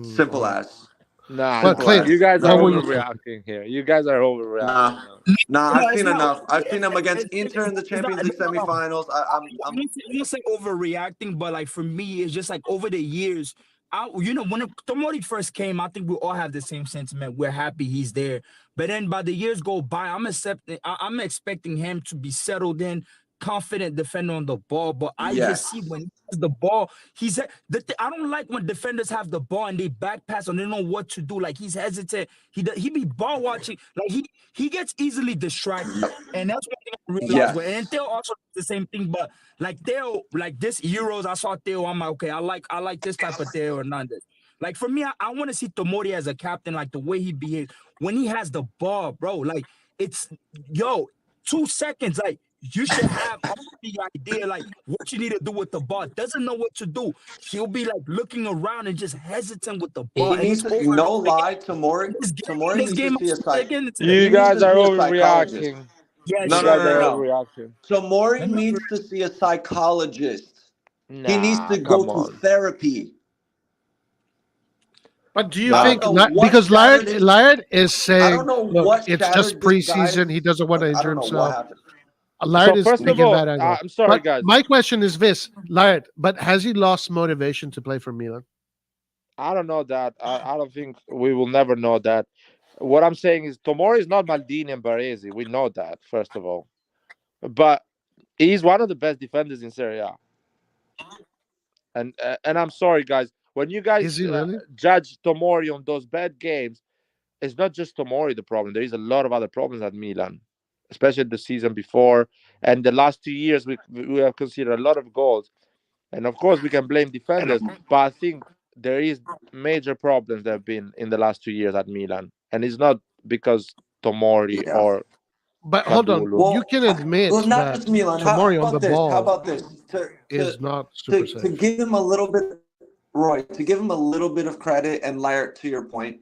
Simple as. Nah, But Clay, you guys are what were you overreacting here. You guys are overreacting. Nah, No, I've it's seen not. enough. I've seen him against Inter in the Champions League semifinals. I'm not saying overreacting, but like for me, it's just like over the years, when Tomori first came, I think we all have the same sentiment. We're happy he's there, but then by the years go by, I'm expecting him to be settled in, confident defender on the ball. But I just see when he has the ball, I don't like when defenders have the ball and they back pass and they don't know what to do. Like he's hesitant. He be ball watching. Like he gets easily distracted, and that's one thing I realized. Yes. And Theo also does the same thing, but like Theo, like this Euros, I saw Theo. I'm like, okay, I like this type of Theo Hernandez. Like for me, I want to see Tomori as a captain, like the way he behaves when he has the ball, bro. Like it's 2 seconds, like. You should have the idea, like what you need to do with the ball. Doesn't know what to do. He'll be like looking around and just hesitant with the ball. He needs to, Tomori needs to see a psychologist. You guys are overreacting. Yeah, No. Tomori needs to see a psychologist. He needs to go to therapy. But do you think because Laird is saying, look, it's just preseason. He doesn't want to injure himself. Laird is thinking that angle. I'm sorry, guys. My question is this, Laird, but has he lost motivation to play for Milan? I don't know that. I don't think we will never know that. What I'm saying is Tomori is not Maldini and Baresi. We know that, first of all. But he's one of the best defenders in Serie A. And I'm sorry, guys. When you guys judge Tomori on those bad games, it's not just Tomori the problem. There is a lot of other problems at Milan, especially the season before. And the last 2 years, we have considered a lot of goals. And, of course, we can blame defenders. But I think there is major problems that have been in the last 2 years at Milan. And it's not because Tomori or... But hold on, you can admit not that just Milan. Tomori on the ball How about this? is not super to safe. give him a little bit, Roy, to give him a little bit of credit and Laird, to your point,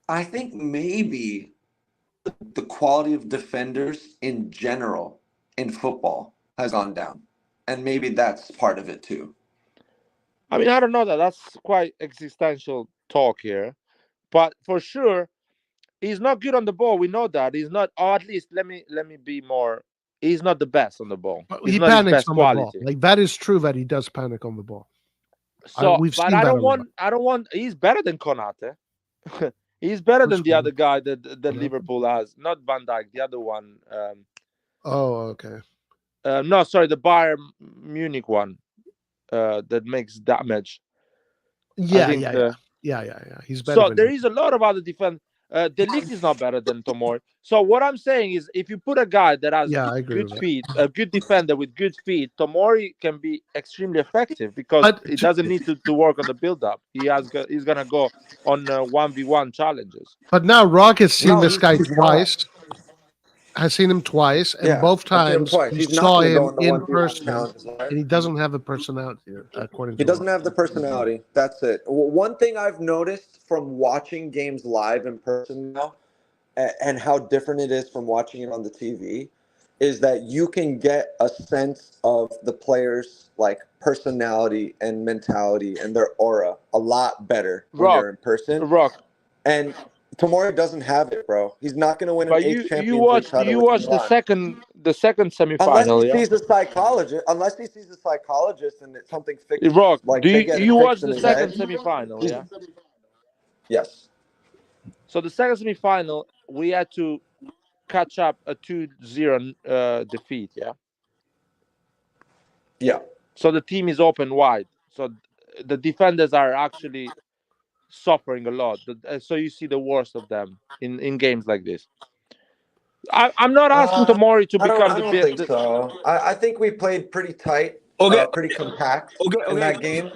I think maybe the quality of defenders in general in football has gone down, and maybe that's part of it too. I mean, I don't know that. That's quite existential talk here, but for sure, he's not good on the ball. We know that he's not. Or at least let me be more. He's not the best on the ball. He's He not his panics best on the ball. quality. Like that is true that he does panic on the ball. So, We've but seen I that don't a lot. want. I don't want. He's better than Konate. He's better Which than the one? other guy that Konate? Liverpool has. Not Van Dijk. The other one. Oh, okay. No, sorry, the Bayern Munich one. That makes damage. Yeah, I think. yeah. He's better So than there him. is a lot of other defense. The league is not better than Tomori. So what I'm saying is, if you put a guy that has Yeah, I agree good with that. feet, a good defender with good feet, Tomori can be extremely effective because But he doesn't need to work on the build-up. He's gonna go on 1v1 challenges. But now Rock has seen No, this guy he's twice. not. Has seen him twice, and Yeah, both I've seen him times twice. he He's not saw going to go him in the in 1v1 person, challenges, right? and he doesn't have a personality, according He to doesn't Rock. have the personality. That's it. One thing I've noticed from watching games live in person now, and how different it is from watching it on the TV, is that you can get a sense of the players' like personality and mentality and their aura a lot better when you're in person. Rock. And Tomori doesn't have it, bro. He's not going to win an But eighth you Champions League title you with watch the Milan. second Unless semifinal, he yeah. sees a psychologist, and it's something fixed, Rock, like do they get it you watch fixed in the his second head. semifinal, yeah? Yes. So the second semifinal, we had to catch up a 2-0 defeat, yeah? Yeah. So the team is open wide. So the defenders are actually suffering a lot. So you see the worst of them in games like this. I'm not asking Tomori to become I don't think so. I think we played pretty tight, pretty compact in that game.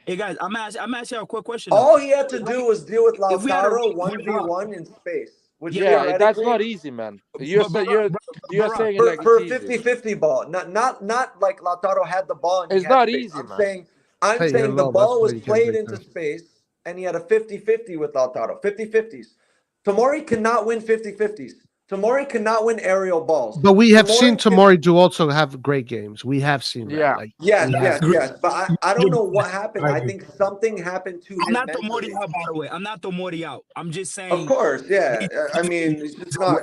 Hey guys, I'm asking you a quick question. Though. All he had to do was deal with If we had a Lautaro rank- 1v1 in space, which Yeah, that's not theoretically easy, man. You're Barack, saying it like for it's easy. 50-50 ball, not like Lautaro had the ball and he It's had not space. easy, I'm man. saying the hello, that's ball why was you can't played break into down. space and he had a 50-50 with Lautaro. 50-50s. Tomori cannot win 50-50s. Tomori cannot win aerial balls. But we have seen can- Tomori do also have great games. We have seen Yeah. that. Like Yes, we have. yes. But I don't know what happened. I I agree. think something happened to I'm him not mentally. Tomori out, by the way. I'm not Tomori out. I'm just saying. Of course, yeah. I mean, he's just not.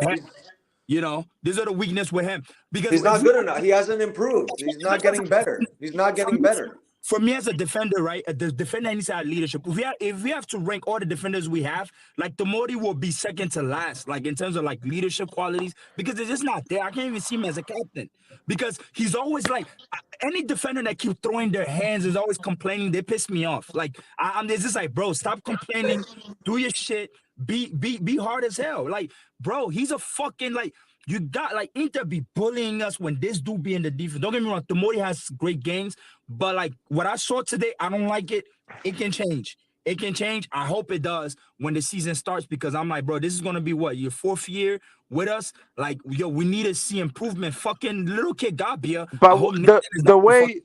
You know, these are the weakness with him because He's not good enough. He hasn't improved. He's not getting better. He's not getting better. For me as a defender, right? The defender needs to have leadership. If we have to rank all the defenders we have, like Tomori will be second to last, like in terms of like leadership qualities, because it's just not there. I can't even see him as a captain because he's always like any defender that keeps throwing their hands is always complaining. They piss me off. Like I'm just like, bro, stop complaining, do your shit, be hard as hell. Like, bro, he's a fucking like. You got like Inter be bullying us when this dude be in the defense. Don't get me wrong, Tomori has great games, but like what I saw today, I don't like it. It can change. It can change. I hope it does when the season starts because I'm like, bro, this is gonna be what your 4th year with us. Like, yo, we need to see improvement. Fucking little kid Gabia. But the way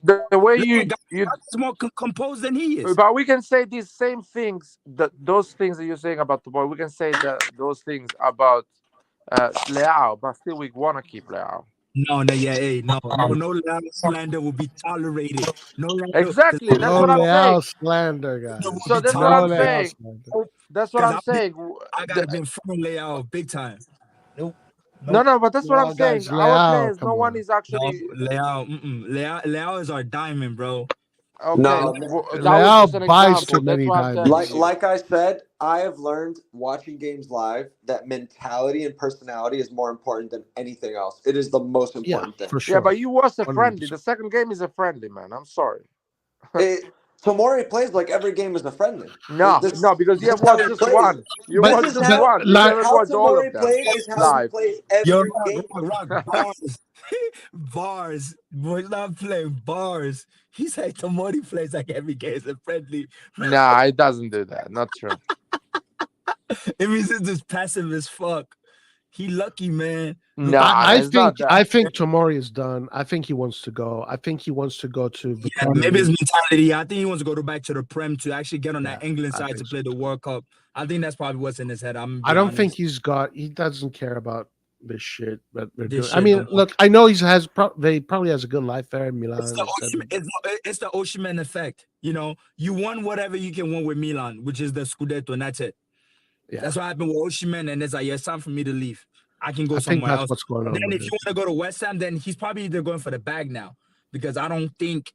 you more composed than he is. But we can say these same things, those things that you're saying about Tomori, we can say those things about Leao, but still we want to keep Leao. No, Leao slander will be tolerated. Exactly, that's what I'm saying. Slander, guys. So that's what I'm saying. That's what I'm saying. I gotta been from Leao big time. Nope. No, but that's what I'm saying. Guys, Our players, no one is actually. Leao is our diamond, bro. Okay, No, Leao buys too many diamonds. Like I said, I have learned watching games live that mentality and personality is more important than anything else. It is the most important thing. For sure. Yeah, but you was a 100%. friendly. The second game is a friendly, man. I'm sorry. Tomori plays like every game is a friendly. No, because you have watched just one. You watched just one. You never watched all of them live. He plays every game. Bars. Boy, not playing bars. He said Tomori plays like every game is a friendly. Nah, it doesn't do that. Not true. It means it's just passive as fuck. He lucky, man. No, I it's not that. I think Tomori is done. I think he wants to go. I think he wants to go to the Yeah, Premier maybe his League. mentality. I think he wants to go back to the Prem to actually get on that Yeah, England I side think to so. play the World Cup. I think that's probably what's in his head. I don't think he doesn't care about this shit that we're This doing. I shit mean, no more. look, I know he probably has a good life there in Milan. It's the Osimhen effect. You know, you won whatever you can win with Milan, which is the Scudetto, and that's it. Yeah. That's what happened with Osimhen, and it's like, yeah, it's time for me to leave. I can go I think somewhere that's else. what's going on. Then with if you this. want to go to West Ham, then he's probably either going for the bag now, because I don't think,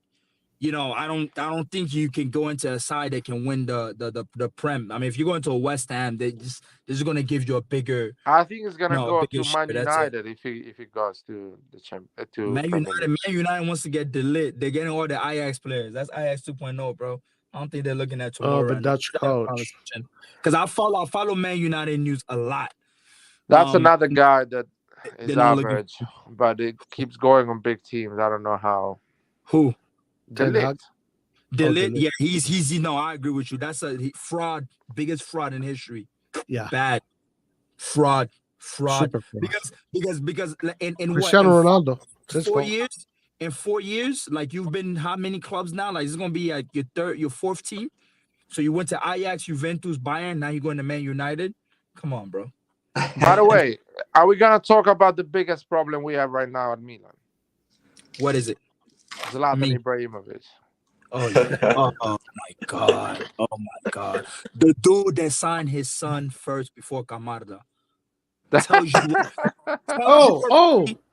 you know, I don't think you can go into a side that can win the Prem. I mean, if you go into a West Ham, they're just gonna give you a bigger. I think he's gonna go bigger to Man share, that's it. United if he goes to the to Man Premier United, League. Man United wants to get delit. They're getting all the Ajax players. That's Ajax 2.0, bro. I don't think they're looking at tomorrow. Oh, the Dutch coach. Because I follow Man United news a lot. That's another guy that is they're not average, but it keeps going on big teams. I don't know how. Who? Ten Hag? Delit, yeah, he's you know, I agree with you. That's a fraud, biggest fraud in history. Yeah, bad fraud. Super fraud. Because in Cristiano Ronaldo. In 4 years, like you've been how many clubs now? Like it's gonna be like your fourth team. So you went to Ajax, Juventus, Bayern. Now you're going to Man United. Come on, bro. By the way, are we gonna talk about the biggest problem we have right now at Milan? What is it? Zlatan Ibrahimovic. Oh, yeah. Oh my God. Oh my God. The dude that signed his son first before Camarda. Tells you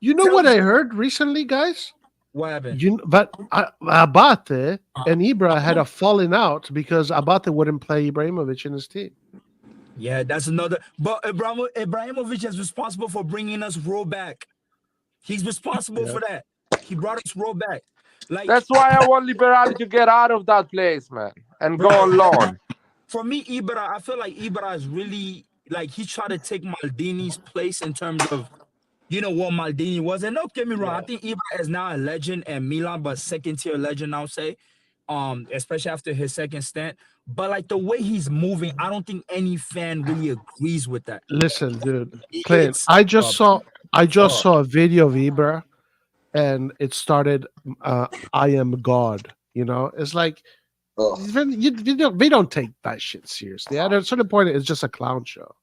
you know what I heard recently, guys? What happened? But Abate and Ibra had a falling out because Abate wouldn't play Ibrahimovic in his team. Yeah, that's another. But Ibrahimovic is responsible for bringing us Rowe back. He's responsible for that. He brought us Rowe back. Like that's why I want Liberali to get out of that place, man, and go on loan. For me, Ibra, I feel like Ibra is really like he tried to take Maldini's place in terms of, you know, what Maldini was. And don't get me wrong, I think Ibra is now a legend at Milan, but second-tier legend, I'll say, especially after his second stint. But like the way he's moving, I don't think any fan really agrees with that. Listen, dude, Clint, I just saw a video of Ibra, and it started, "I am God." You know, it's like we don't take that shit seriously. At a certain point, it's just a clown show.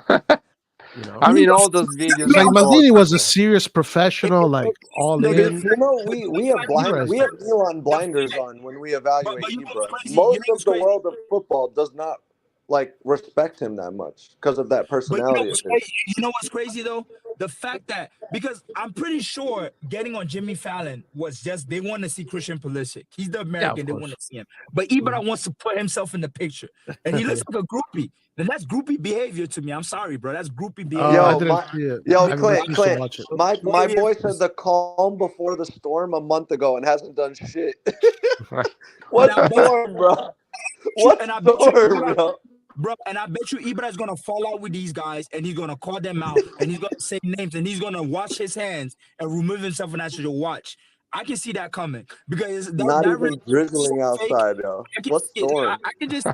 You know? I mean, all those videos. Like Maldini was a serious professional, like all in. You know, we have Milan blinders on when we evaluate Ibra. Most of the world of football does not like respect him that much because of that personality. You know what's crazy though? The fact that, because I'm pretty sure getting on Jimmy Fallon was just they want to see Christian Pulisic. He's the American, they want to see him. But Ibra wants to put himself in the picture, and he looks like a groupie. And that's groupie behavior to me. I'm sorry, bro. That's groupie behavior. Clint. My boy said the calm before the storm a month ago and hasn't done shit. What storm, bro? What storm, bro? Bro, and I bet you Ibra is gonna fall out with these guys, and he's gonna call them out, and he's gonna say names, and he's gonna wash his hands and remove himself from that to watch. I can see that coming because not even drizzling outside, though. What storm? I can just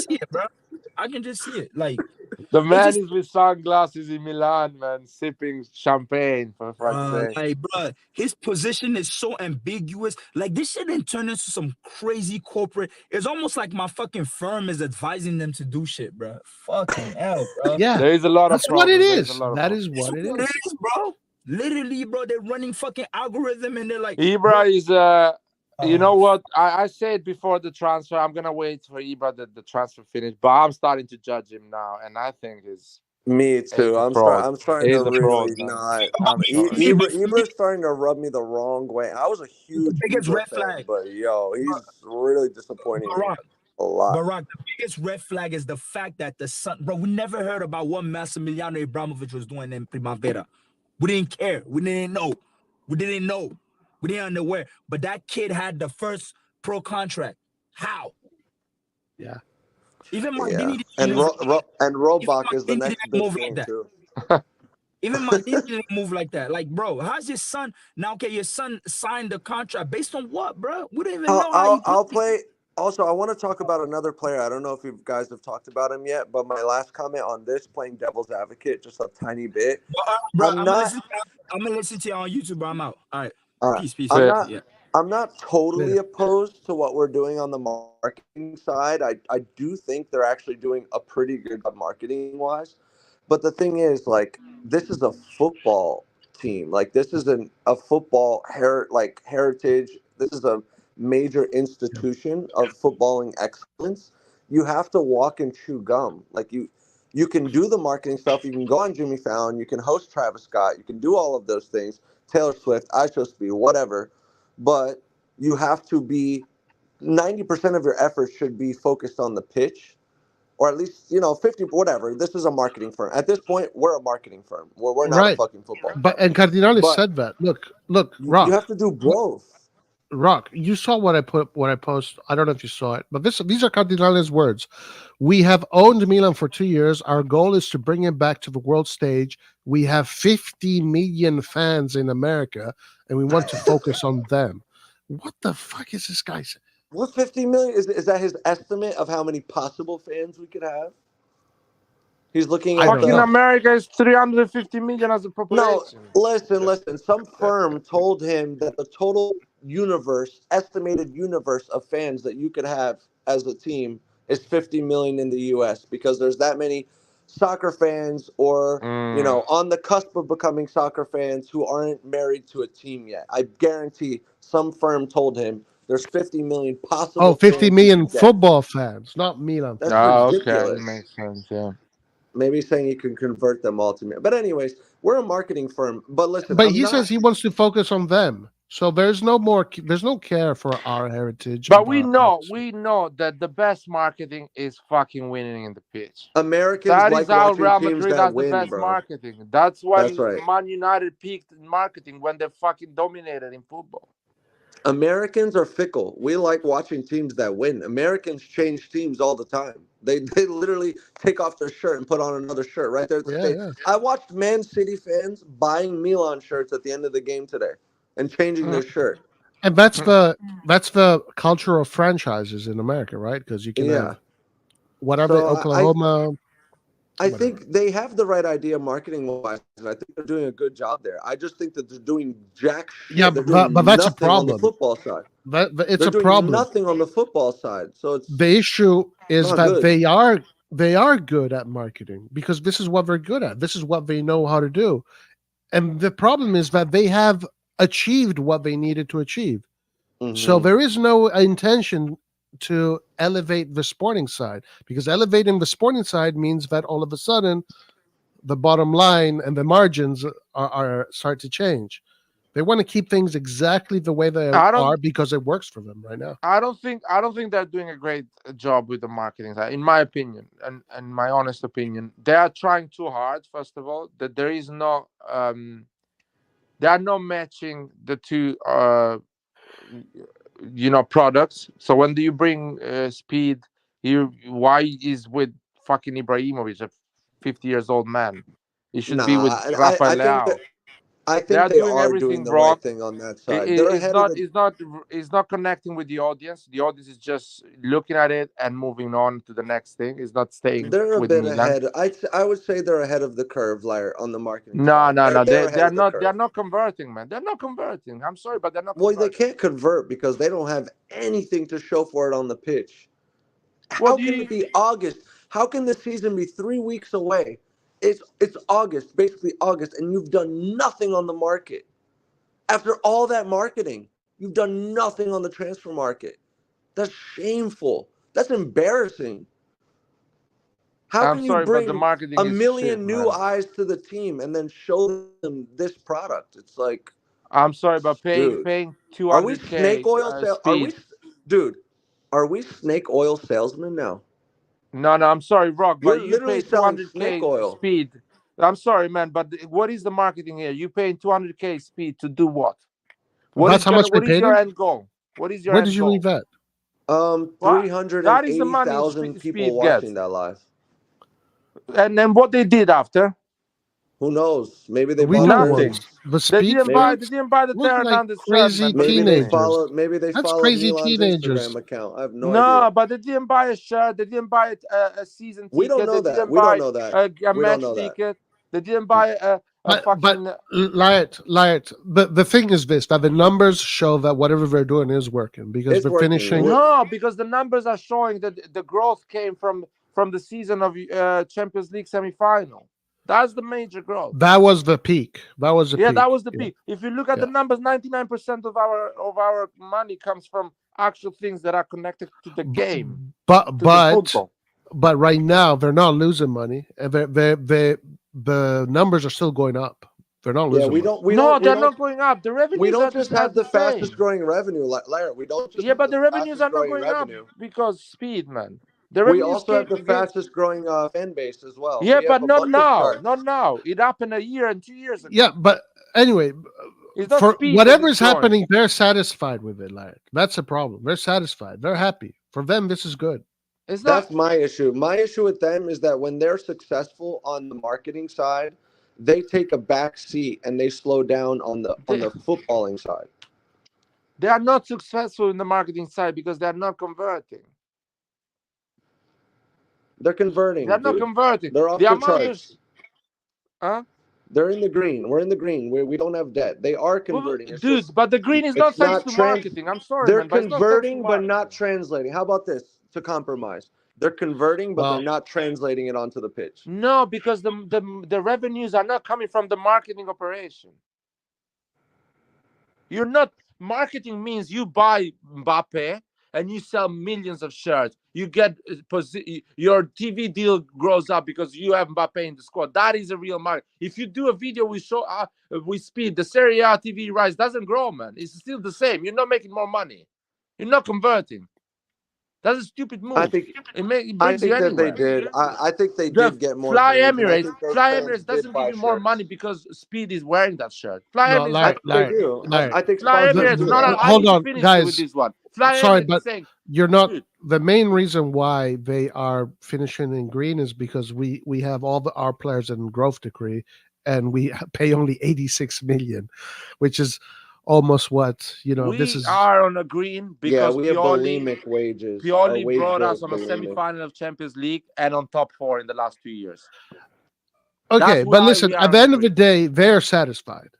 see it, bro. I can just see it. Like the man is with sunglasses in Milan, man, sipping champagne for fuck's sake. Like, bro, his position is so ambiguous. Like this shit didn't turn into some crazy corporate. It's almost like my fucking firm is advising them to do shit, bro. Fucking hell, bro. Yeah, there is a lot of. That's what it is. That is what it is, bro. Literally, bro, they're running fucking algorithm, and they're like, Ibra is you know what? I said before the transfer, I'm gonna wait for Ibra the transfer finish, but I'm starting to judge him now, and I think he's. Me too. I'm starting to really not. Ibra's starting to rub me the wrong way. I was a huge biggest red flag, but he's really disappointing me a lot. Barack, the biggest red flag is the fact that the son, bro. We never heard about what Massimiliano Ibrahimovic was doing in Primavera. We didn't care. We didn't know. We didn't unaware. But that kid had the first pro contract. How? Yeah. Even Maldini and Robach is the next big thing like too. Even Maldini didn't move like that. Like, bro, how's your son now? Okay, your son signed the contract based on what, bro? We don't even know. I'll Also, I want to talk about another player. I don't know if you guys have talked about him yet, but my last comment on this, playing devil's advocate just a tiny bit. Bro, I'm not. I'm gonna listen to you on YouTube, bro. I'm out. All right. All right. Peace. I'm Yeah. not. Yeah. I'm not totally Yeah. opposed to what we're doing on the marketing side. I do think they're actually doing a pretty good job marketing wise. But the thing is, like, this is a football team. Like, this isn't a football heritage. This is a major institution of footballing excellence. You have to walk and chew gum. Like, you can do the marketing stuff. You can go on Jimmy Fallon. You can host Travis Scott. You can do all of those things. Taylor Swift, I Show Speed, whatever. But you have to be 90% of your efforts should be focused on the pitch, or at least 50, whatever. This is a marketing firm. At this point, we're a marketing firm. We're not a Right. fucking football But firm. and Cardinale But said that. Look, you have to do both. Rock. You saw what I post. I don't know if you saw it, but these are Cardinale's words. We have owned Milan for 2 years. Our goal is to bring him back to the world stage. We have 50 million fans in America, and we want to focus on them. What the fuck is this guy saying? What 50 million is that his estimate of how many possible fans we could have? He's looking I at don't Fucking know. America is 350 million as a No, population. listen. Some firm told him that the total estimated universe of fans that you could have as a team is 50 million in the US, because there's that many soccer fans or, on the cusp of becoming soccer fans who aren't married to a team yet. I guarantee some firm told him there's 50 million possible Oh, 50 fans you million could get. football fans, not Milan That's fans. Oh, okay, ridiculous. makes sense. Yeah. Maybe saying you can convert them all to me. But anyways, we're a marketing firm. But listen, But I'm he not. says he wants to focus on them. So there's no care for our heritage. But and we our know that the best marketing is fucking winning in the pitch. Americans That like is how watching Real teams Madrid that has the win, best bro. marketing. That's That's when right. Man United peaked in marketing, when they fucking dominated in football. Americans are fickle. We like watching teams that win. Americans change teams all the time. They literally take off their shirt and put on another shirt right there at the Yeah, stage. yeah. I watched Man City fans buying Milan shirts at the end of the game today and changing their shirt. And that's the culture of franchises in America, right? Because you can Yeah. have whatever So Oklahoma. I whatever. think they have the right idea marketing wise, and I think they're doing a good job there. I just think that they're doing jack shit. Yeah, They're doing but that's a nothing on the problem. football side. It's They're a doing problem. nothing on the football side. So it's The issue is not that good. they are good at marketing because this is what they're good at. This is what they know how to do. And the problem is that they have achieved what they needed to achieve. So Mhm. there is no intention to elevate the sporting side, because elevating the sporting side means that all of a sudden the bottom line and the margins are start to change. They want to keep things exactly the way they I are don't because it works for them right now. I don't think they're doing a great job with the marketing side, in my opinion, and my honest opinion. They are trying too hard. First of all, that there is no they are not matching the two products. So when do you bring Speed, why is with fucking Ibrahimovic, a 50 years old man? He should be with Nah, Rafael I think that Leao. They they are doing are doing everything the wrong. right thing on that side. They're It's ahead of not the. it's not connecting with the audience. The audience is just looking at it and moving on to the next thing. It's not staying They're a with bit Milan. ahead. I would say they're ahead of the curve, Lair, on the marketing No, side. no, no. They're They ahead are of the not. They are curve. not converting, man. They're not converting. I'm sorry, but they're not Well, they converting. can't convert because they don't have anything to show for it on the pitch. What How do can it you? be August? How can the season be 3 weeks away? It's August, basically August, and you've done nothing on the market. After all that marketing, you've done nothing on the transfer market. That's shameful. That's embarrassing. How I'm can you sorry, but the bring marketing a is shit, million new man. eyes to the team and then show them this product? It's like, I'm sorry, but dude, paying are we snake 200K oil sale? Speed. Dude? Are we snake oil salesmen now? No, no. I'm sorry, Rock, We're but you literally pay selling snake 200K oil. Speed. I'm sorry, man, but what is the marketing here? You paying 200K Speed to do what? That's how much they What is paid your him. end goal? What is your Where did end you leave goal? that? What? That is the money 380,000 people Speed gets. watching that live. And then what they did after? Who knows? Maybe they We bought know Nothing. ones. The They speed didn't buy. They forwards didn't buy the look Terran like Hernandez shirt, crazy man. Maybe they teenagers. followed. Maybe they That's followed crazy Milan's teenagers. Instagram account. I have no No, idea. but they didn't buy a shirt. They didn't buy a season We don't ticket. know They that. didn't We don't buy know that. a We don't match know that. ticket. They didn't buy a But fucking. Light. The thing is this: that the numbers show that whatever they're doing is working because It's they're working. finishing. No, because the numbers are showing that the growth came from the season of Champions League semifinal. That's the major growth. That was the peak. That was the Yeah, peak. that was the Yeah. peak. If you look at Yeah. the numbers, 99% of our money comes from actual things that are connected to the game, But to the football. but right now they're not losing money, and the numbers are still going up. They're not losing. Yeah, we money. don't. We No, don't. We they're don't. not going up. The revenues We don't are just are have the same. fastest growing revenue, Larry. We don't just Yeah, have but the the revenues fastest are not growing going revenue. up because speed, man. The We revenues also have the came. fastest growing fan base as well. Yeah, We but have a not bunch of now. charts. Not now. It happened a year and 2 years ago. Yeah, but anyway, It's not for speed that whatever's is growing. happening, they're satisfied with it. Like that's a problem. They're satisfied. They're happy. For them, this is good. It's not. That's my issue. My issue with them is that when they're successful on the marketing side, they take a back seat and they slow down on the footballing side. They are not successful in the marketing side because they are not converting. They're converting. They are not Dude. converting. They're off The the amount of charts. huh? They're in the green. We're in the green. We don't have debt. They are converting. It's Dude, just but the green is not it's thanks not to trans. marketing. I'm sorry, They're man, but it's not thanks to converting but not marketing. translating. How about this? To compromise. They're converting but Well, they're not translating it onto the pitch. No, because the revenues are not coming from the marketing operation. You're not marketing means you buy Mbappe and you sell millions of shirts. You get your TV deal grows up because you have Mbappe in the squad. That is a real market. If you do a video with speed, the Serie A TV rise doesn't grow, man. It's still the same. You're not making more money. You're not converting. That's a stupid move. I think It I brings you think that they anywhere. did. I think they The did get more Fly fans, and I Emirates, think those Fly fans Emirates did doesn't give buy you more shirts. money because Speed is wearing that shirt. Fly no, Emirates, I think they do. I think Fly sponsors Emirates. do No, that. I hold need to on, finish guys. with this one. Fly Sorry, Emirates but is saying, you're not. dude, The main reason why they are finishing in green is because we have all our players in growth decree, and we pay only 86 million, which is almost what This we is are on a green Yeah, because we have bulimic wages. Our Pioli wage brought bill us is on a bulimic. semi-final of Champions League and on top 4 in the last 2 years. okay. That's But why listen, we are at on the the end of the green. day, they are satisfied.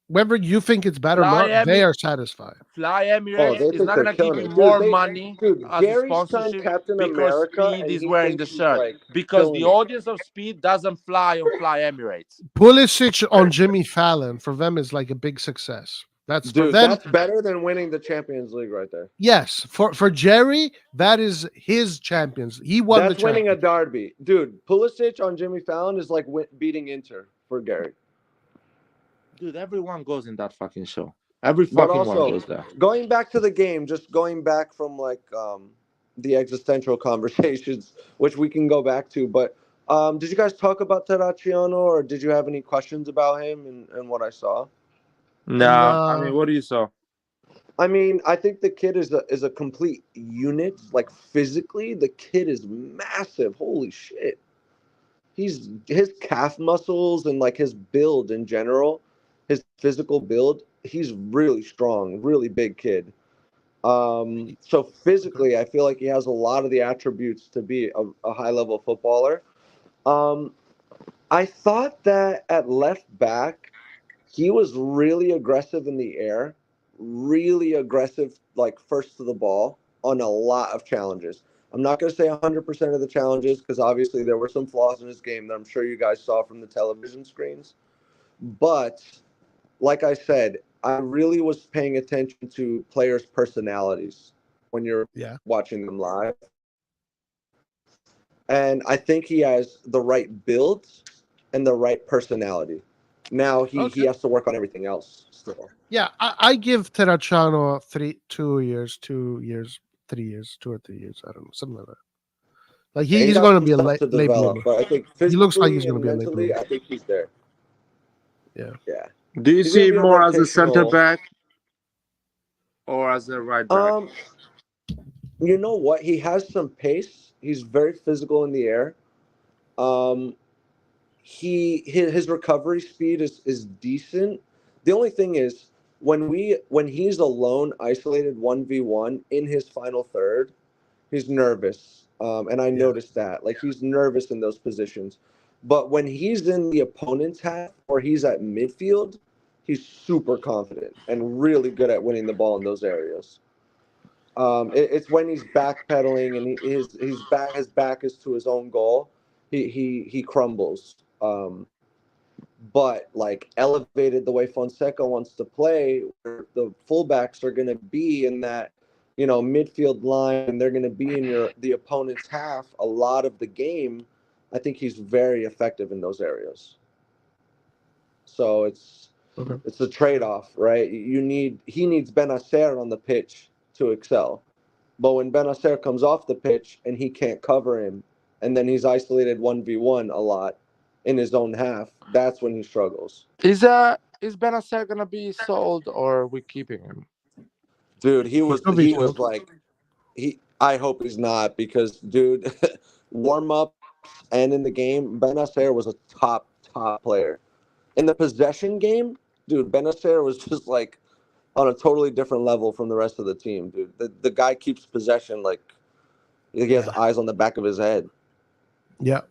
Whether you think it's bad or Fly not, they Emirates, are satisfied. Fly Oh, Emirates they is think not they're gonna give killing you it, more money dude. as a Gary's turned sponsorship Captain because America, Speed and is he wearing the thinks he's shirt. like Because killing the it. audience of Speed doesn't fly on Fly Emirates. Pulisic on Jimmy Fallon for them is like a big success. That's for Dude, them. that's better than winning the Champions League right there. Yes, for Jerry, that is his champions. He won That's the winning a champions. derby, dude. Pulisic on Jimmy Fallon is like beating Inter for Gary. Dude, everyone goes in that fucking show. Every But fucking one also, goes there. going back to the game, just going back from like the existential conversations, which we can go back to. But did you guys talk about Terracciano, or did you have any questions about him and what I saw? No, I mean, No, what do you saw? I mean, I think the kid is a complete unit. Like physically, the kid is massive. Holy shit. His calf muscles and like his build in general, his physical build, he's really strong, really big kid. So physically, I feel like he has a lot of the attributes to be a high level footballer. Um, I thought that at left back, he was really aggressive in the air, really aggressive, like first to the ball on a lot of challenges. I'm not going to say 100% of the challenges because obviously there were some flaws in his game that I'm sure you guys saw from the television screens. But like I said, I really was paying attention to players' personalities when you're yeah. watching them live. And I think he has the right build and the right personality. Now he Okay. has to work on everything else still. Yeah, I give Terracciano 2 years, 2 or 3 years. I don't know, something like that. Like Yeah, he's got going to some be a stuff to late develop, bloomer. but I think He looks like he's physically going to and be a late mentally, bloomer. I think he's there. Yeah. Yeah. Do you He's gonna see be a more as a center rotational. back or as a right back? You know what? He has some pace. He's very physical in the air. Um, his recovery speed is decent. The only thing is when he's alone, isolated 1v1 in his final third, he's nervous. And I noticed that. Like he's nervous in those positions. But when he's in the opponent's half or he's at midfield, he's super confident and really good at winning the ball in those areas. It's when he's backpedaling and his back is to his own goal. He crumbles. But like elevated the way Fonseca wants to play, where the fullbacks are going to be in that midfield line, and they're going to be in the opponent's half a lot of the game. I think he's very effective in those areas. So it's a trade-off, right? He needs Benacer on the pitch to excel. But when Benacer comes off the pitch and he can't cover him, and then he's isolated 1v1 a lot in his own half, that's when he struggles. Is Benacer gonna be sold or are we keeping him? Dude, he was like I hope he's not, because dude, warm-ups and in the game, Benacer was a top player. In the possession game, dude, Benacer was just like on a totally different level from the rest of the team, dude. The guy keeps possession like he has eyes on the back of his head. Yeah.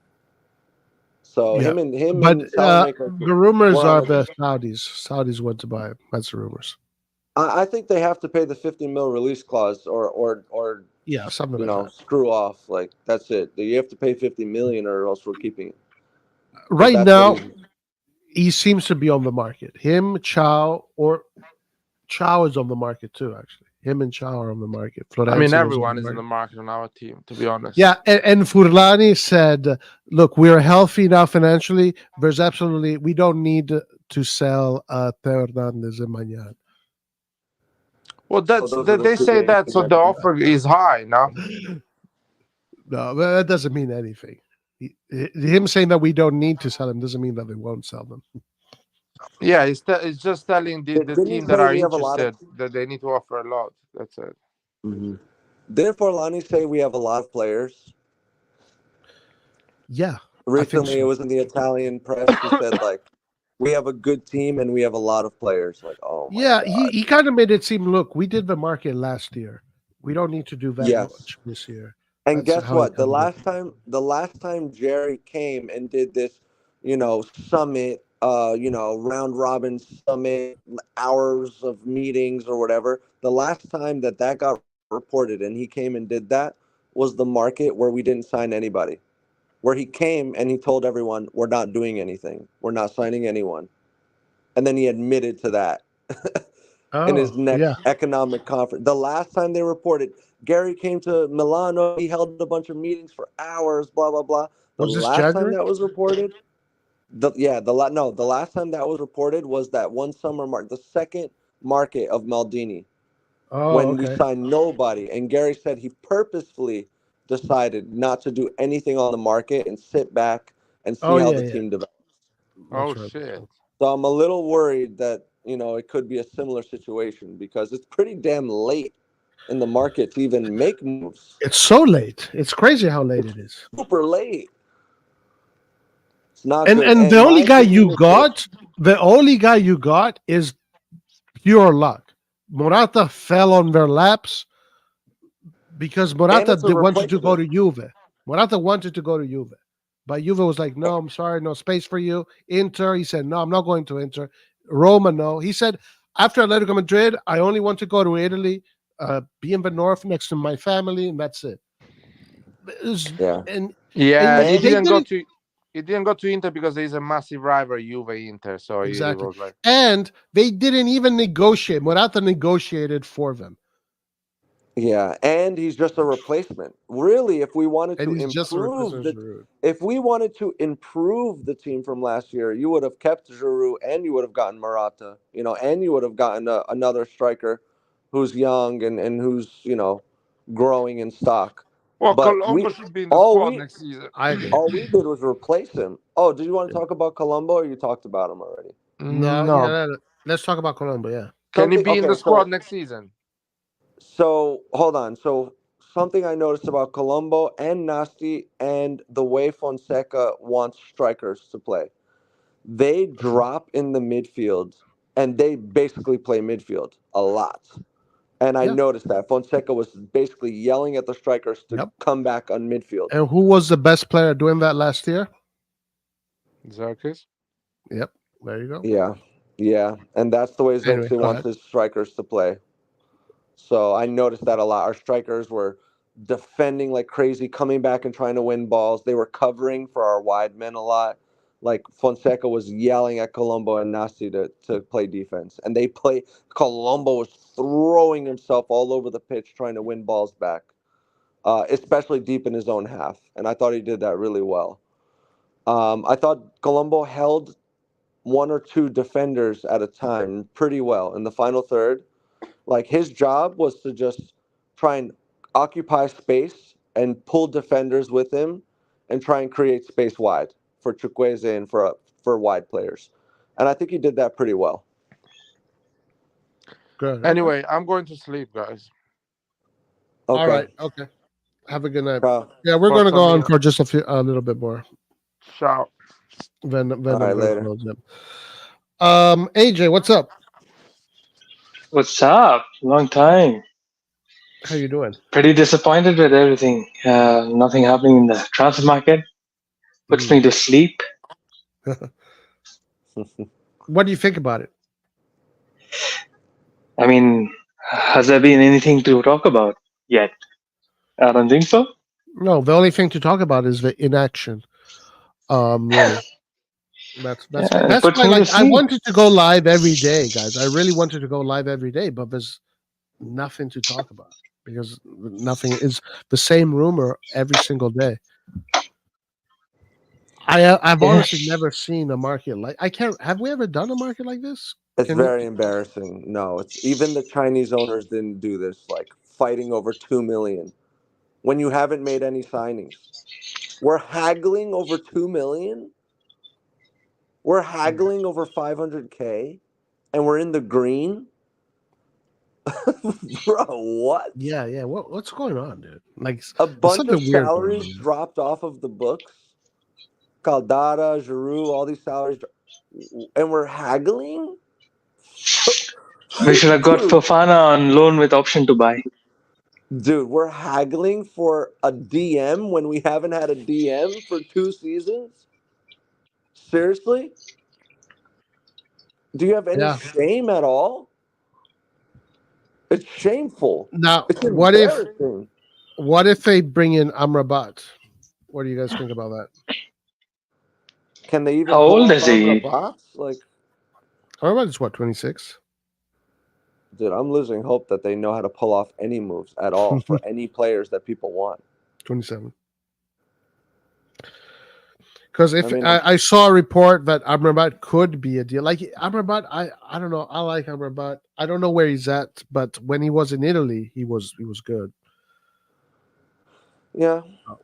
So him and the rumors are the Saudis want to buy him. That's the rumors. I think they have to pay the 50 mil release clause or something like that. Screw off. Like that's it. You have to pay 50 million or else we're keeping it. Right now, he seems to be on the market. Him, Chow is on the market too, actually. Him and Chow are on the market. I mean, everyone is in the market on our team, to be honest. Yeah, and Furlani said, look, we're healthy now financially. We don't need to sell Theo Hernandez and Mañan. Well, they say that, so the offer is high, no? No, that doesn't mean anything. Him saying that we don't need to sell him doesn't mean that they won't sell them. Yeah, it's just telling the team that are interested that they need to offer a lot. That's it. Mm-hmm. Didn't Forlani say we have a lot of players? Yeah. Recently, it was in the Italian press. He said, like, we have a good team and we have a lot of players. Like, oh my God. he kind of made it seem, look, we did the market last year. We don't need to do that much this year. And guess what? The last time Jerry came and did this, summit, round robin summit, hours of meetings or whatever. The last time that got reported and he came and did that was the market where we didn't sign anybody. Where he came and he told everyone, we're not doing anything. We're not signing anyone. And then he admitted to that in his next economic conference. The last time they reported, Gary came to Milano. He held a bunch of meetings for hours, blah, blah, blah. The last time that was reported, the last time that was reported was that one summer market, the second market of Maldini, when we signed nobody. And Gary said he purposefully decided not to do anything on the market and sit back and see how the team develops. Shit. So I'm a little worried that, it could be a similar situation because it's pretty damn late in the market to even make moves. It's so late. It's crazy how late it is. Super late. It's not and good. And the only guy you got is pure luck. Morata fell on their laps because Morata wanted to go to Juve. Morata wanted to go to Juve. But Juve was like, no, I'm sorry, no space for you. Inter, he said, no, I'm not going to Inter. Roma, no. He said, after Atletico Madrid, I only want to go to Italy, be in the north next to my family, and that's it. He didn't go to Inter because he's a massive rival, Juve Inter. So exactly. He was like, and they didn't even negotiate. Morata negotiated for them. Yeah, and he's just a replacement. Really, if we wanted to improve the team from last year, you would have kept Giroud and you would have gotten Morata, and you would have gotten another striker who's young and who's, growing in stock. Well, Colombo should be in the squad next season. I agree. All we did was replace him. Oh, did you want to talk about Colombo or you talked about him already? No. Yeah, let's talk about Colombo, yeah. Can he be in the squad next season? So hold on. So something I noticed about Colombo and Nasty and the way Fonseca wants strikers to play. They drop in the midfield and they basically play midfield a lot. And I Yeah. noticed that Fonseca was basically yelling at the strikers to Yep. come back on midfield. And who was the best player doing that last year? Xerxes. Yep. There you go. Yeah, yeah, and that's the way Anyway, Xerxes go wants ahead. his strikers to play. So I noticed that a lot. Our strikers were defending like crazy, coming back and trying to win balls. They were covering for our wide men a lot. Like Fonseca was yelling at Colombo and Nasti to play defense. And they play Colombo was throwing himself all over the pitch trying to win balls back. Especially deep in his own half. And I thought he did that really well. I thought Colombo held one or two defenders at a time pretty well in the final third. Like his job was to just try and occupy space and pull defenders with him and try and create space wide for Chukwueze and for wide players. And I think he did that pretty well. Good. Okay. Anyway, I'm going to sleep, guys. Okay. All right. Okay. Have a good night. Ciao. Yeah, we're going to go on Forza for just a little bit more. Ciao. Then All right, I'm going to later. close it. AJ, what's up? What's up? Long time. How you doing? Pretty disappointed with everything. Nothing happening in the transfer market. Puts me to sleep. What do you think about it? I mean, has there been anything to talk about yet? I don't think so. No, the only thing to talk about is the inaction. Really. That's It puts why me to like I sleep. wanted to go live every day, guys. I really wanted to go live every day, but there's nothing to talk about because nothing is the same rumor every single day. I've Yeah. honestly never seen a market like I can't. Have we ever done a market like this? It's Can we? very embarrassing. No, it's even the Chinese owners didn't do this, like fighting over 2 million when you haven't made any signings. We're haggling over 2 million. We're haggling over 500K and we're in the green. Bro, what? Yeah. What's going on, dude? Like A there's bunch something of weird going salaries on. dropped off of the books. Caldara, Giroud, all these salaries, and we're haggling. We should have got Dude, Fofana on loan with option to buy. dude, we're haggling for a DM when we haven't had a DM for 2 seasons. Seriously? Do you have any Yeah. shame at all? It's shameful. Now, It's what if embarrassing. they bring in Amrabat? What do you guys think about that? Can they even How pull old off is he? Amrabat? Like, Amrabat is what, 26? dude, I'm losing hope that they know how to pull off any moves at all for any players that people want. 27. Because if I mean, I saw a report that Amrabat could be a deal, like Amrabat, I don't know. I like Amrabat. I don't know where he's at, but when he was in Italy, he was good. yeah,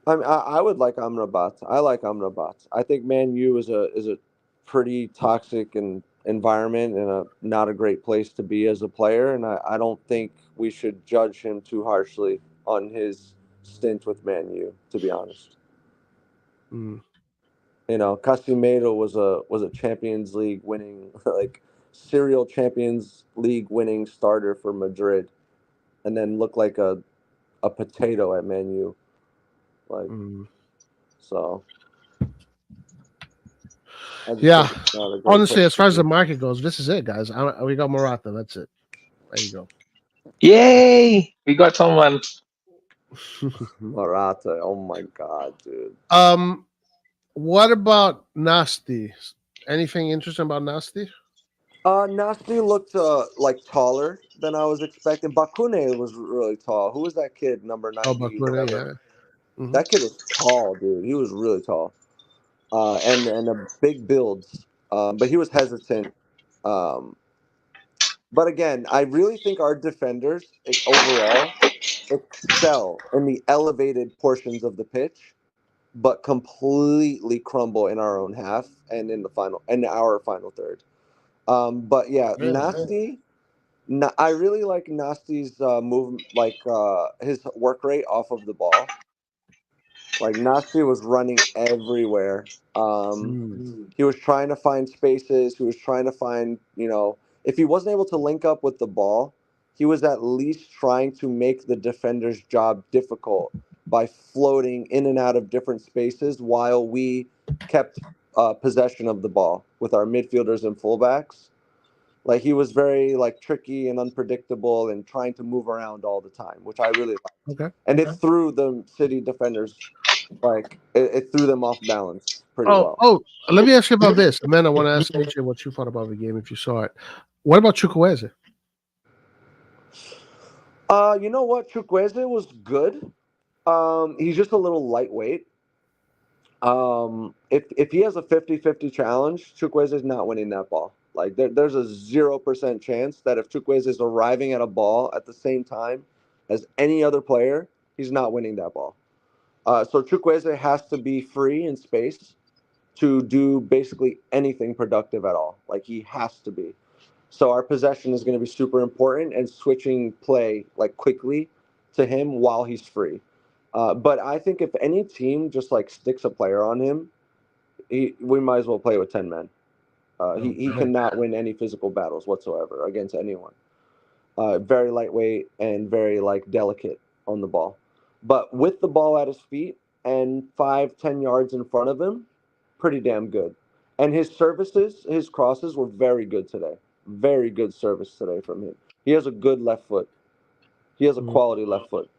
I would like Amrabat. I like Amrabat. I think Man U is a pretty toxic environment and not a great place to be as a player, and I don't think we should judge him too harshly on his stint with Man U, to be honest. Mm. You know, Casemiro was a Champions League winning, like serial Champions League winning starter for Madrid, and then looked like a potato at Man U. Like, so. Yeah, think it's not a great honestly, place as far to as the be. market goes, this is it, guys. We got Morata. That's it. There you go. Yay! We got someone. Morata, oh my god, dude. What about Nasty? Anything interesting about Nasty? Nasty looked like taller than I was expecting. Bakune was really tall. Who was that kid, number 90, Oh, Bakune, whatever? yeah. That kid was tall, dude. He was really tall. And a big builds. But he was hesitant. But again, I really think our defenders overall excel in the elevated portions of the pitch, but completely crumble in our own half and in our final third. But yeah, Really? I really like Nasty's move, like his work rate off of the ball. Like Nasty was running everywhere. He was trying to find spaces. He was trying to find, if he wasn't able to link up with the ball, he was at least trying to make the defender's job difficult by floating in and out of different spaces while we kept possession of the ball with our midfielders and fullbacks. Like he was very like tricky and unpredictable and trying to move around all the time, which I really liked. Okay. And it threw the City defenders, like it threw them off balance pretty Oh, well. oh, let me ask you about this, and then I want to ask AJ what you thought about the game if you saw it. What about Chukwueze? You know what? Chukwueze was good. He's just a little lightweight. If he has a 50-50 challenge, Chukwueze is not winning that ball. Like there's a 0% chance that if Chukwueze is arriving at a ball at the same time as any other player, he's not winning that ball. So Chukwueze has to be free in space to do basically anything productive at all. Like he has to be. So our possession is going to be super important and switching play like quickly to him while he's free. But I think if any team just like sticks a player on him, we might as well play with 10 men. He cannot win any physical battles whatsoever against anyone. Very lightweight and very like delicate on the ball. But with the ball at his feet and 5-10 yards in front of him, pretty damn good. And his services, his crosses were very good today. Very good service today from him. He has a good left foot. He has a quality left foot.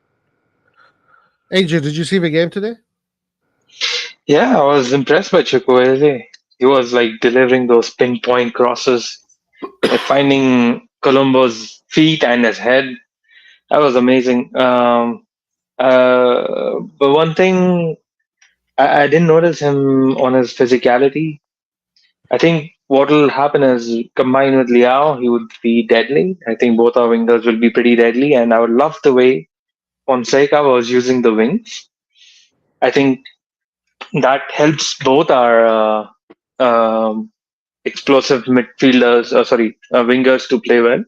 AJ, did you see the game today? Yeah, I was impressed by Chukwueze. He was like delivering those pinpoint crosses, like finding Colombo's feet and his head. That was amazing. But one thing I didn't notice him on his physicality. I think what will happen is combined with Liao, he would be deadly. I think both our wingers will be pretty deadly, and I would love the way Fonseca was using the wings. I think that helps both our explosive midfielders, wingers to play well.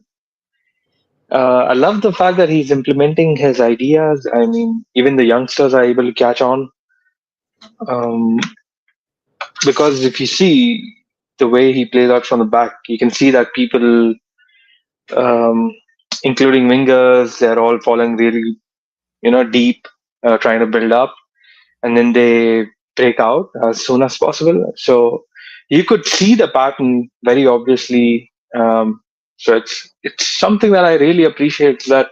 I love the fact that he's implementing his ideas. I mean, even the youngsters are able to catch on. Um, because if you see the way he plays out from the back, you can see that people, um, including wingers, they're all falling really, deep, trying to build up, and then they break out as soon as possible. So you could see the pattern very obviously. So it's something that I really appreciate that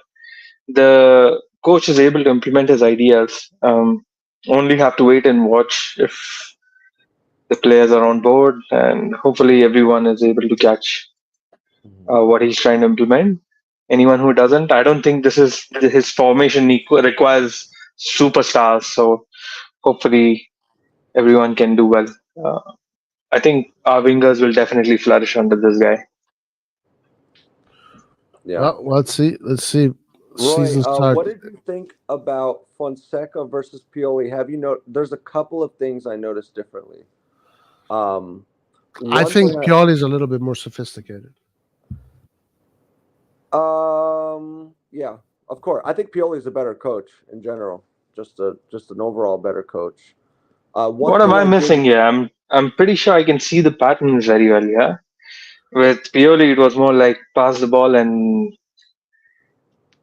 the coach is able to implement his ideas. Only have to wait and watch if the players are on board, and hopefully everyone is able to catch what he's trying to implement. Anyone who doesn't, I don't think this is his formation requires superstars. So hopefully everyone can do well. I think our wingers will definitely flourish under this guy. Yeah. Well, let's see. Let's see. Roy, Season start. what did you think about Fonseca versus Pioli? There's a couple of things I noticed differently. I One think thing Pioli is a little bit more sophisticated. Yeah, of course. I think Pioli is a better coach in general. Just an overall better coach. One What am thing I missing here? I'm pretty sure I can see the patterns very well. Yeah, with Pioli, it was more like pass the ball and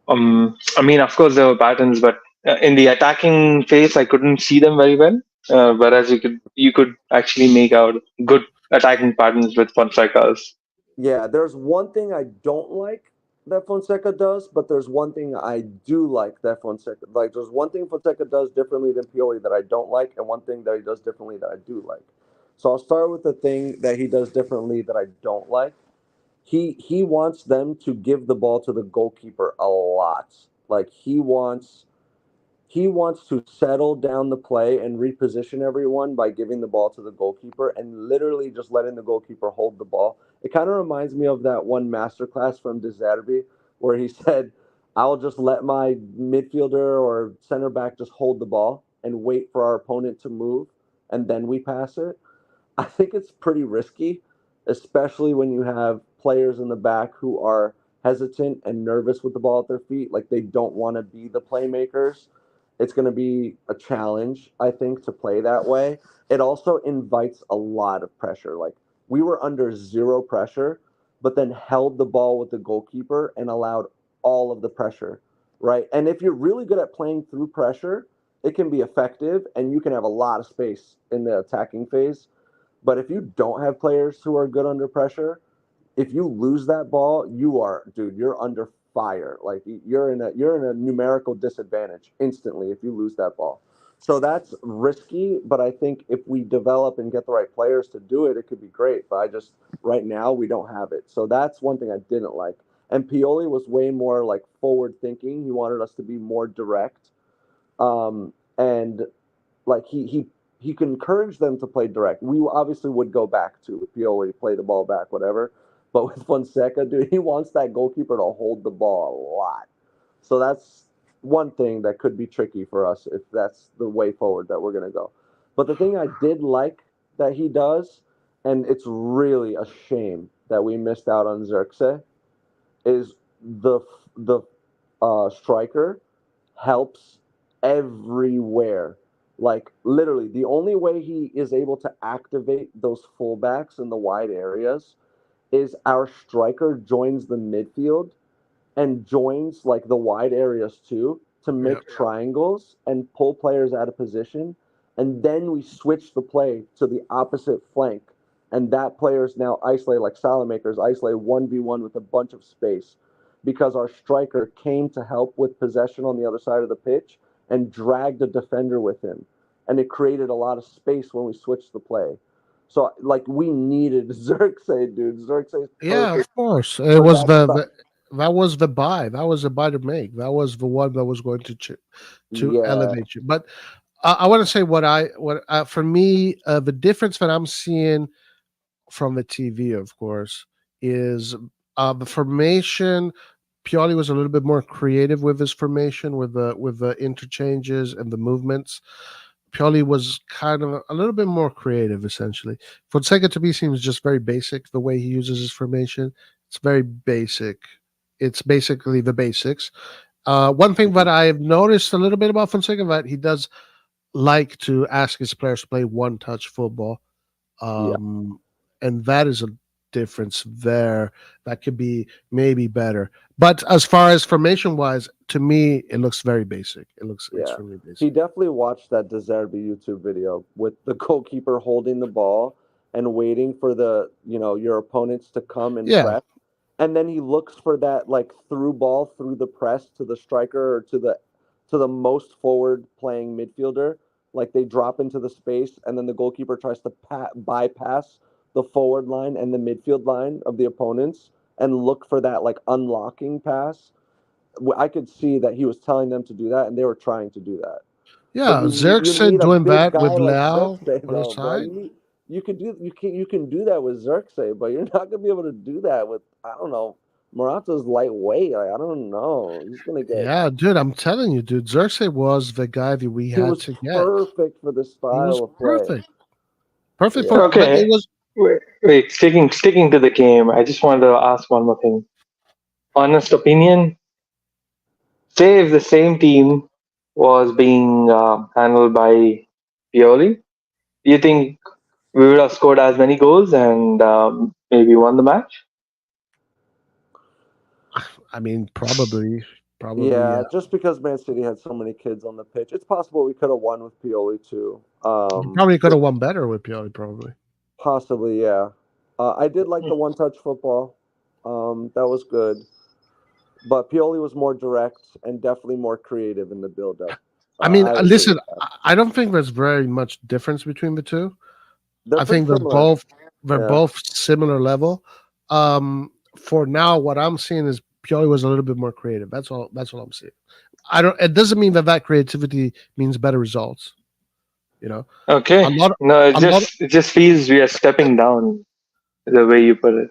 I mean, of course there were patterns, but in the attacking phase, I couldn't see them very well. Whereas you could actually make out good attacking patterns with Fonseca's. Yeah, there's one thing I don't like that Fonseca does, but there's one thing I do like that Fonseca like. There's one thing Fonseca does differently than Pioli that I don't like, and one thing that he does differently that I do like. So I'll start with the thing that he does differently that I don't like. He wants them to give the ball to the goalkeeper a lot. Like he wants to settle down the play and reposition everyone by giving the ball to the goalkeeper and literally just letting the goalkeeper hold the ball. It kind of reminds me of that one masterclass from De Zerbi where he said, I'll just let my midfielder or center back just hold the ball and wait for our opponent to move and then we pass it. I think it's pretty risky, especially when you have players in the back who are hesitant and nervous with the ball at their feet. Like they don't want to be the playmakers. It's going to be a challenge, I think, to play that way. It also invites a lot of pressure. Like we were under zero pressure, but then held the ball with the goalkeeper and allowed all of the pressure, right? And if you're really good at playing through pressure, it can be effective and you can have a lot of space in the attacking phase. But if you don't have players who are good under pressure, if you lose that ball, you are, dude, you're under fire. Like you're in a numerical disadvantage instantly if you lose that ball. So that's risky, but I think if we develop and get the right players to do it, it could be great. But I just right now we don't have it. So that's one thing I didn't like. And Pioli was way more like forward thinking. He wanted us to be more direct. And like he can encourage them to play direct. We obviously would go back to Pioli, play the ball back, whatever. But with Fonseca, dude, he wants that goalkeeper to hold the ball a lot. So that's one thing that could be tricky for us if that's the way forward that we're gonna go. But the thing I did like that he does, and it's really a shame that we missed out on Xerxes, is the striker helps everywhere. Like literally, the only way he is able to activate those fullbacks in the wide areas is our striker joins the midfield and joins like the wide areas too to make triangles and pull players out of position. And then we switch the play to the opposite flank. And that player is now isolated, like Salamakers, isolated 1v1 with a bunch of space because our striker came to help with possession on the other side of the pitch and dragged a defender with him. And it created a lot of space when we switched the play. So, like, we needed Xerxes, dude. Xerxes is Yeah, perfect of course. It for was that stuff. that was the buy. That was the buy to make. That was the one that was going to to Yeah, elevate you. But I want to say what for me the difference that I'm seeing from the TV, of course, is the formation. Pioli was a little bit more creative with his formation, with the interchanges and the movements. Pioli was kind of a little bit more creative, essentially. Fonseca to me seems just very basic the way he uses his formation. It's very basic. It's basically the basics. One thing that I've noticed a little bit about Fonseca that he does like to ask his players to play one touch football. yeah, Um, and that is a difference there that could be maybe better. But as far as formation wise, to me, it looks very basic. It looks yeah. extremely He basic. definitely watched that Deserbi YouTube video with the goalkeeper holding the ball and waiting for your opponents to come and Yeah, press. And then he looks for that like through ball through the press to the striker or to the most forward playing midfielder. Like they drop into the space and then the goalkeeper tries to bypass the forward line and the midfield line of the opponents and look for that like unlocking pass. I could see that he was telling them to do that and they were trying to do that. But yeah. you Xerxes need a doing big that guy with like Leao Xerxes on the though, bro. side. You can do that with Xerxes, but you're not gonna be able to do that with I don't know. Morata's lightweight. Like, I don't know. He's gonna get. Yeah, dude, I'm telling you, dude, Xerxes was the guy that we He had was to get. perfect for the He was style of play. perfect, perfect for. Yeah. But it Okay, was wait. Sticking to the game, I just wanted to ask one more thing. Honest opinion. Say if the same team was being handled by Pioli, do you think we would have scored as many goals and maybe won the match? I mean, probably, Yeah, yeah. just because Man City had so many kids on the pitch, it's possible we could have won with Pioli too. You probably could have won better with Pioli, probably. Possibly, yeah. I did like the one-touch football. That was good. But Pioli was more direct and definitely more creative in the build-up. I mean, I agree listen, with that. I don't think there's very much difference between the two. They're I pretty think they're similar. Yeah. both similar level. For now, what I'm seeing is Pioli was a little bit more creative. That's all. That's what I'm seeing. I don't. It doesn't mean that creativity means better results. You know, a Okay. lot, No, a lot. it just feels we are stepping down the way you put it.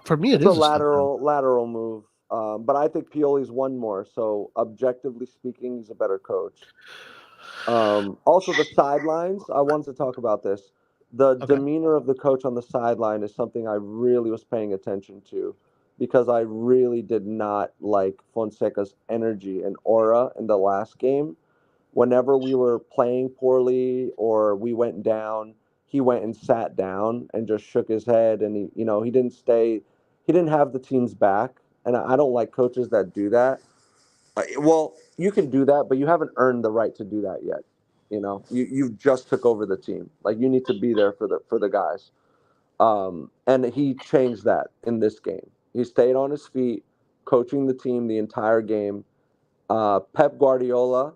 For me, it It's a is a step down. lateral move. But I think Pioli's won more. So objectively speaking, he's a better coach. Also, the sidelines. I wanted to talk about this. The Okay. demeanor of the coach on the sideline is something I really was paying attention to. because I really did not like Fonseca's energy and aura in the last game. Whenever we were playing poorly or we went down, he went and sat down and just shook his head, and he didn't stay. He didn't have the team's back, and I don't like coaches that do that. Well, you can do that, but you haven't earned the right to do that yet. You just took over the team. Like, you need to be there for the guys. And he changed that in this game. He stayed on his feet, coaching the team the entire game. Pep Guardiola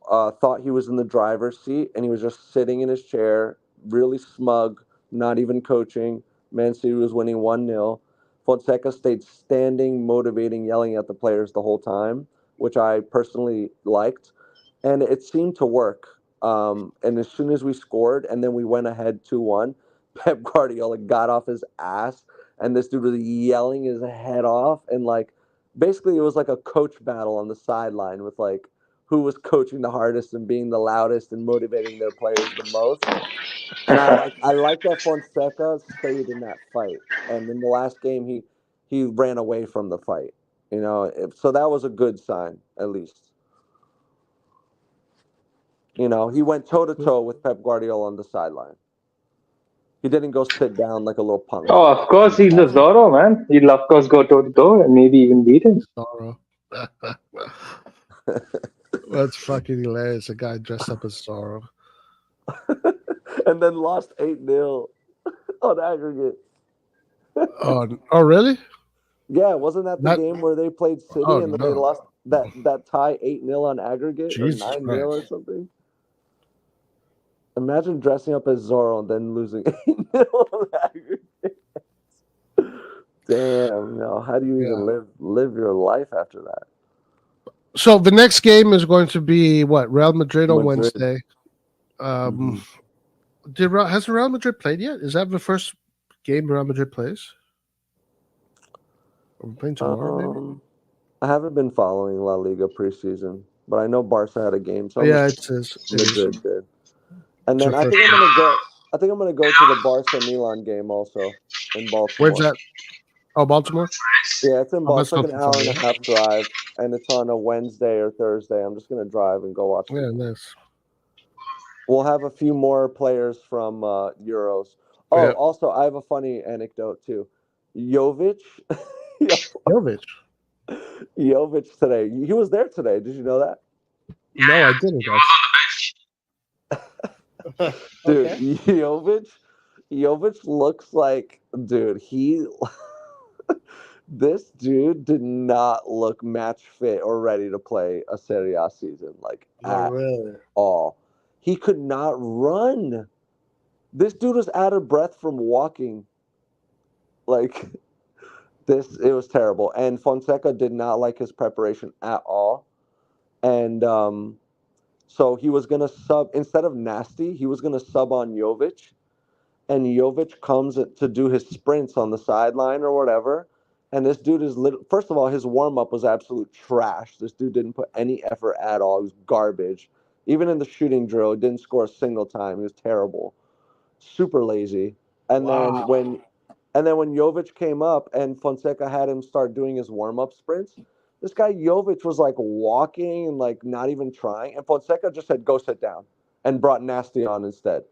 thought he was in the driver's seat, and he was just sitting in his chair, really smug, not even coaching. Man City was winning 1-0. Fonseca stayed standing, motivating, yelling at the players the whole time, which I personally liked. And it seemed to work. And as soon as we scored and then we went ahead 2-1, Pep Guardiola got off his ass, and this dude was yelling his head off. And, like, basically it was like a coach battle on the sideline with, like, who was coaching the hardest and being the loudest and motivating their players the most. And I like that Fonseca stayed in that fight. And in the last game, he ran away from the fight. So that was a good sign, at least. He went toe to toe with Pep Guardiola on the sideline. He didn't go sit down like a little punk. Oh, of course, he's a Zorro, man. He'll, of course, go toe to toe and maybe even beat him. Zorro. That's fucking hilarious. A guy dressed up as Zorro. And then lost 8-0 on aggregate. Oh, really? Yeah, wasn't that the game where they played City and then they lost that tie 8-0 on aggregate, Jesus or 9-0 or Christ. something? Imagine dressing up as Zorro and then losing 8-0 on aggregate. Damn, how do you even live your life after that? So the next game is going to be what? Real Madrid on Wednesday. Has Real Madrid played yet? Is that the first game Real Madrid plays? Are we playing tomorrow, maybe? I haven't been following La Liga preseason, but I know Barca had a game. So it is. Madrid did. And then I think I'm gonna go to the Barca Milan game also in Baltimore. Where's that? Oh, Baltimore? Yeah, it's in Baltimore. It's like an hour and a Baltimore. half drive, and it's on a Wednesday or Thursday. I'm just gonna drive and go watch. Yeah, nice. We'll have a few more players from Euros. Oh, Yeah. also, I have a funny anecdote too. Jovic today. He was there today. Did you know that? No, I didn't. Dude, Okay. Jovic looks like, dude, this dude did not look match fit or ready to play a Serie A season, like, at all. He could not run. This dude was out of breath from walking. Like, it was terrible. And Fonseca did not like his preparation at all. And so he was going to sub, instead of Nasty, he was going to sub on Jovic. And Jovic comes to do his sprints on the sideline or whatever. And this dude is first of all, his warm-up was absolute trash. This dude didn't put any effort at all. He was garbage. Even in the shooting drill, he didn't score a single time. He was terrible. Super lazy. And then when Jovic came up and Fonseca had him start doing his warm-up sprints, this guy Jovic was like walking and like not even trying. And Fonseca just said, "Go sit down," and brought Nasty on instead.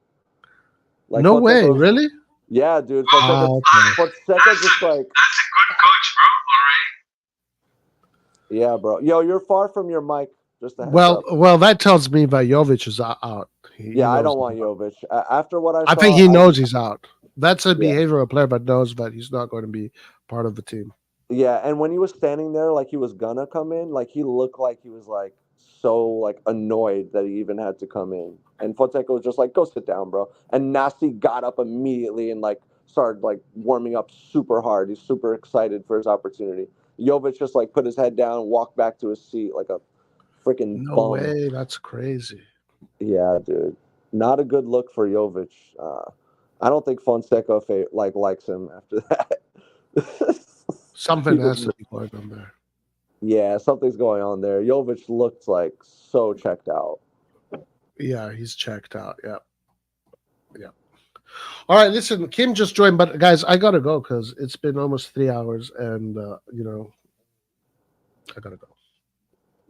Like, no Fonseca way, really? Yeah, dude. Okay. Fonseca just like. That's a good coach, bro. All right. Yeah, bro. Yo, you're far from your mic. Just a heads up. Well, that tells me that Jovic is out. I don't want Jovic. After what I saw, I think he knows he's out. That's a behavioral player, but knows that he's not going to be part of the team. Yeah, and when he was standing there like he was gonna come in, like he looked like he was like so like annoyed that he even had to come in. And Fonseca was just like, "Go sit down, bro." And Nasty got up immediately and like started like warming up super hard. He's super excited for his opportunity. Jovic just like put his head down, walked back to his seat like a freaking No bum. way, that's crazy. Yeah, dude. Not a good look for Jovic. I don't think Fonseca likes him after that. Something has to be going on there. Yeah, something's going on there. Jovic looked like so checked out. Yeah, he's checked out. Yeah. All right, listen, Kim just joined, but guys, I gotta go because it's been almost 3 hours, and I gotta go.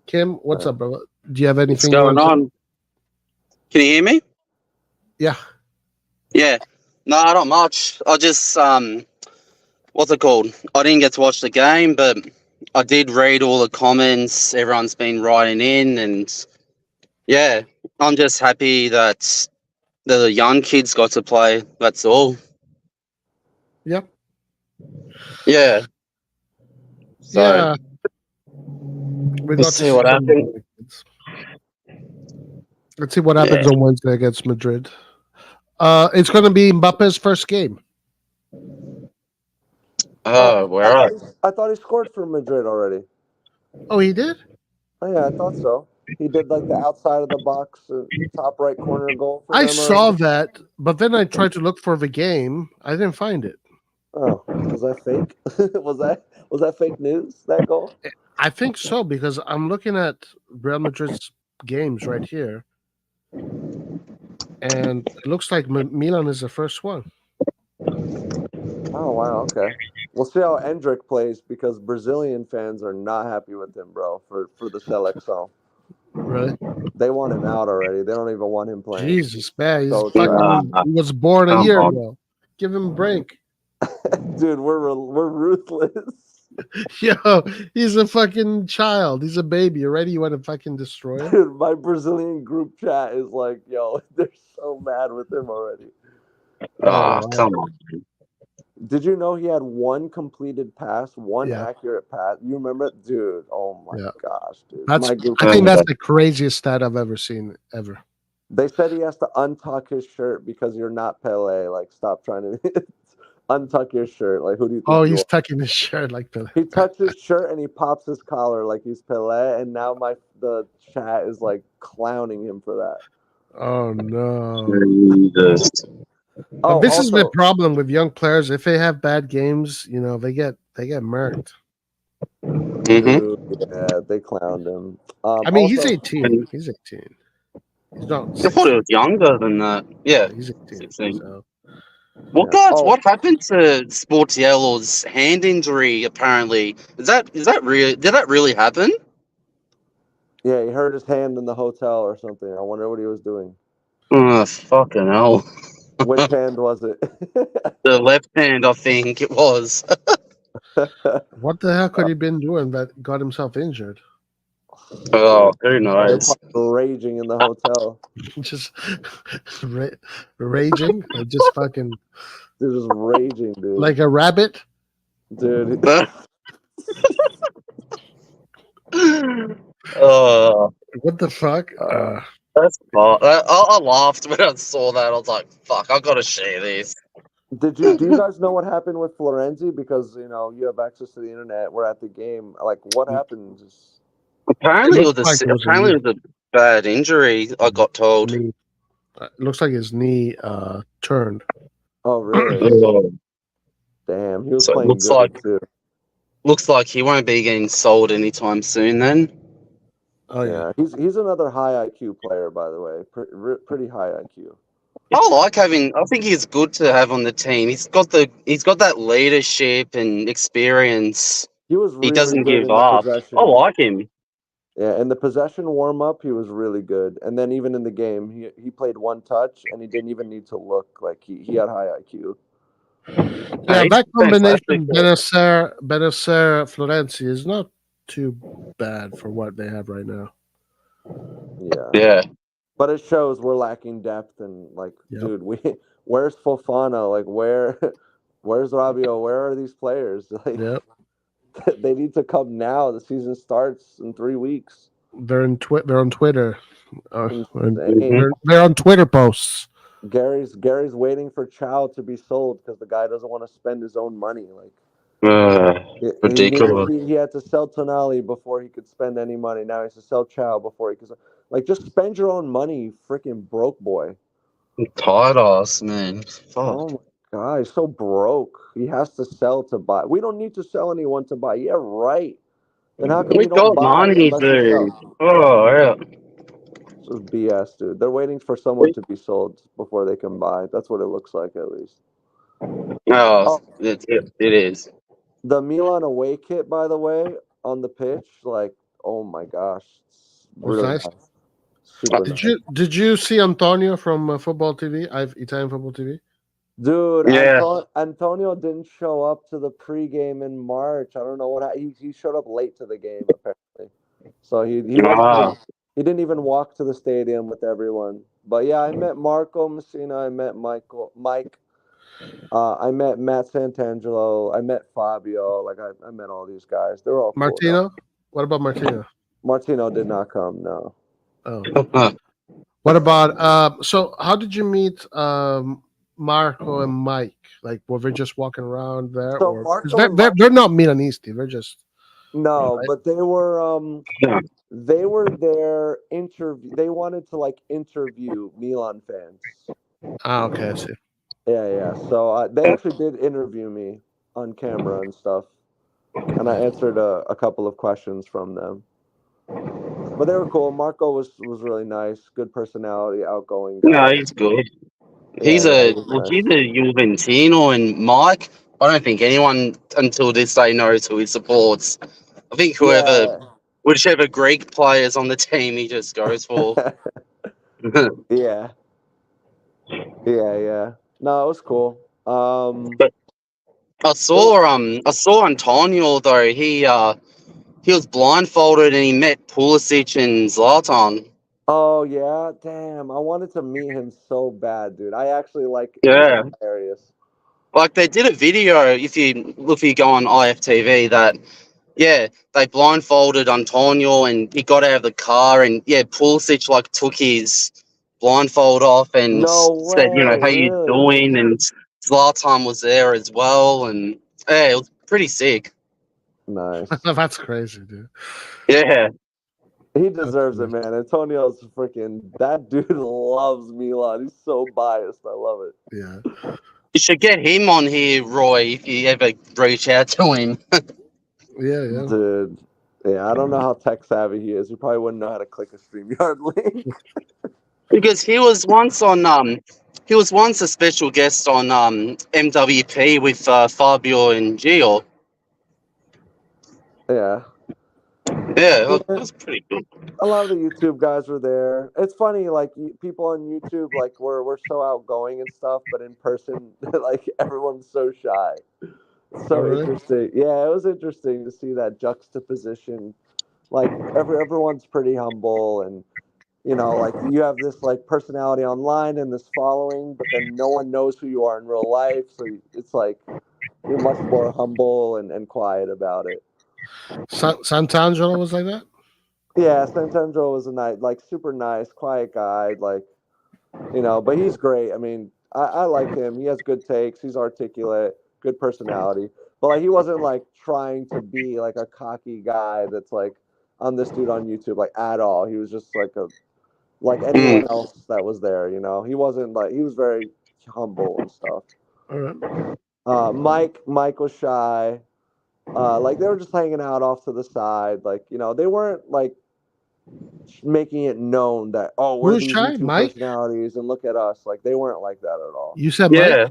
Kim, what's up, bro? Do you have What's anything you going want to say? on? Can you hear me? Yeah. Yeah. No, not much. I just what's it called? I didn't get to watch the game, but I did read all the comments everyone's been writing in, and yeah, I'm just happy that the young kids got to play. That's all. Yep. Yeah. So Yeah. We got let's to see see what some of happens. the kids. Let's see what Yeah. happens on Wednesday against Madrid. It's going to be Mbappe's first game. Oh, we're right. I thought he scored for Madrid already. Oh, he did? Oh yeah, I thought so. He did like the outside of the box, top right corner goal for I them saw already. that, but then I tried to look for the game. I didn't find it. Oh, was that fake? was that fake news? That goal? I think so because I'm looking at Real Madrid's games right here, and it looks like Milan is the first one. Oh wow, okay. We'll see how Endrick plays because Brazilian fans are not happy with him, bro. For the Selecção, Right? they want him out already. They don't even want him playing. Jesus, man, he's So fucking. He was born a Come year on. ago. Give him a break. dude, we're ruthless. Yo, he's a fucking child. He's a baby. Already you want to fucking destroy him? Dude, my Brazilian group chat is like, yo, they're so mad with him already. Oh, wow. come on. Did you know he had one completed pass, one Yeah. accurate pass? You remember it? Dude, oh my Yeah. gosh, dude. That's. My group I think that's the craziest stat I've ever seen ever. They said he has to untuck his shirt because you're not Pele. Like, stop trying to untuck your shirt. Like, who do you think Oh, you he's are? tucking his shirt like that. He tucks his shirt and he pops his collar like he's Pele, and now the chat is like clowning him for that. Oh no. Jesus. But this is the also, problem with young players. If they have bad games, they get murked. Mm-hmm. dude, yeah, they clowned him. I mean, he's Also, 18. He's 18. He's not. I thought it was younger than that. Yeah. He's 18. 16. So. Well, Yeah. guys, what happened to Sportiello's hand injury? Apparently, is that real? Did that really happen? Yeah, he hurt his hand in the hotel or something. I wonder what he was doing. Oh, fucking hell! Which hand was it? The left hand, I think it was. What the hell could he been doing that got himself injured? Oh, who They're knows? probably raging in the hotel. Just raging, like just fucking They're just raging, dude. like a rabbit. Dude. Oh, What the fuck? that's fun. I laughed when I saw that. I was like, "Fuck, I gotta share this." Do you guys know what happened with Florenzi? Because you have access to the internet. We're at the game. Like, what happened? Just Apparently, It looks like it was a knee. it was a bad injury. I got told. Knee. Looks like his knee turned. oh really? Oh. Damn, he was So it playing looks good like- too. Looks like he won't be getting sold anytime soon. Then. Oh yeah. He's another high IQ player, by the way. Pretty high IQ. I like having. I think he's good to have on the team. He's got that leadership and experience. He was really He doesn't good give in up. the possession. I like him. Yeah, in the possession warm up, he was really good. And then even in the game, he played one touch and he didn't even need to look. Like he had high IQ. Yeah, He's that combination fantastic. Benacer Florenzi is not too bad for what they have right now. Yeah. Yeah. But it shows we're lacking depth and like, Yep. dude, where's Fofana? Like where's Rabiot? Where are these players? Like Yep. they need to come now. The season starts in 3 weeks. They're on Twitter. Insane. They're on Twitter posts. Gary's waiting for Chow to be sold because the guy doesn't want to spend his own money. Like Ridiculous. he had to sell Tonali before he could spend any money. Now he has to sell Chow before he could. Like, just spend your own money, you freaking broke boy. Tight ass, man. Fuck. Oh my god, he's so broke. He has to sell to buy. We don't need to sell anyone to buy. Yeah, right. Then how come We we don't got buy money, unless we dude. sell? Oh, yeah. Just BS, dude. They're waiting for someone to be sold before they can buy. That's what it looks like, at least. Oh, Oh, it is. the Milan away kit, by the way, on the pitch, like, oh my gosh, it's Was really nice. nice. Super Did nice. you see Antonio from Football TV? I've Italian Football TV. Dude, Yeah. Antonio didn't show up to the pregame in March. I don't know what he showed up late to the game apparently. So he wasn't Ah. he didn't even walk to the stadium with everyone. But yeah, I met Marco Messina, I met Mike, I met Matt Santangelo, I met Fabio, like I met all these guys. They're all cool. Martino. What about Martino? Martino did not come, no. Oh. What about so how did you meet Marco and Mike? Like were they just walking around there So or 'cause Marco and they're not Milanese, they're just No, right? but they were there they wanted to like interview Milan fans. Okay, I see. Yeah. So they actually did interview me on camera and stuff, and I answered a couple of questions from them. But they were cool. Marco was really nice, good personality, outgoing No, guy. he's good. Yeah, He's he a was well, nice. he's a Juventino, and Mike. I don't think anyone until this day knows who he supports. I think Yeah. whichever Greek players on the team, he just goes for. Yeah. Yeah. No, it was cool. But I saw Antonio though. He was blindfolded and he met Pulisic and Zlatan. Oh yeah, damn! I wanted to meet him so bad, dude. I actually like. He's Yeah, hilarious. like they did a video. If you go on IFTV, that yeah, they blindfolded Antonio and he got out of the car and yeah, Pulisic like took his blindfold off and No said, way, how you really? doing? And Zlatan was there as well, and yeah, it was pretty sick. Nice. That's crazy, dude. Yeah, He That's deserves it, crazy. man. Antonio's freaking. That dude loves Milan. He's so biased. I love it. Yeah. you should get him on here, Roy, if you ever reach out to him. Yeah. Dude. Yeah, I don't know how tech savvy he is. He probably wouldn't know how to click a StreamYard link. Because he was once a special guest on MWP with Fabio and Gio. Yeah. Yeah, Yeah. that was pretty good. A lot of the YouTube guys were there. It's funny, like people on YouTube, like we're so outgoing and stuff, but in person, like everyone's so shy. It's Oh so really? interesting. Yeah, it was interesting to see that juxtaposition. Like everyone's pretty humble, and like you have this like personality online and this following, but then no one knows who you are in real life. So it's like you're much more humble and quiet about it. Sant'Angelo was like that? Yeah, Santandro was a nice, like super nice, quiet guy, like but he's great. I mean, I like him. He has good takes. He's articulate, good personality. But like, he wasn't like trying to be like a cocky guy that's like on this dude on YouTube like at all. He was just like anyone Mm. else that was there. He wasn't like he was very humble and stuff. All right. Mike was shy. Like they were just hanging out off to the side. Like they weren't like making it known that we're Who's these shy? YouTube Mike? personalities and look at us. Like they weren't like that at all. You said Mike? Yeah,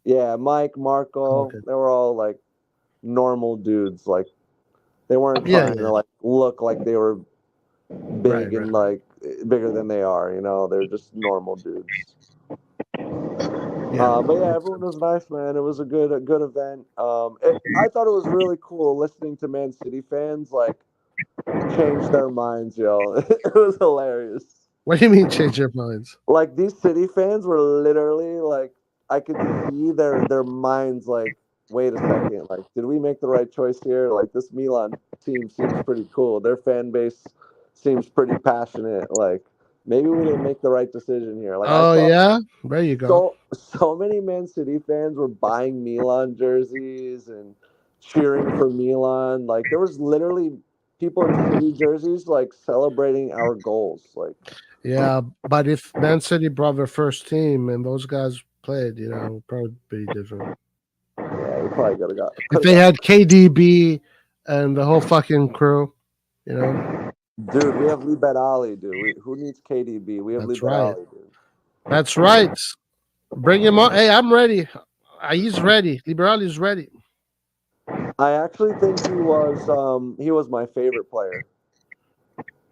Yeah, Mike, Marco, Okay. they were all like normal dudes. Like they weren't Yeah, trying to like look like they were big Right. and like bigger than they are. They're just normal dudes. Yeah. But yeah, everyone was nice, man. It was a good event. I thought it was really cool listening to Man City fans like change their minds, yo. It was hilarious. What do you mean change your minds? Like these City fans were literally like, I could see their minds like, wait a second, like, did we make the right choice here? Like this Milan team seems pretty cool. Their fan base seems pretty passionate. Like maybe we didn't make the right decision here. Like I Oh saw yeah? There you go. so many Man City fans were buying Milan jerseys and cheering for Milan. Like there was literally people in City jerseys like celebrating our goals. Like Yeah, but if Man City brought their first team and those guys played, it would probably be different. yeah, we probably could have got. If they had KDB and the whole fucking crew, Dude, we have Libet Ali, dude. Who needs KDB? We have That's Libet right. Ali, dude. That's right. Bring him on. Hey, I'm ready. He's ready. Liberali is ready. I actually think he was my favorite player.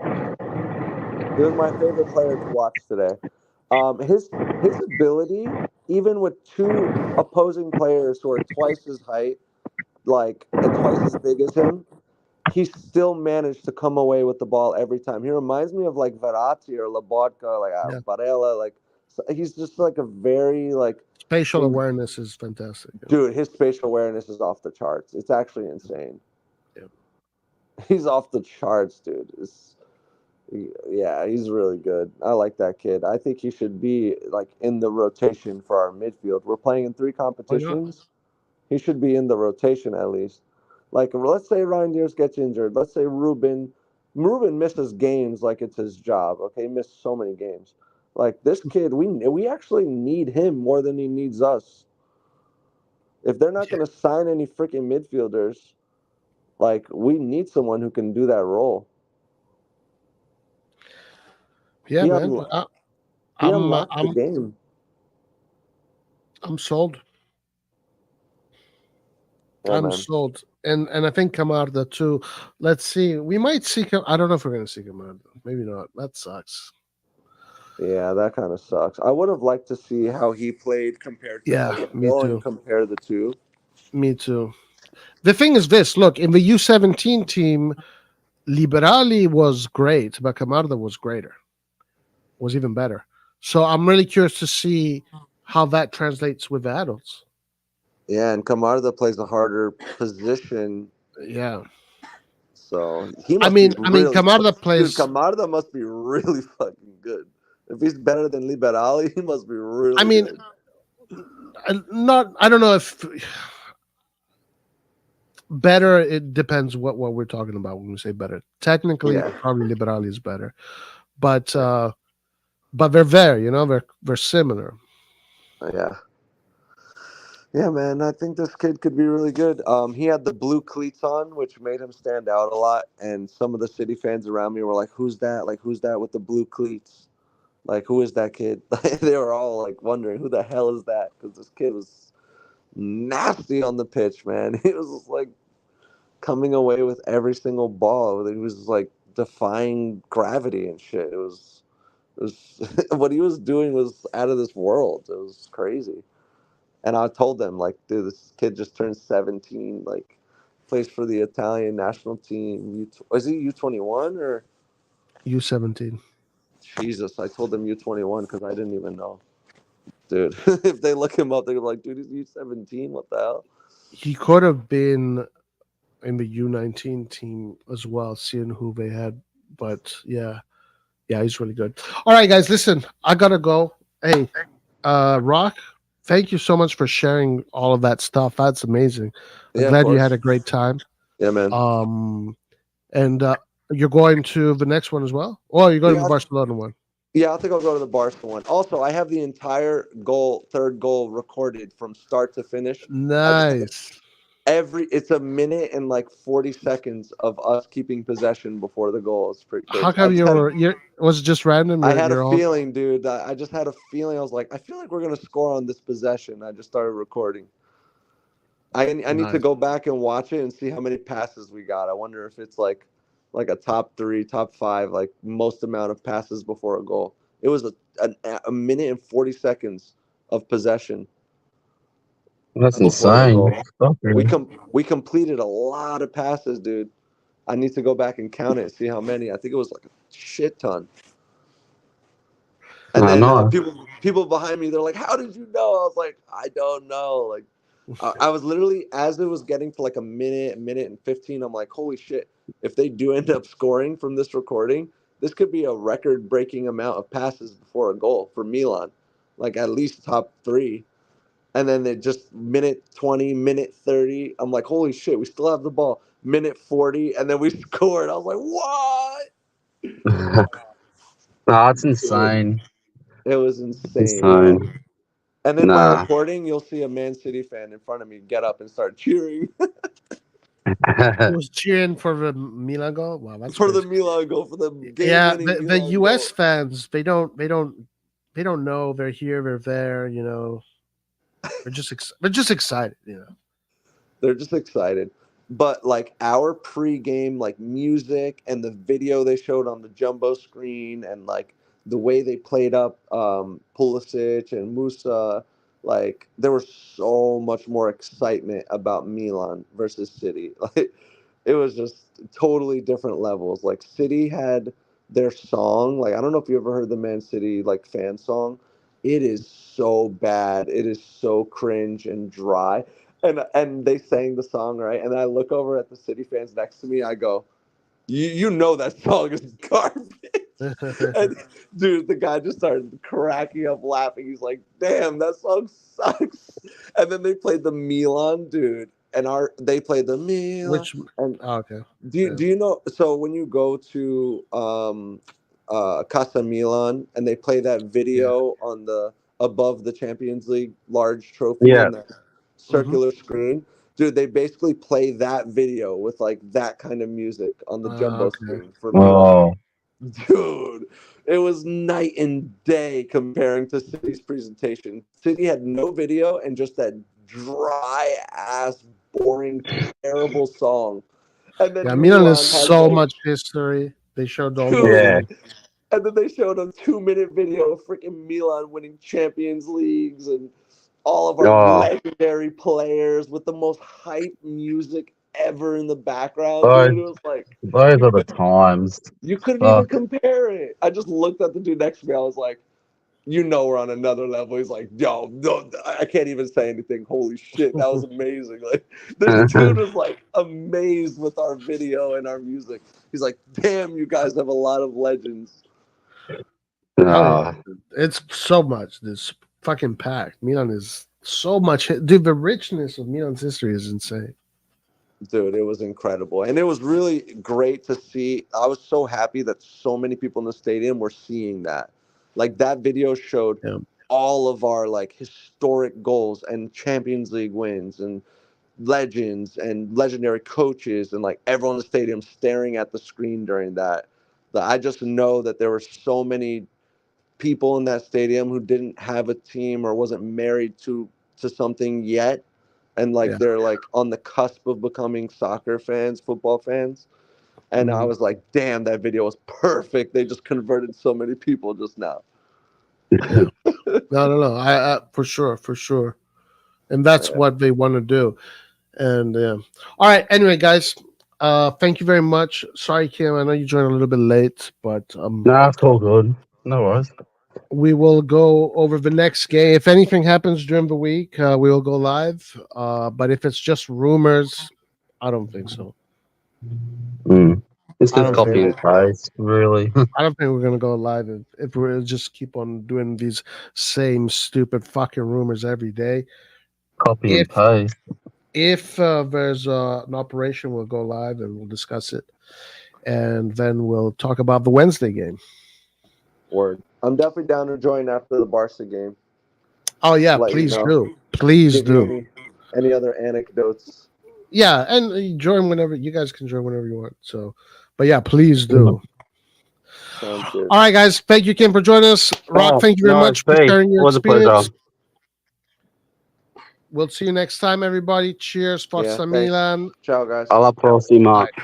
He was my favorite player to watch today. His ability, even with two opposing players who are twice his height, like and twice as big as him, he still managed to come away with the ball every time. He reminds me of like Verratti or Lobotka, like Yeah. Barella. Like he's just like a very like Spatial awareness is fantastic. dude. His spatial awareness is off the charts. It's actually insane. Yeah. He's off the charts, dude. Yeah, he's really good. I like that kid. I think he should be like in the rotation for our midfield. We're playing in 3 Why not? competitions. He should be in the rotation at least. Like let's say Ryan Deers gets injured. Let's say Ruben misses games like it's his job. Okay, he missed so many games. Like this kid, we actually need him more than he needs us. If they're not going to sign any freaking midfielders, like we need someone who can do that role. Yeah, He man. he unlocked the I'm game. I'm sold. Yeah, I'm man. sold. And I think Camarda too. Let's see. We might see him. I don't know if we're gonna see Camarda. Maybe not. That sucks. Yeah, that kind of sucks. I would have liked to see how he played compared to Yeah, me Filippo and too. compare the two. Me too. The thing is this, look, in the U17 team, Liberali was great, but Camarda was greater. Was even better. So I'm really curious to see how that translates with the adults. Yeah, and Camarda plays a harder position, Yeah. so he I must be mean, really Camarda dude. plays. Camarda must be really fucking good. If he's better than Liberali, he must be I really mean, good. not. I don't know if better. It depends what we're talking about when we say better. Technically, Yeah, probably Liberali is better, but they're there. You know, they're similar. yeah, yeah, man. I think this kid could be really good. He had the blue cleats on, which made him stand out a lot. And some of the City fans around me were like, "Who's that? Like, who's that with the blue cleats? Like, who is that kid?" They were all like wondering, "Who the hell is that?" Because this kid was nasty on the pitch, man. He was just, like coming away with every single ball. He was like defying gravity and shit. It was what he was doing was out of this world. It was crazy. And I told them like, dude, this kid just turned 17. Like, plays for the Italian national team. Is he U21 or U17. Jesus? I told them U21 because I didn't even know, dude. If they look him up, they're like, dude, he's U17. What the hell? He could have been in the U19 team as well, seeing who they had. But yeah, he's really good. All right, guys, listen, I gotta go. Hey, Rock, thank you so much for sharing all of that stuff. That's amazing. I'm Yeah, of glad you had course. a great time. Yeah, man. And you're going to the next one as well, or you're going to Yeah, the Barcelona one. yeah, I think I'll go to the Barca one. Also, I have the entire third goal recorded from start to finish. I just Nice. it's a minute and like 40 seconds of us keeping possession before the goal. It's pretty How crazy. come was it just random? I had a You're all feeling, dude. I just had a feeling. I was like, I feel like we're gonna score on this possession. I just started recording. I need to nice. go back and watch it and see how many passes we got. I wonder if it's like a top 3, top 5, like most amount of passes before a goal. It was a minute and 40 seconds of possession That's before the insane. goal. Okay. We completed a lot of passes, dude. I need to go back and count it and see how many. I think it was like a shit ton. And I then know. people behind me, they're like, "How did you know?" I was like, "I don't know." Like, I was literally as it was getting to like a minute and 15. I'm like, "Holy shit! If they do end up scoring from this recording, this could be a record-breaking amount of passes before a goal for Milan, like at least top 3." And then they just minute 20, minute 30. I'm like, "Holy shit! We still have the ball." Minute 40, and then we scored. I was like, "What?" Nah, it's Dude, insane. it was It's insane, man. insane. And in my Nah. recording, you'll see a Man City fan in front of me get up and start cheering. Who was cheering for the Milan goal? Wow, that's for the crazy. Milan goal, for the Yeah, game-winning the Milan US goal. fans, they don't know they're here, they're there, you know. They're just excited, you know. They're just excited. But like our pre-game like music and the video they showed on the jumbo screen and like the way they played up Pulisic and Musa, like there was so much more excitement about Milan versus City. Like it was just totally different levels. Like City had their song. Like I don't know if you ever heard the Man City like fan song. It is so bad. It is so cringe and dry. And they sang the song, right, and I look over at the City fans next to me. I go, you know that song is garbage. And dude, the guy just started cracking up laughing. He's like, damn, that song sucks. And then they played the Milan, dude, and they played the Milan. Which And okay. do you know, so when you go to Casa Milan and they play that Yeah. video on the above the Champions League large trophy Yeah. on the Mm-hmm. circular screen, dude, they basically play that video with like that kind of music on the jumbo Okay. screen for Milan. Oh, Dude, it was night and day comparing to City's presentation. City had no video and just that dry ass, boring, terrible song. And Yeah, then Milan has Milan has so like, much history. They showed all dude. yeah. the And then they showed a 2-minute video of freaking Milan winning Champions Leagues and all of our Oh, legendary players with the most hype music ever in the background, those dude. It was like those are the times. you couldn't even Oh, compare it. I just looked at the dude next to me. I was like, you know, we're on another level. He's like, yo, no, I can't even say anything. Holy shit, that was amazing. Like, this dude was like amazed with our video and our music. He's like, damn, you guys have a lot of legends. oh yeah. no. It's so much. This fucking packed. Milan is so much. Dude, the richness of Milan's history is insane. Dude, it was incredible. And it was really great to see. I was so happy that so many people in the stadium were seeing that. Like that video showed Yeah. all of our like historic goals and Champions League wins and legends and legendary coaches and like everyone in the stadium staring at the screen during that. I just know that there were so many people in that stadium who didn't have a team or wasn't married to something yet, and like Yeah. they're like on the cusp of becoming soccer fans, football fans. And I Mhm. was like, damn, that video was perfect. They just converted so many people just now. Yeah. No. I for sure, for sure. And that's Yeah. what they want to do. And all right. Anyway, guys, thank you very much. Sorry, Kim. I know you joined a little bit late, but No, it's all good. No worries. we will go over the next game. If anything happens during the week, we will go live. But if it's just rumors, I don't think so. Mm. It's I just don't copy think and paste, really. I don't think we're gonna go live if we just keep on doing these same stupid fucking rumors every day. Copy If and paste. there's an operation, we'll go live and we'll discuss it, and then we'll talk about the Wednesday game. Word. I'm definitely down to join after the Barca game. Oh yeah, Let you please know. do, please Give you do. any other anecdotes. Yeah, and join whenever you guys can join whenever you want. So, but yeah, please do. Sounds good. All right, guys. Thank you, Kim, for joining us. Rock, Oh, thank you very no, much for Steve. sharing your Was a pleasure. experience. We'll see you next time, everybody. Cheers, Yeah, Forza thanks. Milan. Ciao, guys. Alla prossima. Bye.